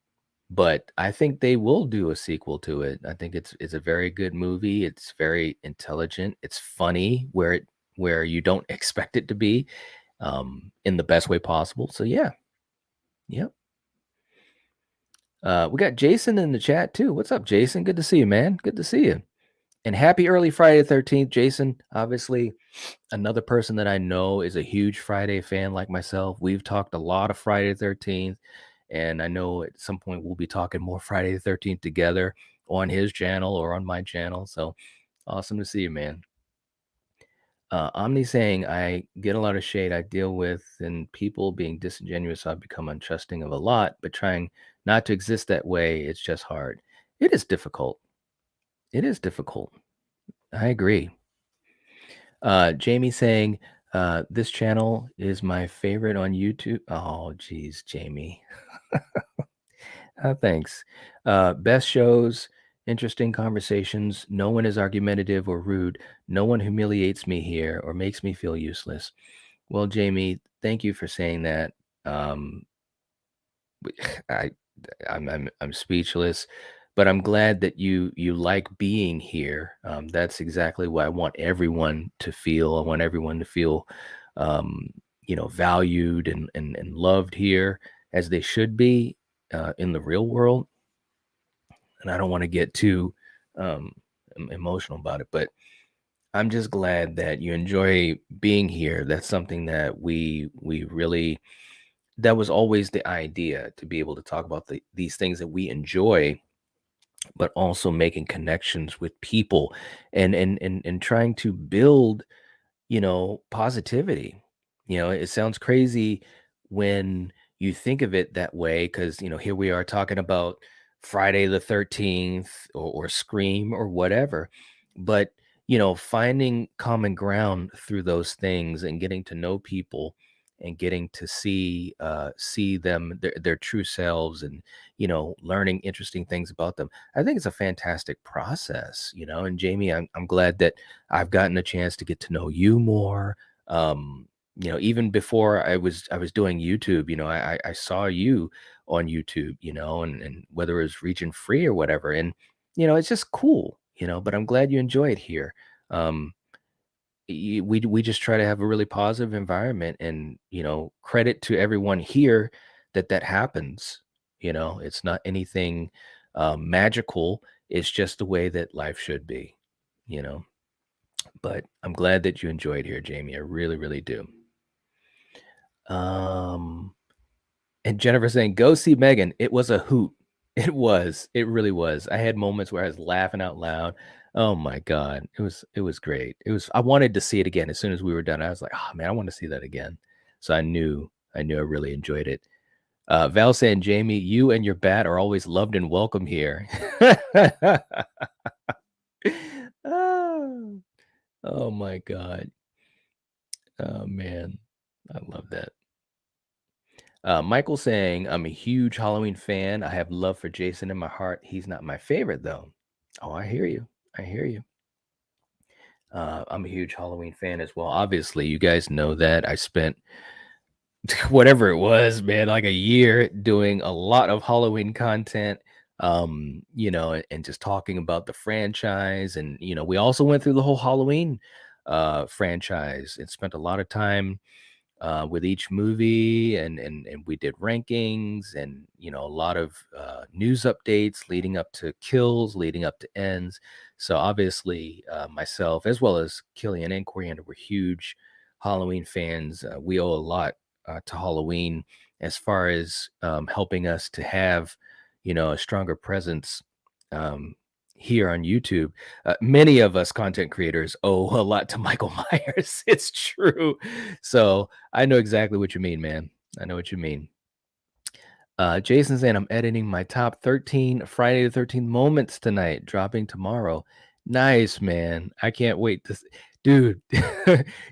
but I think they will do a sequel to it. I think it's a very good movie. It's very intelligent. It's funny where you don't expect it to be, in the best way possible. So yeah, yep. We got Jason in the chat too. What's up, Jason? Good to see you, man. Good to see you. And happy early Friday the 13th, Jason. Obviously, another person that I know is a huge Friday fan like myself. We've talked a lot of Friday the 13th, and I know at some point we'll be talking more Friday the 13th together on his channel or on my channel. So awesome to see you, man. Omni saying, I get a lot of shade I deal with and people being disingenuous. So I've become untrusting of a lot, but trying not to exist that way. It's just hard. It is difficult. It is difficult. I agree. Jamie saying, this channel is my favorite on YouTube. Oh, geez, Jamie. Thanks. Best shows interesting conversations. No one is argumentative or rude. No one humiliates me here or makes me feel useless. Well, Jamie, thank you for saying that. Um, I, I'm speechless, but I'm glad that you like being here. That's exactly what I want everyone to feel. I want everyone to feel, um, valued and loved here as they should be in the real world. And I don't want to get too um, emotional about it, but I'm just glad that you enjoy being here. That's something that we really that was always the idea to be able to talk about these things that we enjoy, but also making connections with people and trying to build positivity. It sounds crazy when you think of it that way because, here we are talking about Friday the 13th or Scream or whatever. But, finding common ground through those things and getting to know people and getting to see them their true selves and learning interesting things about them. I think it's a fantastic process. And Jamie, I'm glad that I've gotten a chance to get to know you more. Even before I was doing YouTube, I saw you on YouTube, and whether it was region free or whatever. And, it's just cool, but I'm glad you enjoy it here. Um, we just try to have a really positive environment and, credit to everyone here that happens. It's not anything magical. It's just the way that life should be, you know. But I'm glad that you enjoyed here, Jamie. I really, really do. Um, and Jennifer saying, "Go see Megan." It was a hoot. It was. It really was. I had moments where I was laughing out loud. Oh my god, it was great. It was. I wanted to see it again as soon as we were done. I was like, "Oh man, I want to see that again." So I knew I really enjoyed it. Val saying, "Jamie, you and your bat are always loved and welcome here." Oh, oh my god. Oh man, I love that. Michael saying, "I'm a huge Halloween fan. I have love for Jason in my heart. He's not my favorite though." Oh, I hear you. I hear you. I'm a huge Halloween fan as well. Obviously, you guys know that I spent whatever it was, man, like a year doing a lot of Halloween content. And just talking about the franchise, and we also went through the whole Halloween franchise and spent a lot of time with each movie, and we did rankings and a lot of news updates leading up to kills, leading up to ends. So obviously, myself as well as Killian and Coriander were huge Halloween fans. We owe a lot to Halloween as far as helping us to have a stronger presence um, here on YouTube. Many of us content creators owe a lot to Michael Myers. It's true. So I know exactly what you mean, man. I know what you mean. Jason saying, "I'm editing my top 13 Friday the 13th moments tonight, dropping tomorrow." Nice, man. I can't wait dude.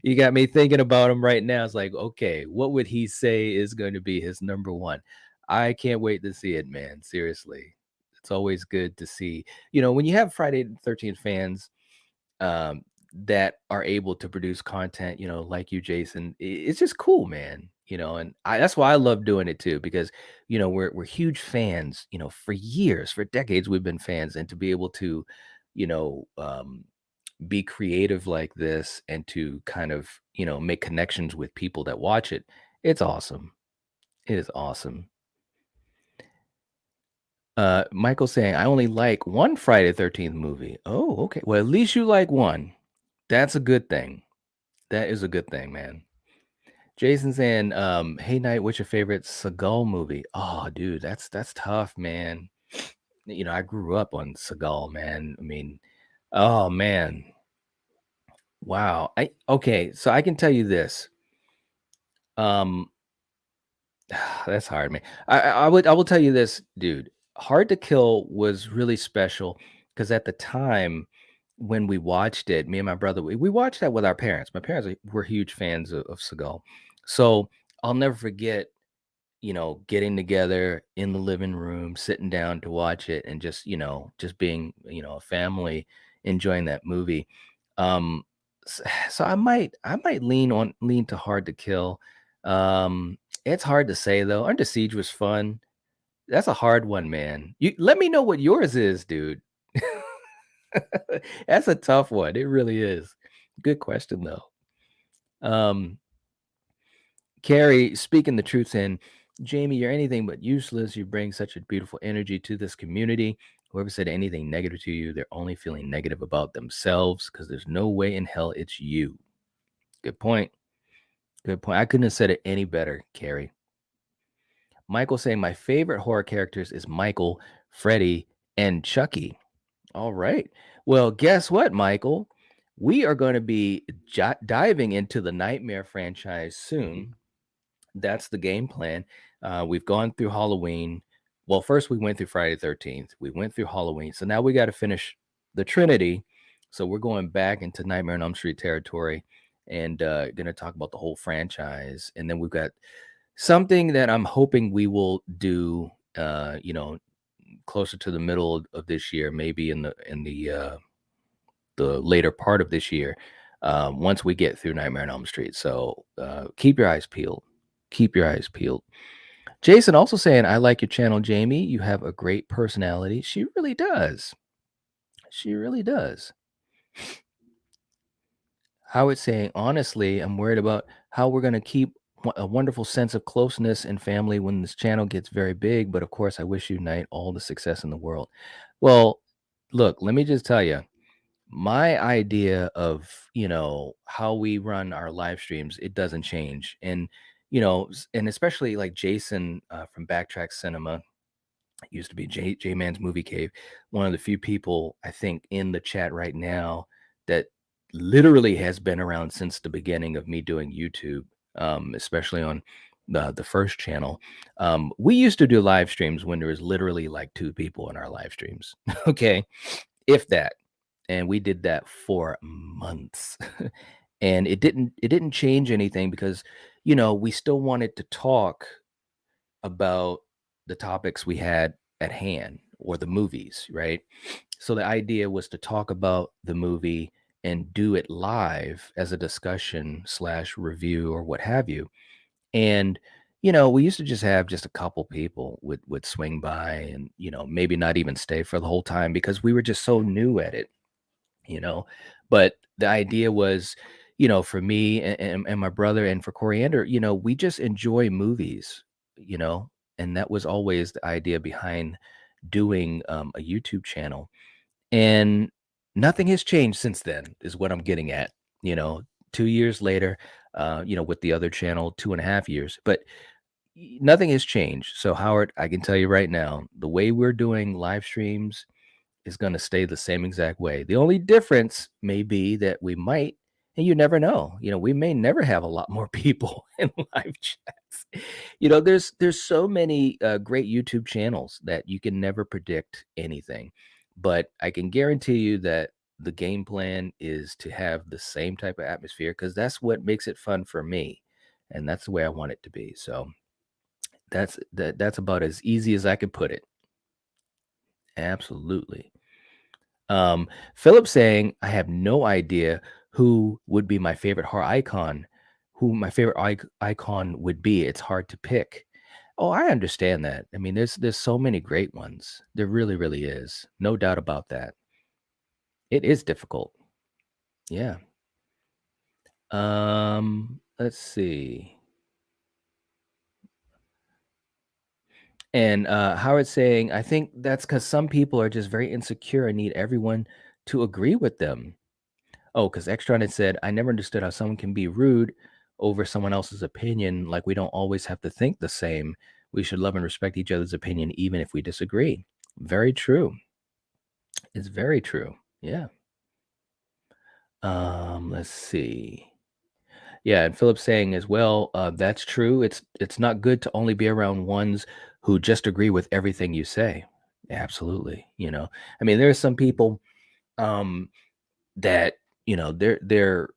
You got me thinking about him right now. It's like, okay, what would he say is going to be his number one? I can't wait to see it, man. Seriously. It's always good to see, when you have Friday the 13th fans um, that are able to produce content, like you, Jason. It's just cool, man. And that's why I love doing it too, because we're huge fans. For years, for decades, we've been fans, and to be able to, you know, um, be creative like this and to kind of make connections with people that watch it, it's awesome. It is awesome. Michael saying, "I only like one Friday the 13th movie." Oh, okay. Well, at least you like one. That's a good thing. That is a good thing, man. Jason saying, "Hey Night, what's your favorite Seagal movie?" Oh, dude, that's tough, man. I grew up on Seagal, man. I mean, oh man. Wow. Okay, so I can tell you this. Um, that's hard, man. I will tell you this, dude. Hard to Kill was really special because at the time when we watched it, me and my brother, we watched that with our parents. My parents were huge fans of Seagal. So I'll never forget. getting together in the living room, sitting down to watch it, and just being, a family enjoying that movie. Um, so I might lean to Hard to Kill. It's hard to say though. Under Siege was fun. That's a hard one, man. You let me know what yours is, dude. That's a tough one. It really is. Good question though. Um, Carrie, speaking the truth in, Jamie, you're anything but useless. You bring such a beautiful energy to this community. Whoever said anything negative to you, they're only feeling negative about themselves because there's no way in hell it's you. Good point. Good point. I couldn't have said it any better, Carrie. Michael saying my favorite horror characters is Michael, Freddy, and Chucky. All right. Well, guess what, Michael? We are going to be diving into the Nightmare franchise soon. That's the game plan. We've gone through Halloween. Well, first we went through Friday the 13th. We went through Halloween. So now we got to finish the Trinity. So we're going back into Nightmare on Elm Street territory and going to talk about the whole franchise. And then we've got something that I'm hoping we will do, closer to the middle of this year, maybe in the later part of this year, once we get through Nightmare on Elm Street. So keep your eyes peeled. Keep your eyes peeled. Jason also saying, I like your channel, Jamie. You have a great personality. She really does. She really does. Howard saying, honestly, I'm worried about how we're going to keep a wonderful sense of closeness and family when this channel gets very big. But of course, I wish you, Knight, all the success in the world. Well, look, let me just tell you, my idea of, how we run our live streams, it doesn't change. And, and especially like Jason from Backtrack Cinema, used to be J Man's Movie Cave, one of the few people I think in the chat right now that literally has been around since the beginning of me doing YouTube, especially on the first channel. We used to do live streams when there was literally like 2 people in our live streams. Okay, if that. And we did that for months. And it didn't change anything because we still wanted to talk about the topics we had at hand or the movies, right? So the idea was to talk about the movie and do it live as a discussion slash review or what have you. And we used to just have just a couple people would swing by and maybe not even stay for the whole time because we were just so new at it, you know. But the idea was, for me and my brother and for Coriander, we just enjoy movies, you know, and that was always the idea behind doing a YouTube channel. And nothing has changed since then, is what I'm getting at. 2 years later, with the other channel, 2.5 years, but nothing has changed. So Howard, I can tell you right now, the way we're doing live streams is going to stay the same exact way. The only difference may be that we might, and you never know, we may never have a lot more people in live chats. There's so many great YouTube channels that you can never predict anything. But I can guarantee you that the game plan is to have the same type of atmosphere because that's what makes it fun for me. And that's the way I want it to be. So that's about as easy as I could put it. Absolutely. Philip saying, I have no idea who would be my favorite horror icon, who my favorite icon would be. It's hard to pick. Oh, I understand that. I mean, there's so many great ones. There really, really is. No doubt about that. It is difficult. Yeah. Let's see. And Howard saying, I think that's because some people are just very insecure and need everyone to agree with them. Oh, because Extron had said, I never understood how someone can be rude over someone else's opinion. Like we don't always have to think the same. We should love and respect each other's opinion, even if we disagree. Very true. It's very true. Yeah. Let's see. Yeah, and Philip's saying as well, that's true. It's not good to only be around ones who just agree with everything you say. Absolutely. I mean, there are some people that, they're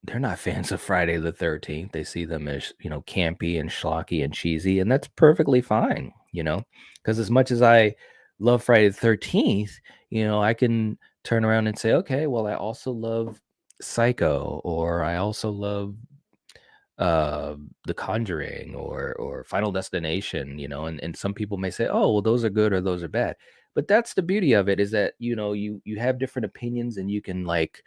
they're not fans of Friday the 13th. They see them as, campy and schlocky and cheesy, and that's perfectly fine, because as much as I love Friday the 13th, I can turn around and say, okay, well, I also love Psycho, or I also love The Conjuring, or Final Destination, and some people may say, oh, well, those are good or those are bad. But that's the beauty of it, is that, you have different opinions, and you can, like,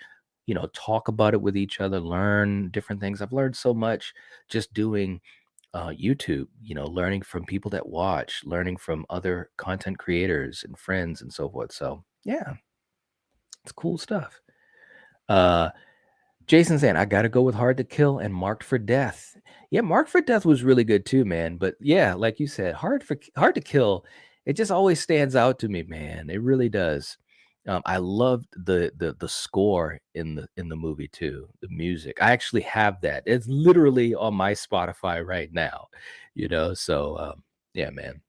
talk about it with each other, learn different things. I've learned so much just doing YouTube, learning from people that watch, learning from other content creators and friends and so forth. So yeah, it's cool stuff. Uh Jason saying, I gotta go with Hard to Kill and Marked for Death. Yeah, Marked for Death was really good too, man. But yeah, like you said, Hard to Kill, it just always stands out to me, man. It really does. I loved the score in the movie too, the music. I actually have that. It's literally on my Spotify right now, So yeah, man.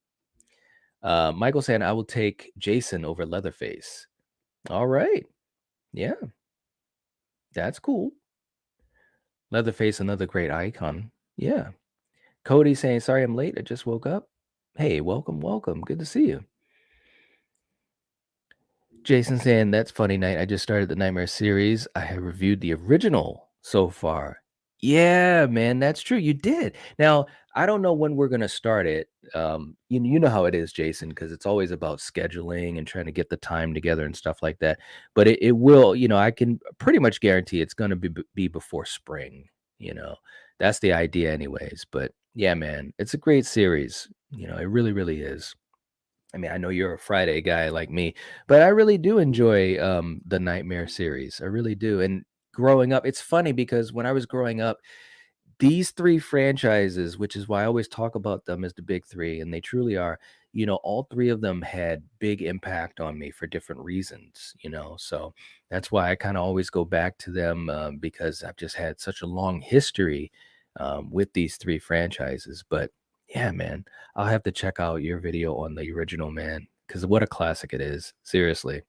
Michael saying, I will take Jason over Leatherface. All right. Yeah, that's cool. Leatherface, another great icon. Yeah. Cody saying, sorry I'm late. I just woke up. Hey, welcome, welcome. Good to see you. Jason saying, that's funny night. I just started the Nightmare series. I have reviewed the original so far. Yeah, man, that's true. You did. Now, I don't know when we're going to start it. You know how it is, Jason, because it's always about scheduling and trying to get the time together and stuff like that. But it will, I can pretty much guarantee it's going to be before spring. You know, that's the idea, anyways. But yeah, man, it's a great series. It really, really is. I mean, I know you're a Friday guy like me, but I really do enjoy the Nightmare series. I really do. And growing up, it's funny because when I was growing up, these three franchises, which is why I always talk about them as the big three, and they truly are, all three of them had big impact on me for different reasons, So that's why I kind of always go back to them, because I've just had such a long history with these three franchises. But yeah, man, I'll have to check out your video on the original, man, because what a classic it is. Seriously,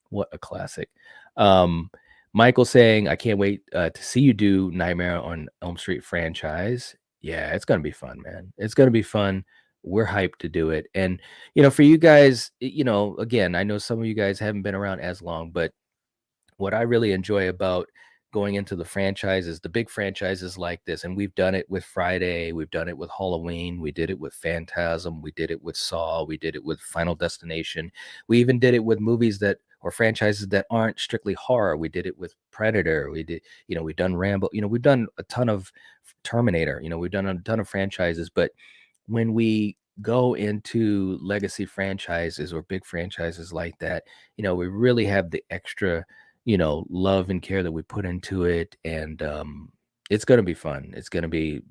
what a classic. Um, Michael saying, I can't wait to see you do Nightmare on Elm Street franchise. Yeah, it's going to be fun, man. It's going to be fun. We're hyped to do it. And, for you guys, again, I know some of you guys haven't been around as long, but what I really enjoy about going into the franchises, the big franchises like this, and we've done it with Friday, we've done it with Halloween, we did it with Phantasm, we did it with Saw, we did it with Final Destination, we even did it with movies that or franchises that aren't strictly horror. We did it with Predator, we did, we've done Rambo, we've done a ton of Terminator, we've done a ton of franchises. But when we go into legacy franchises or big franchises like that, we really have the extra love and care that we put into it. And it's going to be fun. It's going to be,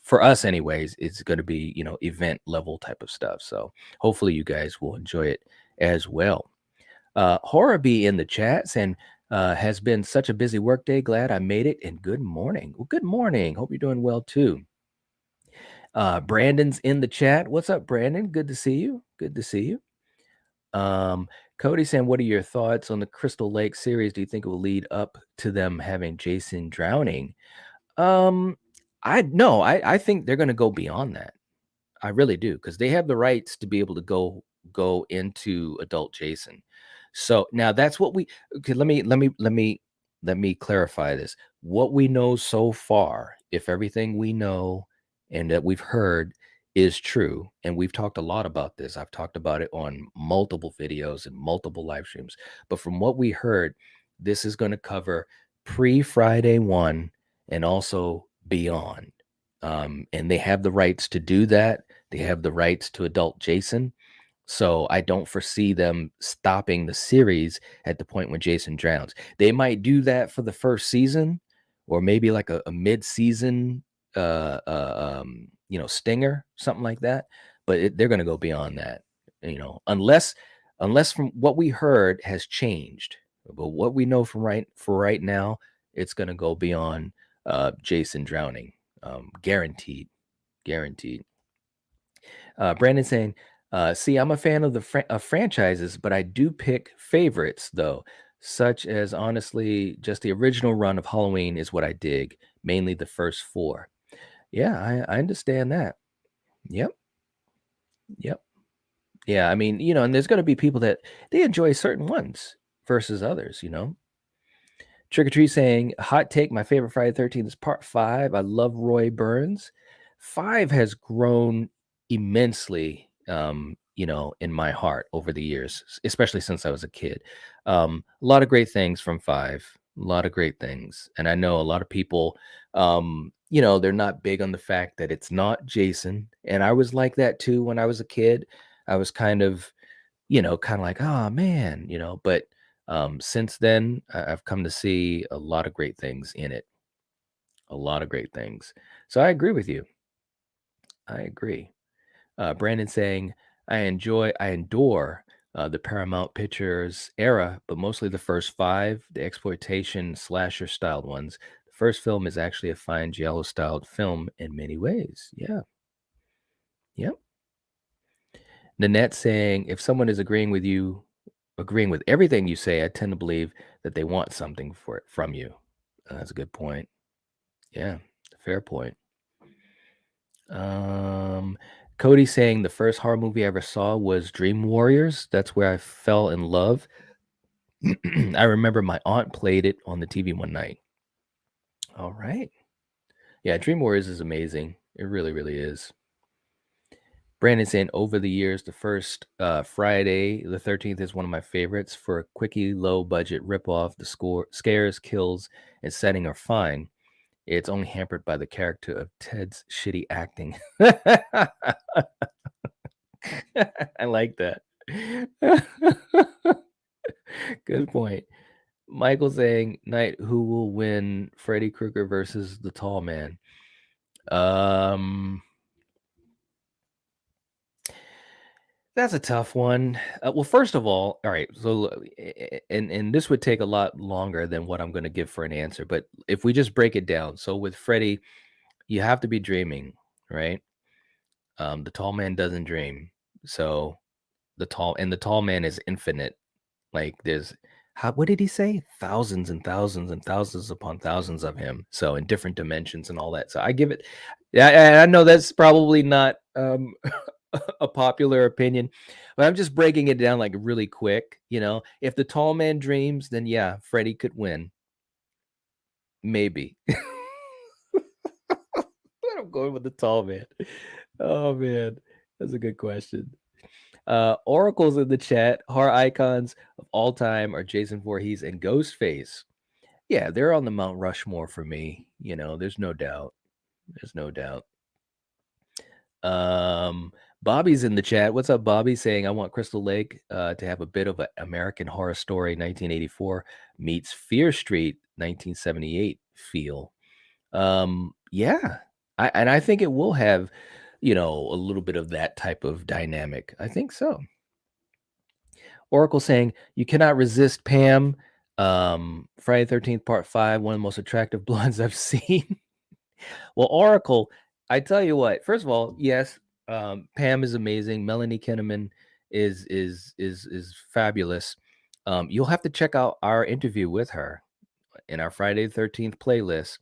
for us anyways, it's going to be, event level type of stuff. So hopefully you guys will enjoy it as well. Horror Bee in the chat saying, has been such a busy workday. Glad I made it. And good morning. Well, good morning. Hope you're doing well too. Brandon's in the chat. What's up, Brandon? Good to see you. Good to see you. Cody saying, what are your thoughts on the Crystal Lake series? Do you think it will lead up to them having Jason drowning? I think they're going to go beyond that. I really do, because they have the rights to be able to go into adult Jason. So now that's what we okay. Let me clarify this. What we know so far, if everything we know and that we've heard is true, and we've talked a lot about this. I've talked about it on multiple videos and multiple live streams. But from what we heard, this is going to cover pre-Friday 1 and also beyond. And they have the rights to do that. They have the rights to adult Jason. So I don't foresee them stopping the series at the point when Jason drowns. They might do that for the first season, or maybe like a mid-season, stinger, something like that. But they're going to go beyond that, unless from what we heard has changed. But what we know for right now, it's going to go beyond Jason drowning, guaranteed. Brandon saying, see, I'm a fan of the franchises, but I do pick favorites though. such as honestly, just the original run of Halloween is what I dig, mainly the first four. Yeah, I understand that. Yep, yep. Yeah, I mean, and there's going to be people that they enjoy certain ones versus others, Trick or Treat saying, hot take, my favorite Friday the 13th is part 5. I love Roy Burns. 5 has grown immensely, in my heart over the years, especially since I was a kid. A lot of great things from 5, a lot of great things. And I know a lot of people, they're not big on the fact that it's not Jason. And I was like that too when I was a kid. I was kind of like, oh man, but since then, I've come to see a lot of great things in it, a lot of great things. So I agree with you. I agree. Brandon saying, I adore the Paramount Pictures era, but mostly the first 5, the exploitation slasher styled ones. The first film is actually a fine giallo styled film in many ways. Yeah. Yep. Nanette saying, if someone is agreeing with everything you say, I tend to believe that they want something from you. That's a good point. Yeah, fair point. Cody saying the first horror movie I ever saw was Dream Warriors. That's where I fell in love. I remember my aunt played it on the TV one night. All right. Yeah, Dream Warriors is amazing. It really, really is. Brandon saying over the years, the first Friday the 13th is one of my favorites. For a quickie, low budget ripoff, the scares, kills, and setting are fine. It's only hampered by the character of Ted's shitty acting. I like that. Good point. Michael saying, Night, who will win Freddy Krueger versus the Tall Man? That's a tough one. Well, first of all right, so and this would take a lot longer than what I'm going to give for an answer, but if we just break it down, so with Freddy, you have to be dreaming, right? The tall man doesn't dream, so the tall man is infinite. Like there's what did he say? Thousands and thousands and thousands upon thousands of him. So in different dimensions and all that. So I give it. Yeah, I know that's probably not a popular opinion, but I'm just breaking it down like really quick. If the tall man dreams, then yeah, Freddy could win. Maybe. But I'm going with the tall man. Oh man, that's a good question. Oracle's in the chat. Horror icons of all time are Jason Voorhees and Ghostface. Yeah, they're on the Mount Rushmore for me. There's no doubt. There's no doubt. Bobby's in the chat. What's up, Bobby? Saying I want Crystal Lake to have a bit of an American Horror Story 1984 meets Fear Street 1978 feel. Yeah, I think it will have, a little bit of that type of dynamic. I think so. Oracle saying you cannot resist Pam. Friday the 13th Part 5, one of the most attractive blondes I've seen. Well, Oracle, I tell you what. First of all, yes, Pam is amazing. Melanie Kinnaman is fabulous. You'll have to check out our interview with her in our Friday the 13th playlist.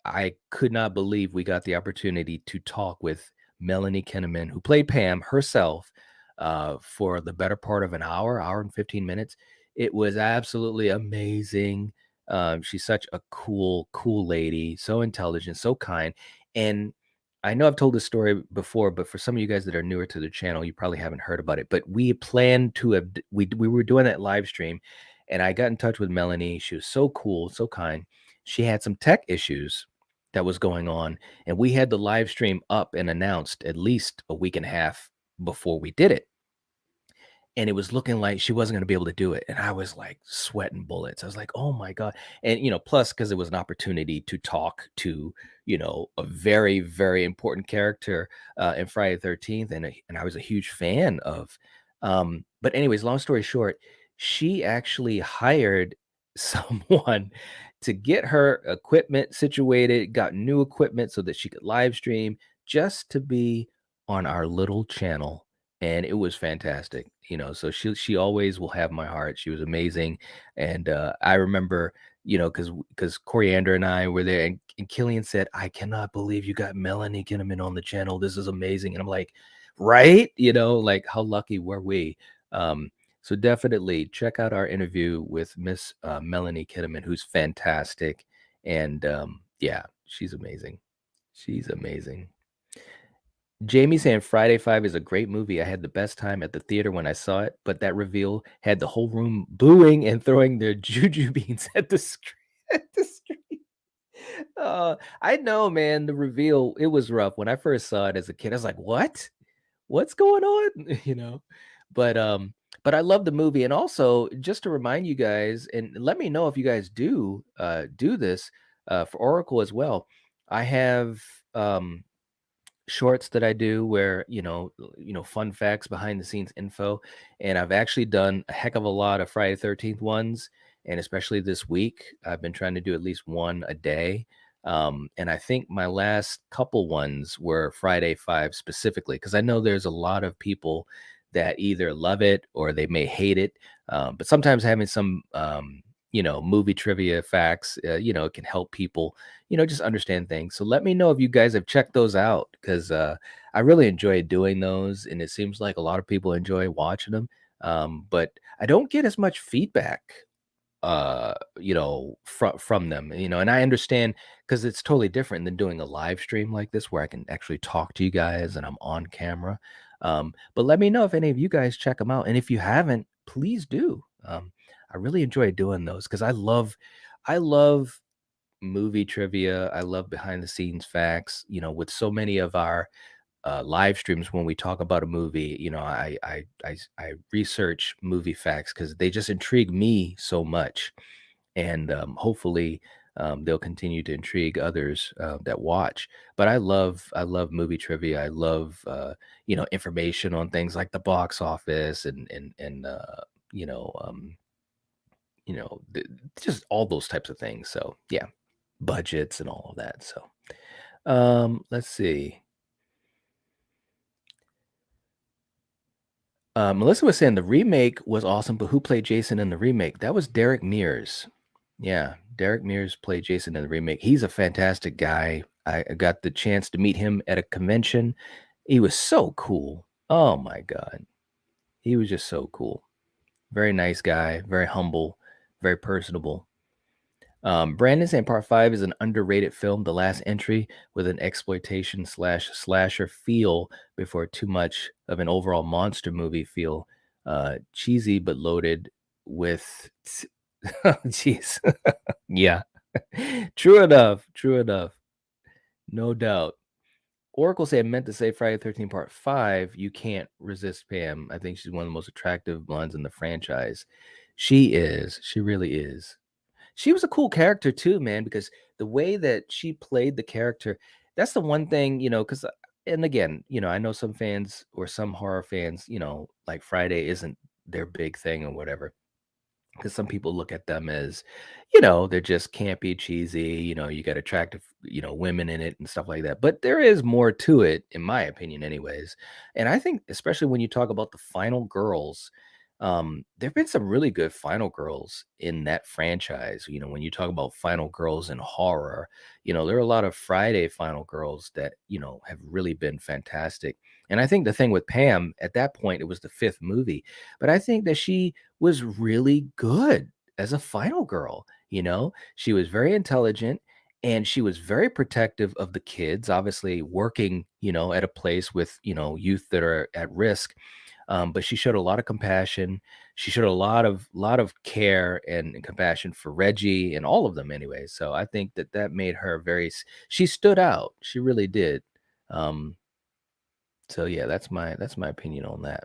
I could not believe we got the opportunity to talk with Melanie Kinnaman, who played Pam herself, for the better part of an hour and 15 minutes. It was absolutely amazing. She's such a cool lady, so intelligent, so kind. And I know I've told this story before, but for some of you guys that are newer to the channel, you probably haven't heard about it. But we planned to have, we were doing that live stream, and I got in touch with Melanie. She was so cool, so kind. She had some tech issues that was going on, and we had the live stream up and announced at least a week and a half before we did it. And it was looking like she wasn't going to be able to do it. And I was like sweating bullets. I was like, oh my God. And, plus, because it was an opportunity to talk to, a very, very important character in Friday the 13th. And I was a huge fan of. But anyways, long story short, she actually hired someone to get her equipment situated, got new equipment so that she could live stream just to be on our little channel and it was fantastic. So she always will have my heart. She was amazing, and I remember, because Coriander and I were there, and Killian said, "I cannot believe you got Melanie Kinnaman on the channel. This is amazing." And I'm like, "Right? Like how lucky were we?" Um, so definitely check out our interview with Miss Melanie Kinnaman, who's fantastic, and yeah, she's amazing. She's amazing. Jamie saying Friday 5 is a great movie. I had the best time at the theater when I saw it, but that reveal had the whole room booing and throwing their juju beans at the screen. At the screen. I know, man. The reveal, it was rough. When I first saw it as a kid, I was like, "What? What's going on?" But but I love the movie. And also, just to remind you guys, and let me know if you guys do this for Oracle as well. I have shorts that I do where, fun facts, behind the scenes info. And I've actually done a heck of a lot of Friday 13th ones. And especially this week, I've been trying to do at least one a day. And I think my last couple ones were Friday 5 specifically, because I know there's a lot of people that either love it or they may hate it. But sometimes having some, movie trivia facts, it can help people just understand things. So let me know if you guys have checked those out, because I really enjoy doing those, and it seems like a lot of people enjoy watching them. But I don't get as much feedback, from them, and I understand, because it's totally different than doing a live stream like this where I can actually talk to you guys and I'm on camera. But let me know if any of you guys check them out, and if you haven't, please do. I really enjoy doing those because I love movie trivia. I love behind the scenes facts. With so many of our live streams, when we talk about a movie, I research movie facts because they just intrigue me so much, and hopefully they'll continue to intrigue others that watch. But I love movie trivia. I love information on things like the box office and you know um, just all those types of things. So yeah, budgets and all of that. So let's see. Melissa was saying the remake was awesome, but who played Jason in the remake? That was Derek Mears. Yeah, Derek Mears played Jason in the remake. He's a fantastic guy. I got the chance to meet him at a convention. He was so cool. Oh my God. He was just so cool. Very nice guy, very humble, very personable. Brandon saying Part 5 is an underrated film, the last entry with an exploitation slash slasher feel before too much of an overall monster movie feel. Cheesy but loaded with jeez. Yeah. True enough. True enough. No doubt. Oracle said meant to say Friday 13 Part 5. You can't resist Pam. I think she's one of the most attractive blondes in the franchise. She is. She really is. She was a cool character too, man, because the way that she played the character, that's the one thing, because, and again, I know some fans or some horror fans, like Friday isn't their big thing or whatever. Because some people look at them as, they're just campy, cheesy, you got attractive, women in it and stuff like that. But there is more to it, in my opinion, anyways. And I think, especially when you talk about the final girls, there have been some really good final girls in that franchise. When you talk about final girls in horror, there are a lot of Friday final girls that, have really been fantastic. And I think the thing with Pam at that point, it was the fifth movie, but I think that she was really good as a final girl. She was very intelligent and she was very protective of the kids, obviously working, at a place with, youth that are at risk. But she showed a lot of compassion. She showed a lot of care and compassion for Reggie and all of them anyway. So I think that made her she stood out. She really did. Um, so yeah, that's my opinion on that.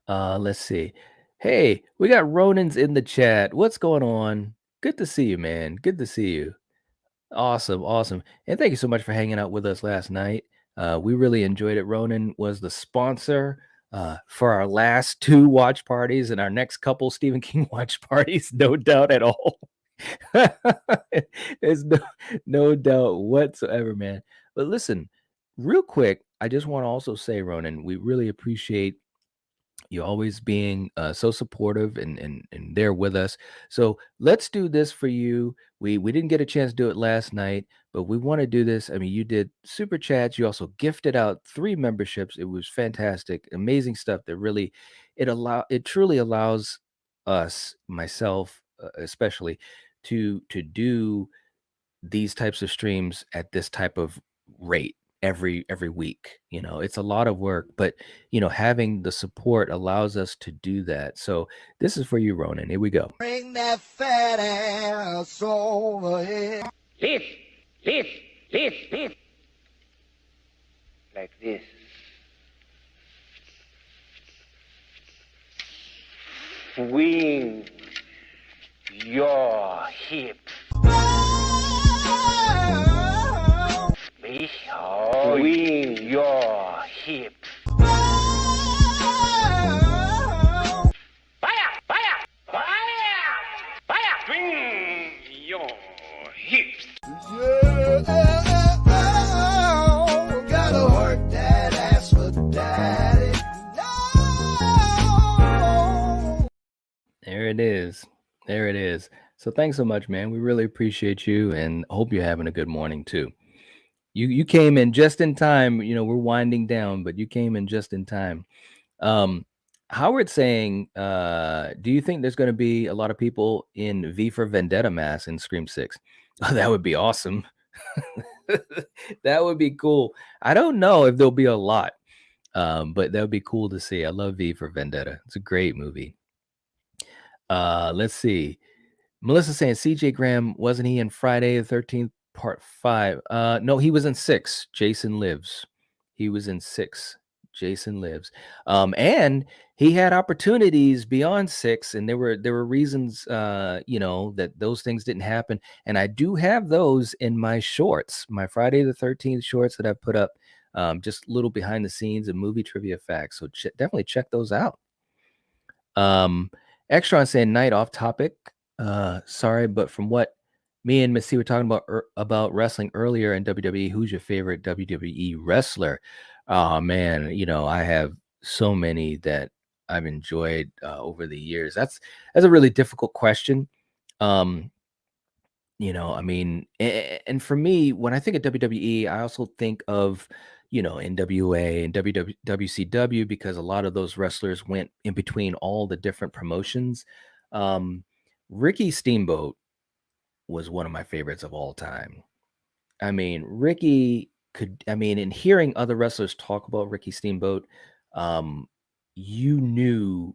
Let's see. Hey, we got Ronan's in the chat. What's going on? Good to see you, man. Good to see you. Awesome, awesome. And thank you so much for hanging out with us last night. We really enjoyed it. Ronan was the sponsor for our last two watch parties and our next couple Stephen King watch parties, no doubt at all. There's no doubt whatsoever, man. But listen, real quick, I just want to also say, Ronan, we really appreciate you always being so supportive and there with us. So let's do this for you. We didn't get a chance to do it last night, but we want to do this. I mean, you did super chats. You also gifted out 3 memberships. It was fantastic, amazing stuff. That really it truly allows us, myself especially, to do these types of streams at this type of rate every week. It's a lot of work, but having the support allows us to do that. So this is for you, Ronan. Here we go. Bring that fat ass over here. Lift, lift, lift, lift. Like this. Swing your hips. Swing your hips. Fire! Fire! Fire! Fire! Swing your hips. Gotta work that ass for daddy. No. There it is. There it is. So thanks so much, man. We really appreciate you and hope you're having a good morning too. You came in just in time. We're winding down, but you came in just in time. Howard saying, do you think there's going to be a lot of people in V for Vendetta mass in Scream 6? Oh, that would be awesome. That would be cool. I don't know if there'll be a lot, but that would be cool to see. I love V for Vendetta. It's a great movie. Let's see. Melissa saying CJ Graham, wasn't he in Friday the 13th part 5? No, he was in 6. Jason Lives. He was in 6. Jason Lives. And he had opportunities beyond 6, and there were reasons that those things didn't happen. And I do have those in my shorts, my Friday the 13th shorts that I've put up, just little behind the scenes and movie trivia facts. So definitely check those out. Extron saying night off topic. Sorry, but from what me and Missy were talking about wrestling earlier in WWE, who's your favorite WWE wrestler? Oh man, I have so many that I've enjoyed over the years. That's a really difficult question. I mean, and for me, when I think of WWE, I also think of NWA and WCW, because a lot of those wrestlers went in between all the different promotions. Ricky Steamboat was one of my favorites of all time. I mean, and hearing other wrestlers talk about Ricky Steamboat, you knew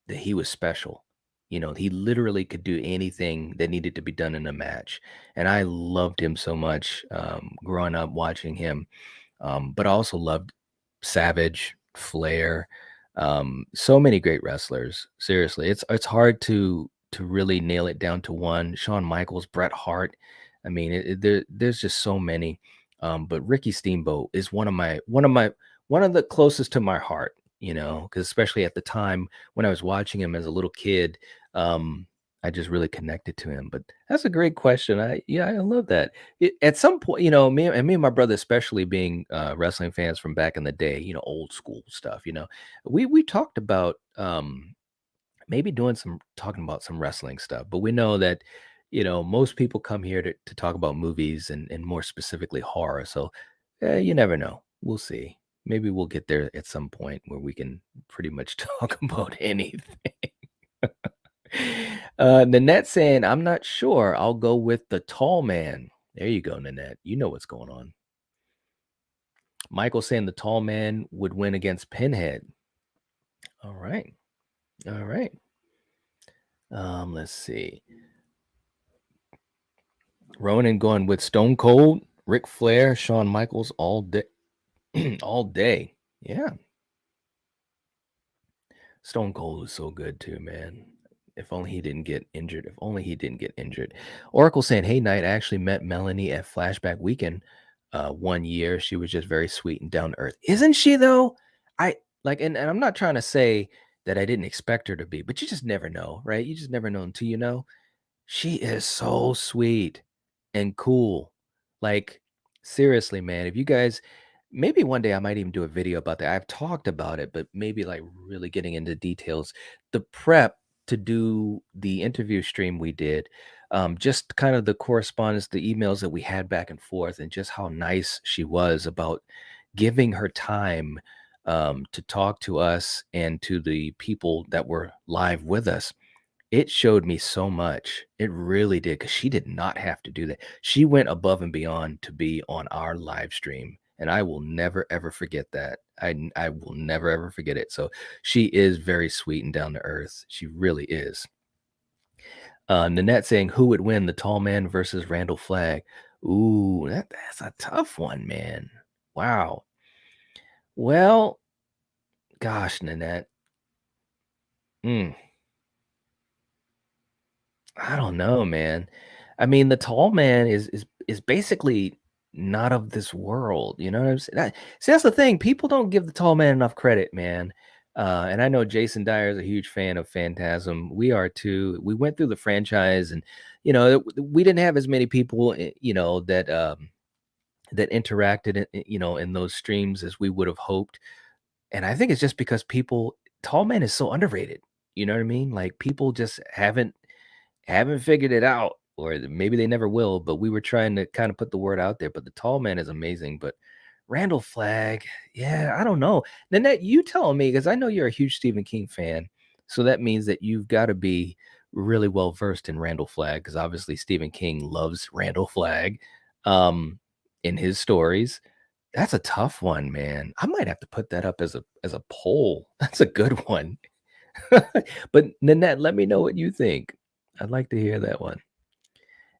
that he was special. He literally could do anything that needed to be done in a match. And I loved him so much growing up watching him. But I also loved Savage, Flair, so many great wrestlers. Seriously, it's hard to really nail it down to one. Shawn Michaels, Bret Hart. I mean, there's just so many. But Ricky Steamboat is one of the closest to my heart. Because especially at the time when I was watching him as a little kid, I just really connected to him. But that's a great question. I love that. At some point, me and my brother, especially being wrestling fans from back in the day, old school stuff. We talked about maybe talking about some wrestling stuff. But we know that most people come here to talk about movies and more specifically horror. So you never know. We'll see. Maybe we'll get there at some point where we can pretty much talk about anything. Nanette saying, I'm not sure. I'll go with the tall man. There you go, Nanette. You know what's going on. Michael saying the tall man would win against Pinhead. All right. All right. Let's see. Ronan going with Stone Cold, Ric Flair, Shawn Michaels all day. All day. Yeah. Stone Cold was so good too, man. If only he didn't get injured. If only he didn't get injured. Oracle saying, hey, Knight, I actually met Melanie at Flashback Weekend one year. She was just very sweet and down to earth. Isn't she, though? And I'm not trying to say that I didn't expect her to be, but you just never know, right? You just never know until you know. She is so sweet and cool. Like, seriously, man, if you guys maybe one day I might even do a video about that. I've talked about it, but maybe like really getting into details. The prep to do the interview stream we did, just kind of the correspondence, the emails that we had back and forth, and just how nice she was about giving her time to talk to us and to the people that were live with us. It showed me so much. It really did, because she did not have to do that. She went above and beyond to be on our live stream, and I will never, ever forget that. I will never, ever forget it. So she is very sweet and down to earth. She really is. Nanette saying, "Who would win, the tall man versus Randall Flagg?" Ooh, that's a tough one, man. Wow. Well, gosh, Nanette. Mm. I don't know, man. I mean, the tall man is basically not of this world. You know what I'm saying? See, that's the thing. People don't give the tall man enough credit, man. And I know Jason Dyer is a huge fan of Phantasm. We are too. We went through the franchise, and we didn't have as many people, that interacted, in those streams as we would have hoped. And I think it's just because tall man is so underrated. You know what I mean? Like people just haven't figured it out, or maybe they never will, but we were trying to kind of put the word out there. But the tall man is amazing. But Randall Flagg, yeah, I don't know. Nanette, you tell me, because I know you're a huge Stephen King fan. So that means that you've got to be really well versed in Randall Flagg, because obviously Stephen King loves Randall Flagg um, in his stories. That's a tough one, man. I might have to put that up as a poll. That's a good one. But Nanette, let me know what you think. I'd like to hear that one.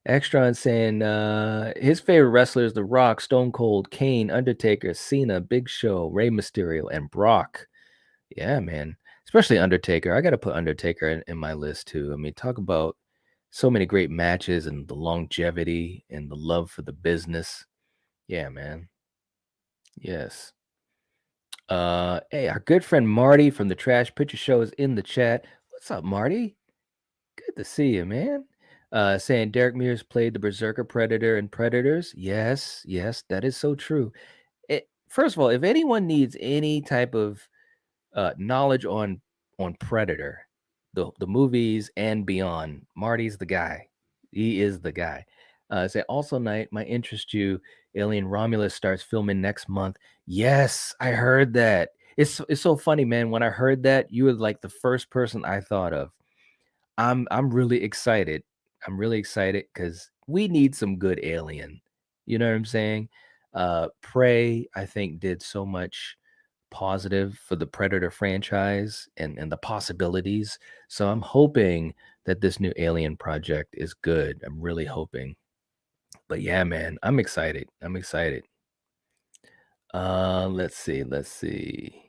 Extron saying his favorite wrestlers: The Rock, Stone Cold, Kane, Undertaker, Cena, Big Show, Rey Mysterio, and Brock. Yeah, man. Especially Undertaker. I got to put Undertaker in my list too. I mean, talk about so many great matches and the longevity and the love for the business. Yeah, man. Yes. Hey, our good friend Marty from the Trash Picture Show is in the chat. What's up, Marty? Good to see you, man. Saying Derek Mears played the Berserker Predator in Predators. Yes, yes, that is so true. First of all, if anyone needs any type of knowledge on Predator, the movies and beyond, Marty's the guy. He is the guy. Say also, Night might interest you. Alien Romulus starts filming next month. Yes, I heard that. It's so funny, man. When I heard that, you were like the first person I thought of. I'm really excited. I'm really excited because we need some good Alien. You know what I'm saying? Prey, I think, did so much positive for the Predator franchise and the possibilities. So I'm hoping that this new Alien project is good. I'm really hoping. But yeah, man, I'm excited. I'm excited. Let's see. Let's see.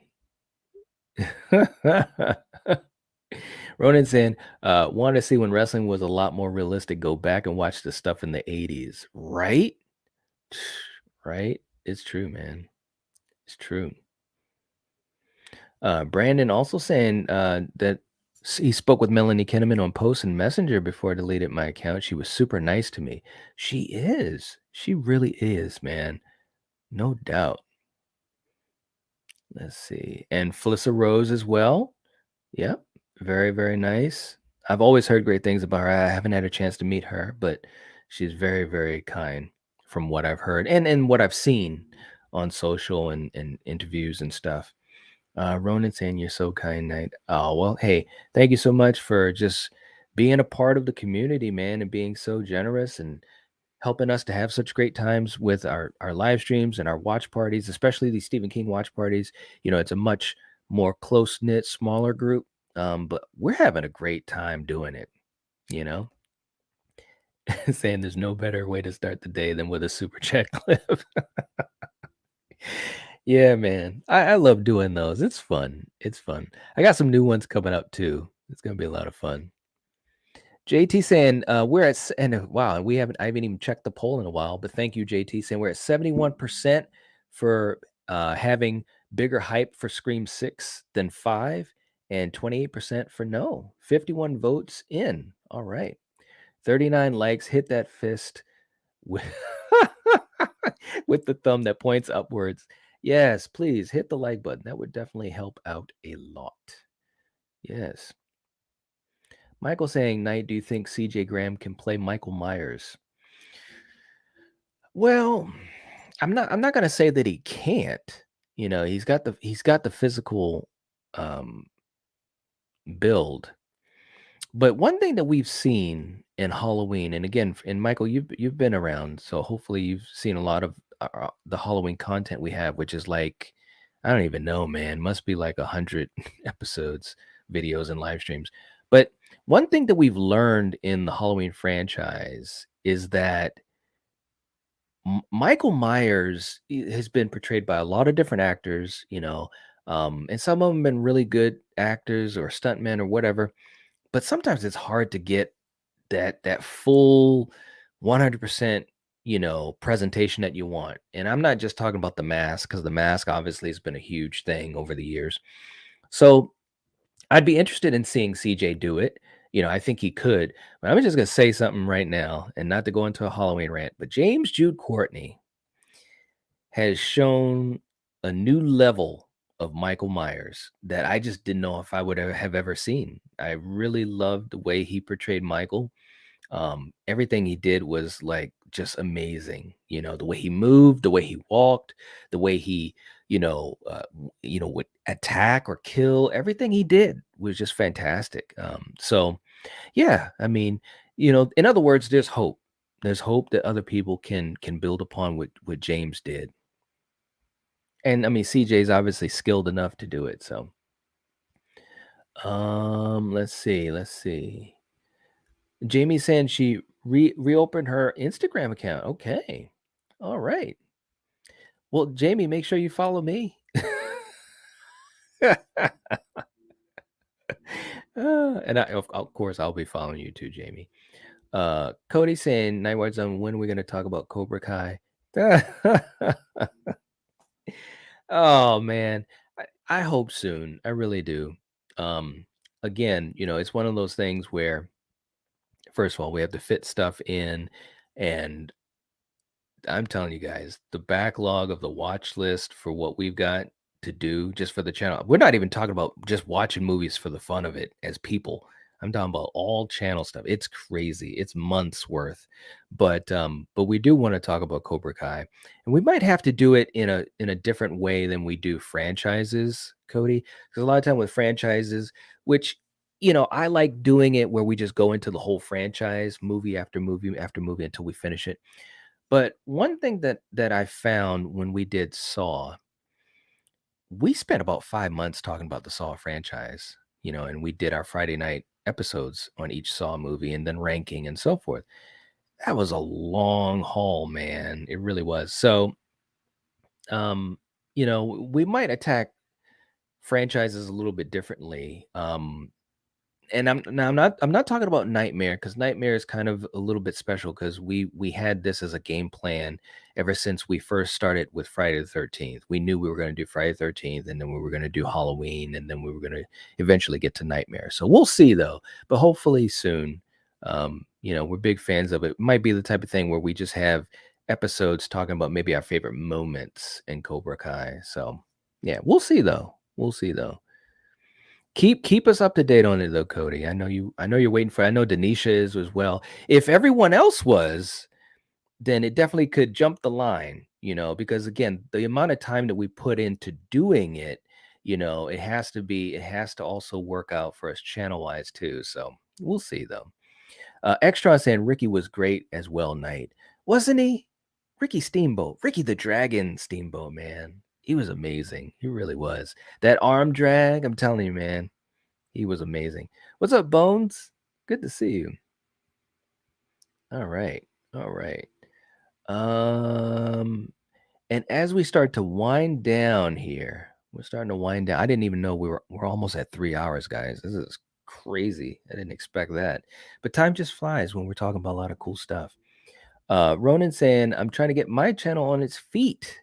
Ronan saying, want to see when wrestling was a lot more realistic. Go back and watch the stuff in the 80s. Right? Right? It's true, man. It's true. Brandon also saying that he spoke with Melanie Kinnaman on Post and Messenger before I deleted my account. She was super nice to me. She is. She really is, man. No doubt. Let's see. And Felissa Rose as well. Yep. Very, very nice. I've always heard great things about her. I haven't had a chance to meet her, but she's very, very kind from what I've heard and what I've seen on social and interviews and stuff. Ronan saying you're so kind, Knight. Oh, well, hey, thank you so much for just being a part of the community, man, and being so generous and helping us to have such great times with our live streams and our watch parties, especially these Stephen King watch parties. It's a much more close-knit, smaller group. But we're having a great time doing it, you know? Saying there's no better way to start the day than with a super chat clip. Yeah, man. I love doing those. It's fun. It's fun. I got some new ones coming up too. It's gonna be a lot of fun. JT saying we're at wow, I haven't even checked the poll in a while, but thank you, JT, saying we're at 71% for having bigger hype for Scream 6 than 5, and 28% for no. 51 votes in. All right. 39 likes. Hit that fist with, with the thumb that points upwards. Yes, please hit the like button. That would definitely help out a lot. Yes. Michael saying, Knight, do you think CJ Graham can play Michael Myers? Well, I'm not gonna say that he can't. He's got the physical um build. But one thing that we've seen in Halloween, and again, and Michael, you've been around, so hopefully you've seen a lot of the Halloween content we have, which is like, I don't even know, man, must be like 100 episodes, videos, and live streams. But one thing that we've learned in the Halloween franchise is that Michael Myers has been portrayed by a lot of different actors, and some of them been really good actors or stuntmen or whatever. But sometimes it's hard to get that full 100%, presentation that you want. And I'm not just talking about the mask, because the mask obviously has been a huge thing over the years. So I'd be interested in seeing CJ do it. I think he could. But I'm just gonna say something right now, and not to go into a Halloween rant, but James Jude Courtney has shown a new level of Michael Myers that I just didn't know if I would have ever seen. I really loved the way he portrayed Michael. Everything he did was like just amazing. The way he moved, the way he walked, the way he, would attack or kill. Everything he did was just fantastic. So yeah, I mean, in other words, there's hope. There's hope that other people can build upon what James did. And I mean, CJ's obviously skilled enough to do it. So, let's see. Jamie saying she reopened her Instagram account. Okay. All right. Well, Jamie, make sure you follow me. And of course, I'll be following you too, Jamie. Cody saying, Nightwatch on when are we going to talk about Cobra Kai? Oh man, I hope soon. I really do. Again, it's one of those things where, first of all, we have to fit stuff in, and I'm telling you guys, the backlog of the watch list for what we've got to do just for the channel. We're not even talking about just watching movies for the fun of it as people. I'm talking about all channel stuff. It's crazy. It's months worth. But we do want to talk about Cobra Kai. And we might have to do it in a different way than we do franchises, Cody. Because a lot of time with franchises, which I like doing it where we just go into the whole franchise, movie after movie after movie until we finish it. But one thing that I found when we did Saw, we spent about 5 months talking about the Saw franchise, and we did our Friday night episodes on each Saw movie and then ranking and so forth. That was a long haul, man. It really was. So, we might attack franchises a little bit differently. And I'm not talking about Nightmare, because Nightmare is kind of a little bit special because we had this as a game plan ever since we first started with Friday the 13th. We knew we were going to do Friday the 13th, and then we were going to do Halloween, and then we were going to eventually get to Nightmare. So we'll see though, but hopefully soon. We're big fans of it. It might be the type of thing where we just have episodes talking about maybe our favorite moments in Cobra Kai. So yeah, we'll see though. We'll see though. Keep us up to date on it though, Cody. I know you're waiting for. I know Denisha is as well. If everyone else was, then it definitely could jump the line, because again, the amount of time that we put into doing it, it has to also work out for us channel wise too. So we'll see though. Extra saying Ricky was great as well, Knight. Wasn't he? Ricky Steamboat, Ricky the Dragon Steamboat, man. He was amazing. He really was. That arm drag, I'm telling you, man. He was amazing. What's up, Bones? Good to see you. All right. All right. And as we start to wind down here, we're starting to wind down. I didn't even know we're almost at 3 hours, guys. This is crazy. I didn't expect that. But time just flies when we're talking about a lot of cool stuff. Ronan saying, I'm trying to get my channel on its feet.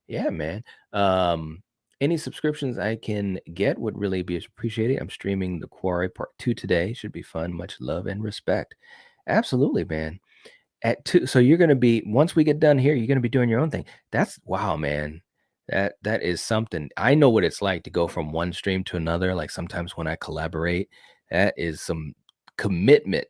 Yeah, man. Any subscriptions I can get would really be appreciated. I'm streaming The Quarry Part 2 today. Should be fun. Much love and respect. Absolutely, man. At 2, so you're going to be, once we get done here, you're going to be doing your own thing. That's, wow, man. That is something. I know what it's like to go from one stream to another. Like sometimes when I collaborate, that is some commitment.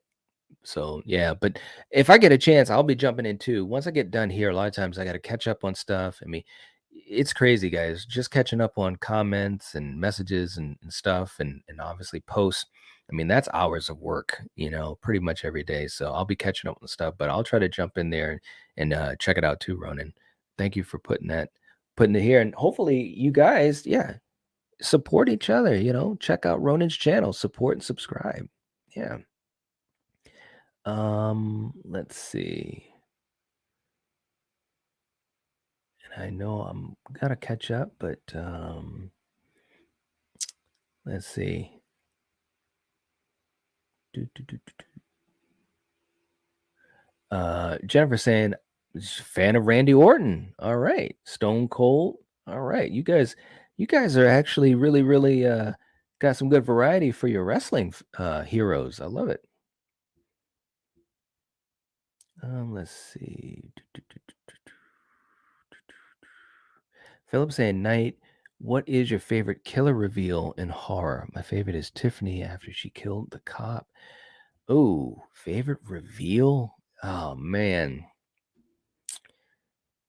So yeah, but if I get a chance, I'll be jumping in too. Once I get done here, a lot of times I got to catch up on stuff. I mean, it's crazy, guys. Just catching up on comments and messages and stuff, and obviously posts. I mean, that's hours of work, pretty much every day. So I'll be catching up on stuff, but I'll try to jump in there and check it out too, Ronan. Thank you for putting it here, and hopefully you guys, yeah, support each other. Check out Ronan's channel, support and subscribe. Yeah. Let's see. And I know I'm gotta catch up, but let's see. Jennifer saying fan of Randy Orton. All right. Stone Cold. All right. You guys are actually really, really got some good variety for your wrestling heroes. I love it. Let's see. Philip saying, Night, what is your favorite killer reveal in horror? My favorite is Tiffany after she killed the cop. Oh, favorite reveal? Oh man.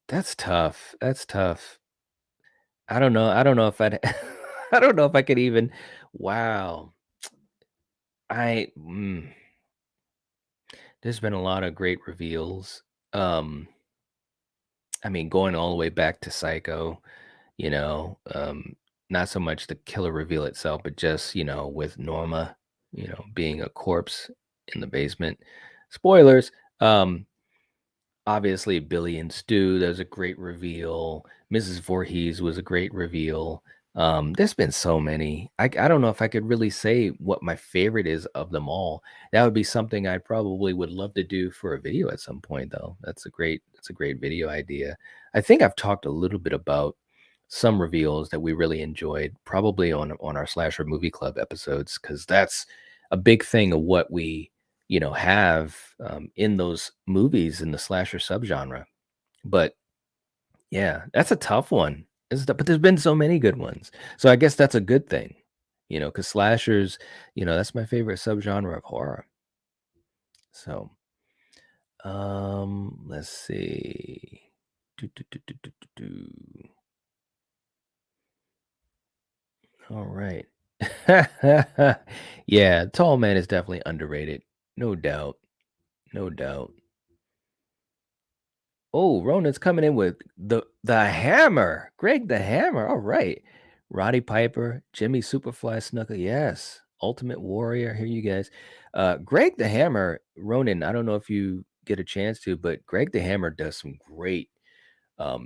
That's tough. That's tough. I don't know. I don't know if I'd I don't know if I could even wow. I there's been a lot of great reveals. Um I mean, going all the way back to Psycho, you know, um, not so much the killer reveal itself, but just, with Norma, being a corpse in the basement. Spoilers. Obviously, Billy and Stu, that was a great reveal. Mrs. Voorhees was a great reveal. There's been so many. I don't know if I could really say what my favorite is of them all. That would be something I probably would love to do for a video at some point, though. That's a great video idea. I think I've talked a little bit about some reveals that we really enjoyed, probably on our slasher movie club episodes, because that's a big thing of what we have in those movies in the slasher subgenre. But yeah, that's a tough one. But there's been so many good ones. So I guess that's a good thing, because slashers, that's my favorite subgenre of horror. So, let's see. Do, do, do, do, do, do, do. All right. Yeah, Tall Man is definitely underrated. No doubt. No doubt. Oh, Ronan's coming in with the hammer. Greg the Hammer. All right. Roddy Piper, Jimmy Superfly Snuka. Yes. Ultimate Warrior. Here you guys. Greg the Hammer, Ronan, I don't know if you get a chance to, but Greg the Hammer does some great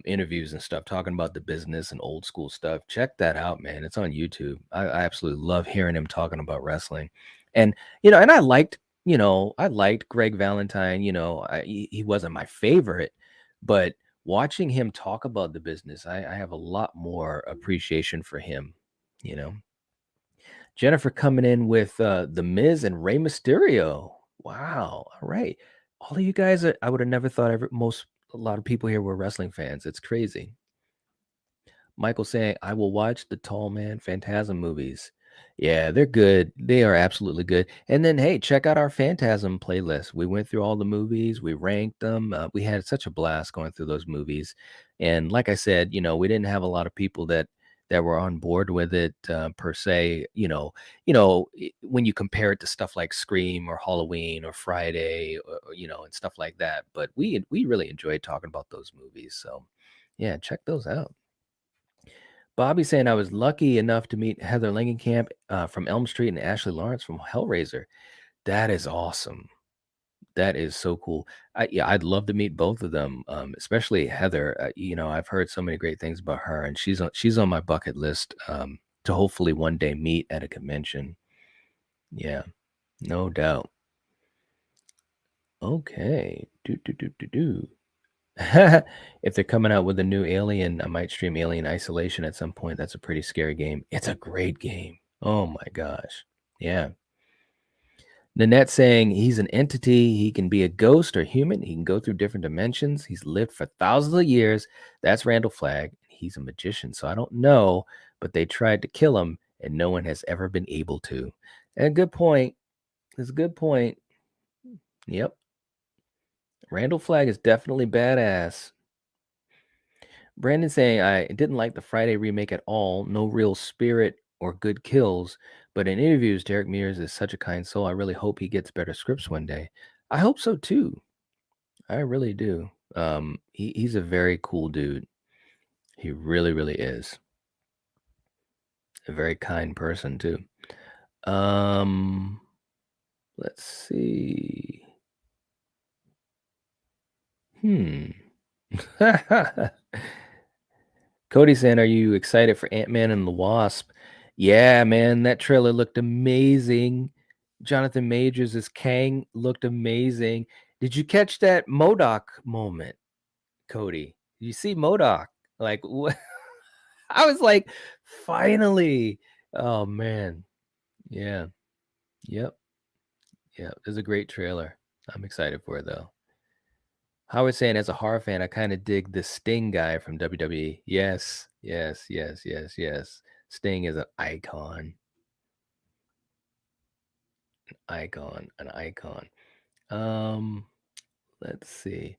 interviews and stuff talking about the business and old school stuff. Check that out, man. It's on YouTube. I absolutely love hearing him talking about wrestling. And and I liked Greg Valentine. He wasn't my favorite, but watching him talk about the business, I have a lot more appreciation for him. You know, Jennifer coming in with the Miz and Rey Mysterio. Wow. All right. All of you guys, I would have never thought a lot of people here were wrestling fans. It's crazy. Michael saying, I will watch the Tall Man Phantasm movies. Yeah, they're good. They are absolutely good. And then, hey, check out our Phantasm playlist. We went through all the movies, we ranked them. We had such a blast going through those movies. And like I said, we didn't have a lot of people that were on board with it per se. When you compare it to stuff like Scream or Halloween or Friday, and stuff like that. But we really enjoyed talking about those movies. So, yeah, check those out. Bobby saying I was lucky enough to meet Heather Langenkamp from Elm Street and Ashley Lawrence from Hellraiser. That is awesome. That is so cool. Yeah, I'd love to meet both of them, especially Heather. I've heard so many great things about her, and she's on my bucket list to hopefully one day meet at a convention. Yeah, no doubt. Okay. Do do do do do. If they're coming out with a new Alien, I might stream Alien Isolation at some point. That's a pretty scary game. It's a great game. Oh my gosh. Yeah. Nanette saying he's an entity. He can be a ghost or human. He can go through different dimensions. He's lived for thousands of years. That's Randall Flagg. he's a magician, so I don't know, but they tried to kill him, and no one has ever been able to. And good point. It's a good point. Yep. Randall Flagg is definitely badass. Brandon saying, I didn't like the Friday remake at all. No real spirit or good kills. But in interviews, Derek Mears is such a kind soul. I really hope he gets better scripts one day. I hope so too. I really do. He's a very cool dude. He really, really is. A very kind person too. Let's see. Cody saying, are you excited for Ant-Man and the Wasp? Yeah, man, that trailer looked amazing. Jonathan Majors as Kang looked amazing. Did you catch that MODOK moment, Cody? You see MODOK? Like, what? I was like, finally. Oh, man. Yeah. Yep. Yeah. It was a great trailer. I'm excited for it, though. Howard saying, as a horror fan, I kind of dig the Sting guy from WWE. Yes, yes, yes, yes, yes. Sting is an icon. An icon. Let's see.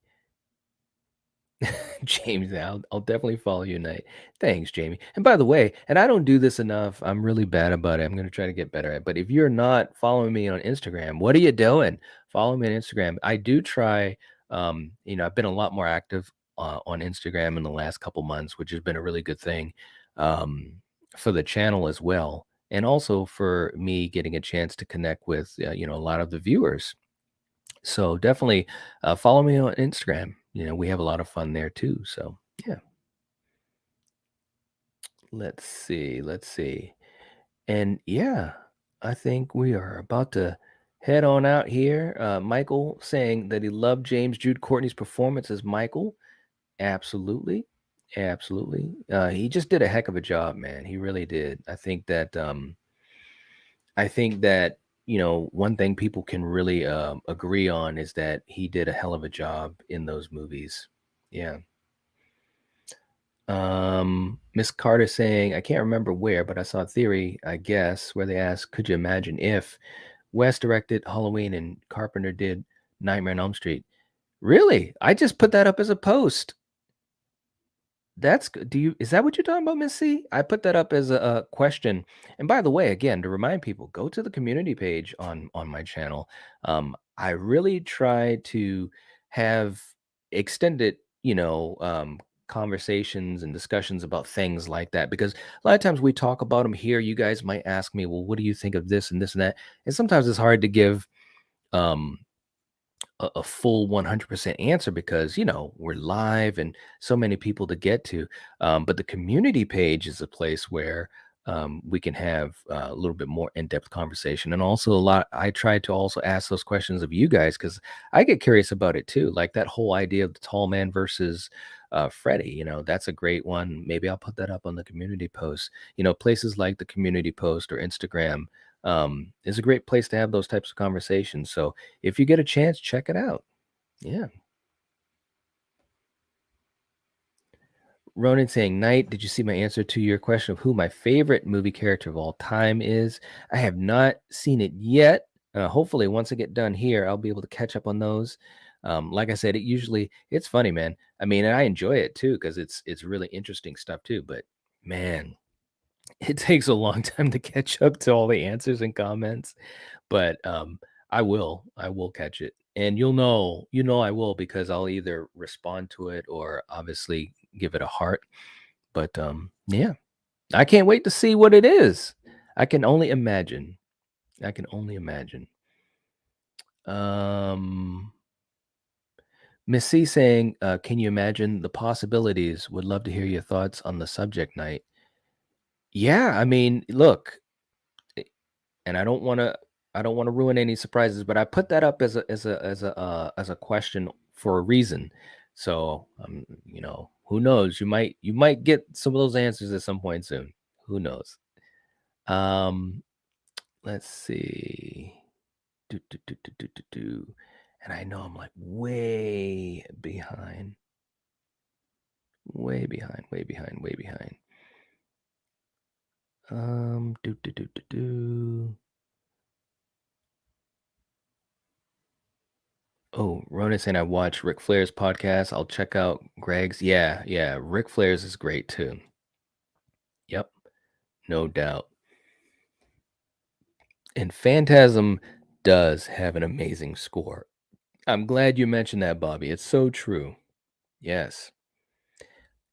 James, I'll definitely follow you tonight. Thanks, Jamie. And by the way, and I don't do this enough. I'm really bad about it. I'm going to try to get better at it. But if you're not following me on Instagram, what are you doing? Follow me on Instagram. I do try, I've been a lot more active on Instagram in the last couple months, which has been a really good thing for the channel as well. And also for me getting a chance to connect with, a lot of the viewers. So definitely follow me on Instagram. We have a lot of fun there too. So yeah. Let's see. And yeah, I think we are about to head on out here. Michael saying that he loved James Jude Courtney's performance as Michael. Absolutely. Absolutely. He just did a heck of a job, man. He really did. I think that one thing people can really agree on is that he did a hell of a job in those movies. Yeah. Miss Carter saying, I can't remember where, but I saw a theory, I guess, where they asked, could you imagine if West directed Halloween and Carpenter did Nightmare on Elm Street? Really? I just put that up as a post. That's good. Is that what you're talking about, Miss C? I put that up as a question. And by the way, again, to remind people, go to the community page on my channel. I really try to have extended, conversations and discussions about things like that because a lot of times we talk about them here. You guys might ask me, well, what do you think of this and this and that? And sometimes it's hard to give um a full 100% answer because we're live and so many people to get to, but the community page is a place where we can have a little bit more in-depth conversation. And also I try to also ask those questions of you guys because I get curious about it too, like that whole idea of the tall man versus Freddie. That's a great one. Maybe I'll put that up on the community post. Places like the community post or Instagram is a great place to have those types of conversations. So if you get a chance, check it out. Yeah. Ronan saying, Knight, did you see my answer to your question of who my favorite movie character of all time is? I have not seen it yet. Hopefully, once I get done here, I'll be able to catch up on those. Like I said, it's funny, man. I mean, I enjoy it too because it's really interesting stuff too. But man, it takes a long time to catch up to all the answers and comments. But I will catch it, and you'll know I will because I'll either respond to it or obviously give it a heart. But yeah, I can't wait to see what it is. I can only imagine. I can only imagine. um Miss C saying, can you imagine the possibilities? Would love to hear your thoughts on the subject. Night. Yeah, I mean, look, and I don't want to ruin any surprises, but I put that up as a question for a reason. So who knows? You might get some of those answers at some point soon. Who knows? Um, let's see. Do, do, do, do, do, do, do. And I know I'm like way behind. Way behind, way behind, way behind. Do do do do do. Oh, Ronan saying I watch Ric Flair's podcast. I'll check out Greg's. Yeah, yeah. Ric Flair's is great too. Yep, no doubt. And Phantasm does have an amazing score. I'm glad you mentioned that, Bobby. It's so true. Yes.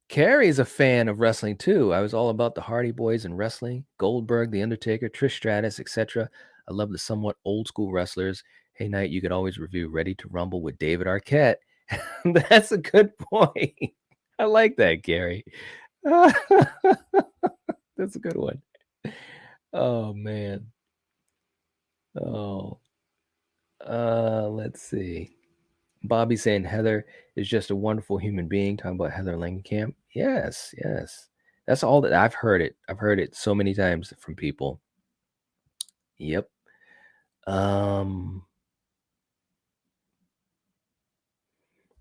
Carrie's a fan of wrestling too. I was all about the Hardy Boys and wrestling, Goldberg, The Undertaker, Trish Stratus, etc. I love the somewhat old school wrestlers. Hey, Knight, you could always review Ready to Rumble with David Arquette. That's a good point. I like that, Gary. That's a good one. Oh man. Oh. Let's see. Bobby saying Heather is just a wonderful human being. Talking about Heather Langenkamp. Yes, yes. That's all that I've heard it. I've heard it so many times from people. Yep.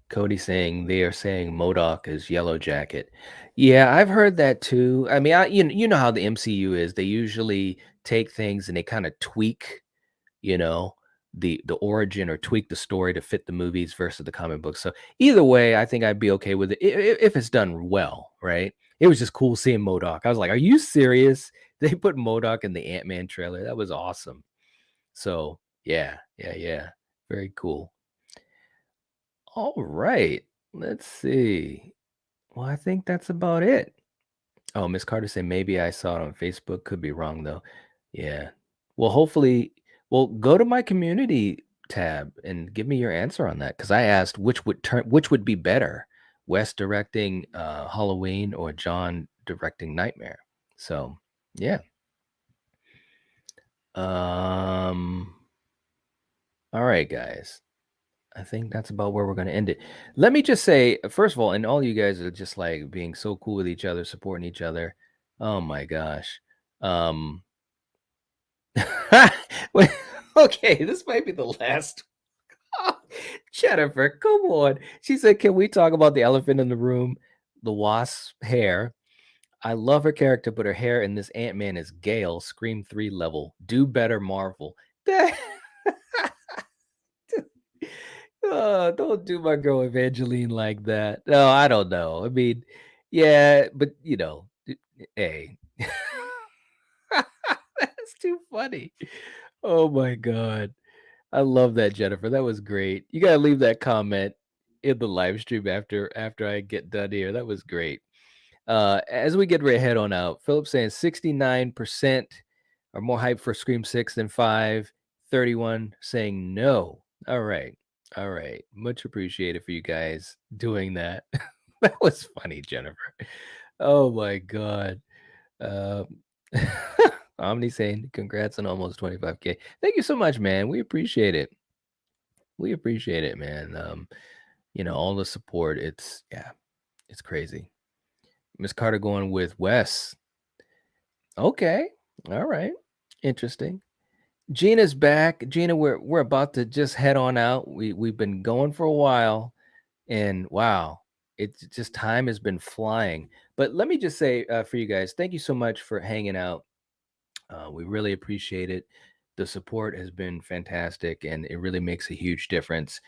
Cody saying they are saying MODOK is Yellow Jacket. Yeah, I've heard that too. I mean, you know how the MCU is. They usually take things and they kind of tweak, you know, the origin or tweak the story to fit the movies versus the comic books. So either way, I think I'd be okay with it if it's done well, right? It was just cool seeing MODOK. I was like, "Are you serious?" They put MODOK in the Ant-Man trailer. That was awesome. So yeah, yeah, yeah. Very cool. All right. Let's see. Well, I think that's about it. Oh, Miss Carter said maybe I saw it on Facebook. Could be wrong though. Yeah. Well, hopefully, go to my community tab and give me your answer on that because I asked which would be better, Wes directing Halloween or John directing Nightmare. So yeah. All right, guys. I think that's about where we're going to end it. Let me just say, first of all, and all you guys are just like being so cool with each other, supporting each other. Oh my gosh. Wait, okay, this might be the last. Jennifer, come on. She said, "Can we talk about the elephant in the room? The wasp's hair. I love her character, but her hair in this Ant-Man is Gale, Scream 3 level. Do better, Marvel." Oh, don't do my girl Evangeline like that. No, I don't know. I mean, yeah, but hey. That's too funny. Oh my god. I love that, Jennifer. That was great. You gotta leave that comment in the live stream after I get done here. That was great. As we get ready to head on out, Philip saying 69% are more hyped for Scream 6 than 5. 31 saying no. All right. All right. Much appreciated for you guys doing that. That was funny, Jennifer. Oh my god. Omni saying congrats on almost 25K. Thank you so much, man. We appreciate it. We appreciate it, man. All the support. It's crazy. Miss Carter going with Wes. Okay. All right. Interesting. Gina's back. Gina, we're about to just head on out. We've been going for a while, and wow, it's just time has been flying. But let me just say for you guys, thank you so much for hanging out. We really appreciate it. The support has been fantastic, and it really makes a huge difference.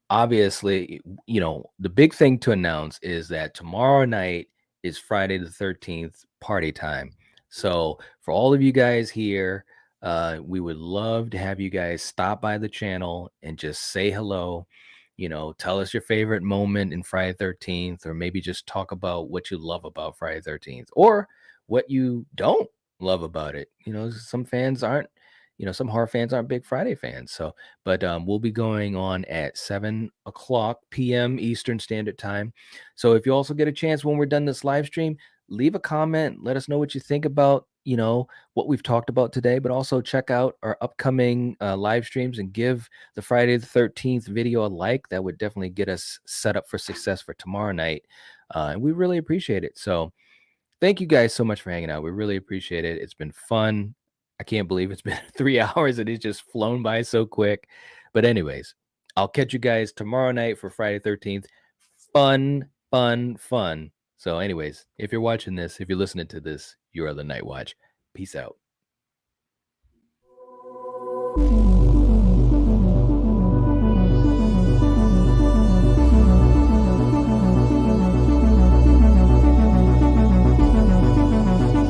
Obviously, the big thing to announce is that tomorrow night is Friday the 13th party time. So for all of you guys here, we would love to have you guys stop by the channel and just say hello. Tell us your favorite moment in Friday 13th, or maybe just talk about what you love about Friday 13th, or what you don't love about it. Some fans aren't, some horror fans aren't big Friday fans. So, but we'll be going on at 7:00 p.m. Eastern Standard Time. So if you also get a chance when we're done this live stream, leave a comment. Let us know what you think about, what we've talked about today, but also check out our upcoming live streams and give the Friday the 13th video a like. That would definitely get us set up for success for tomorrow night. And we really appreciate it. So, thank you guys so much for hanging out. We really appreciate it. It's been fun. I can't believe it's been 3 hours and it's just flown by so quick. But anyways, I'll catch you guys tomorrow night for Friday 13th. Fun Fun. So anyways, if you're watching this, if you're listening to this, you are the Nightwatch. Peace out.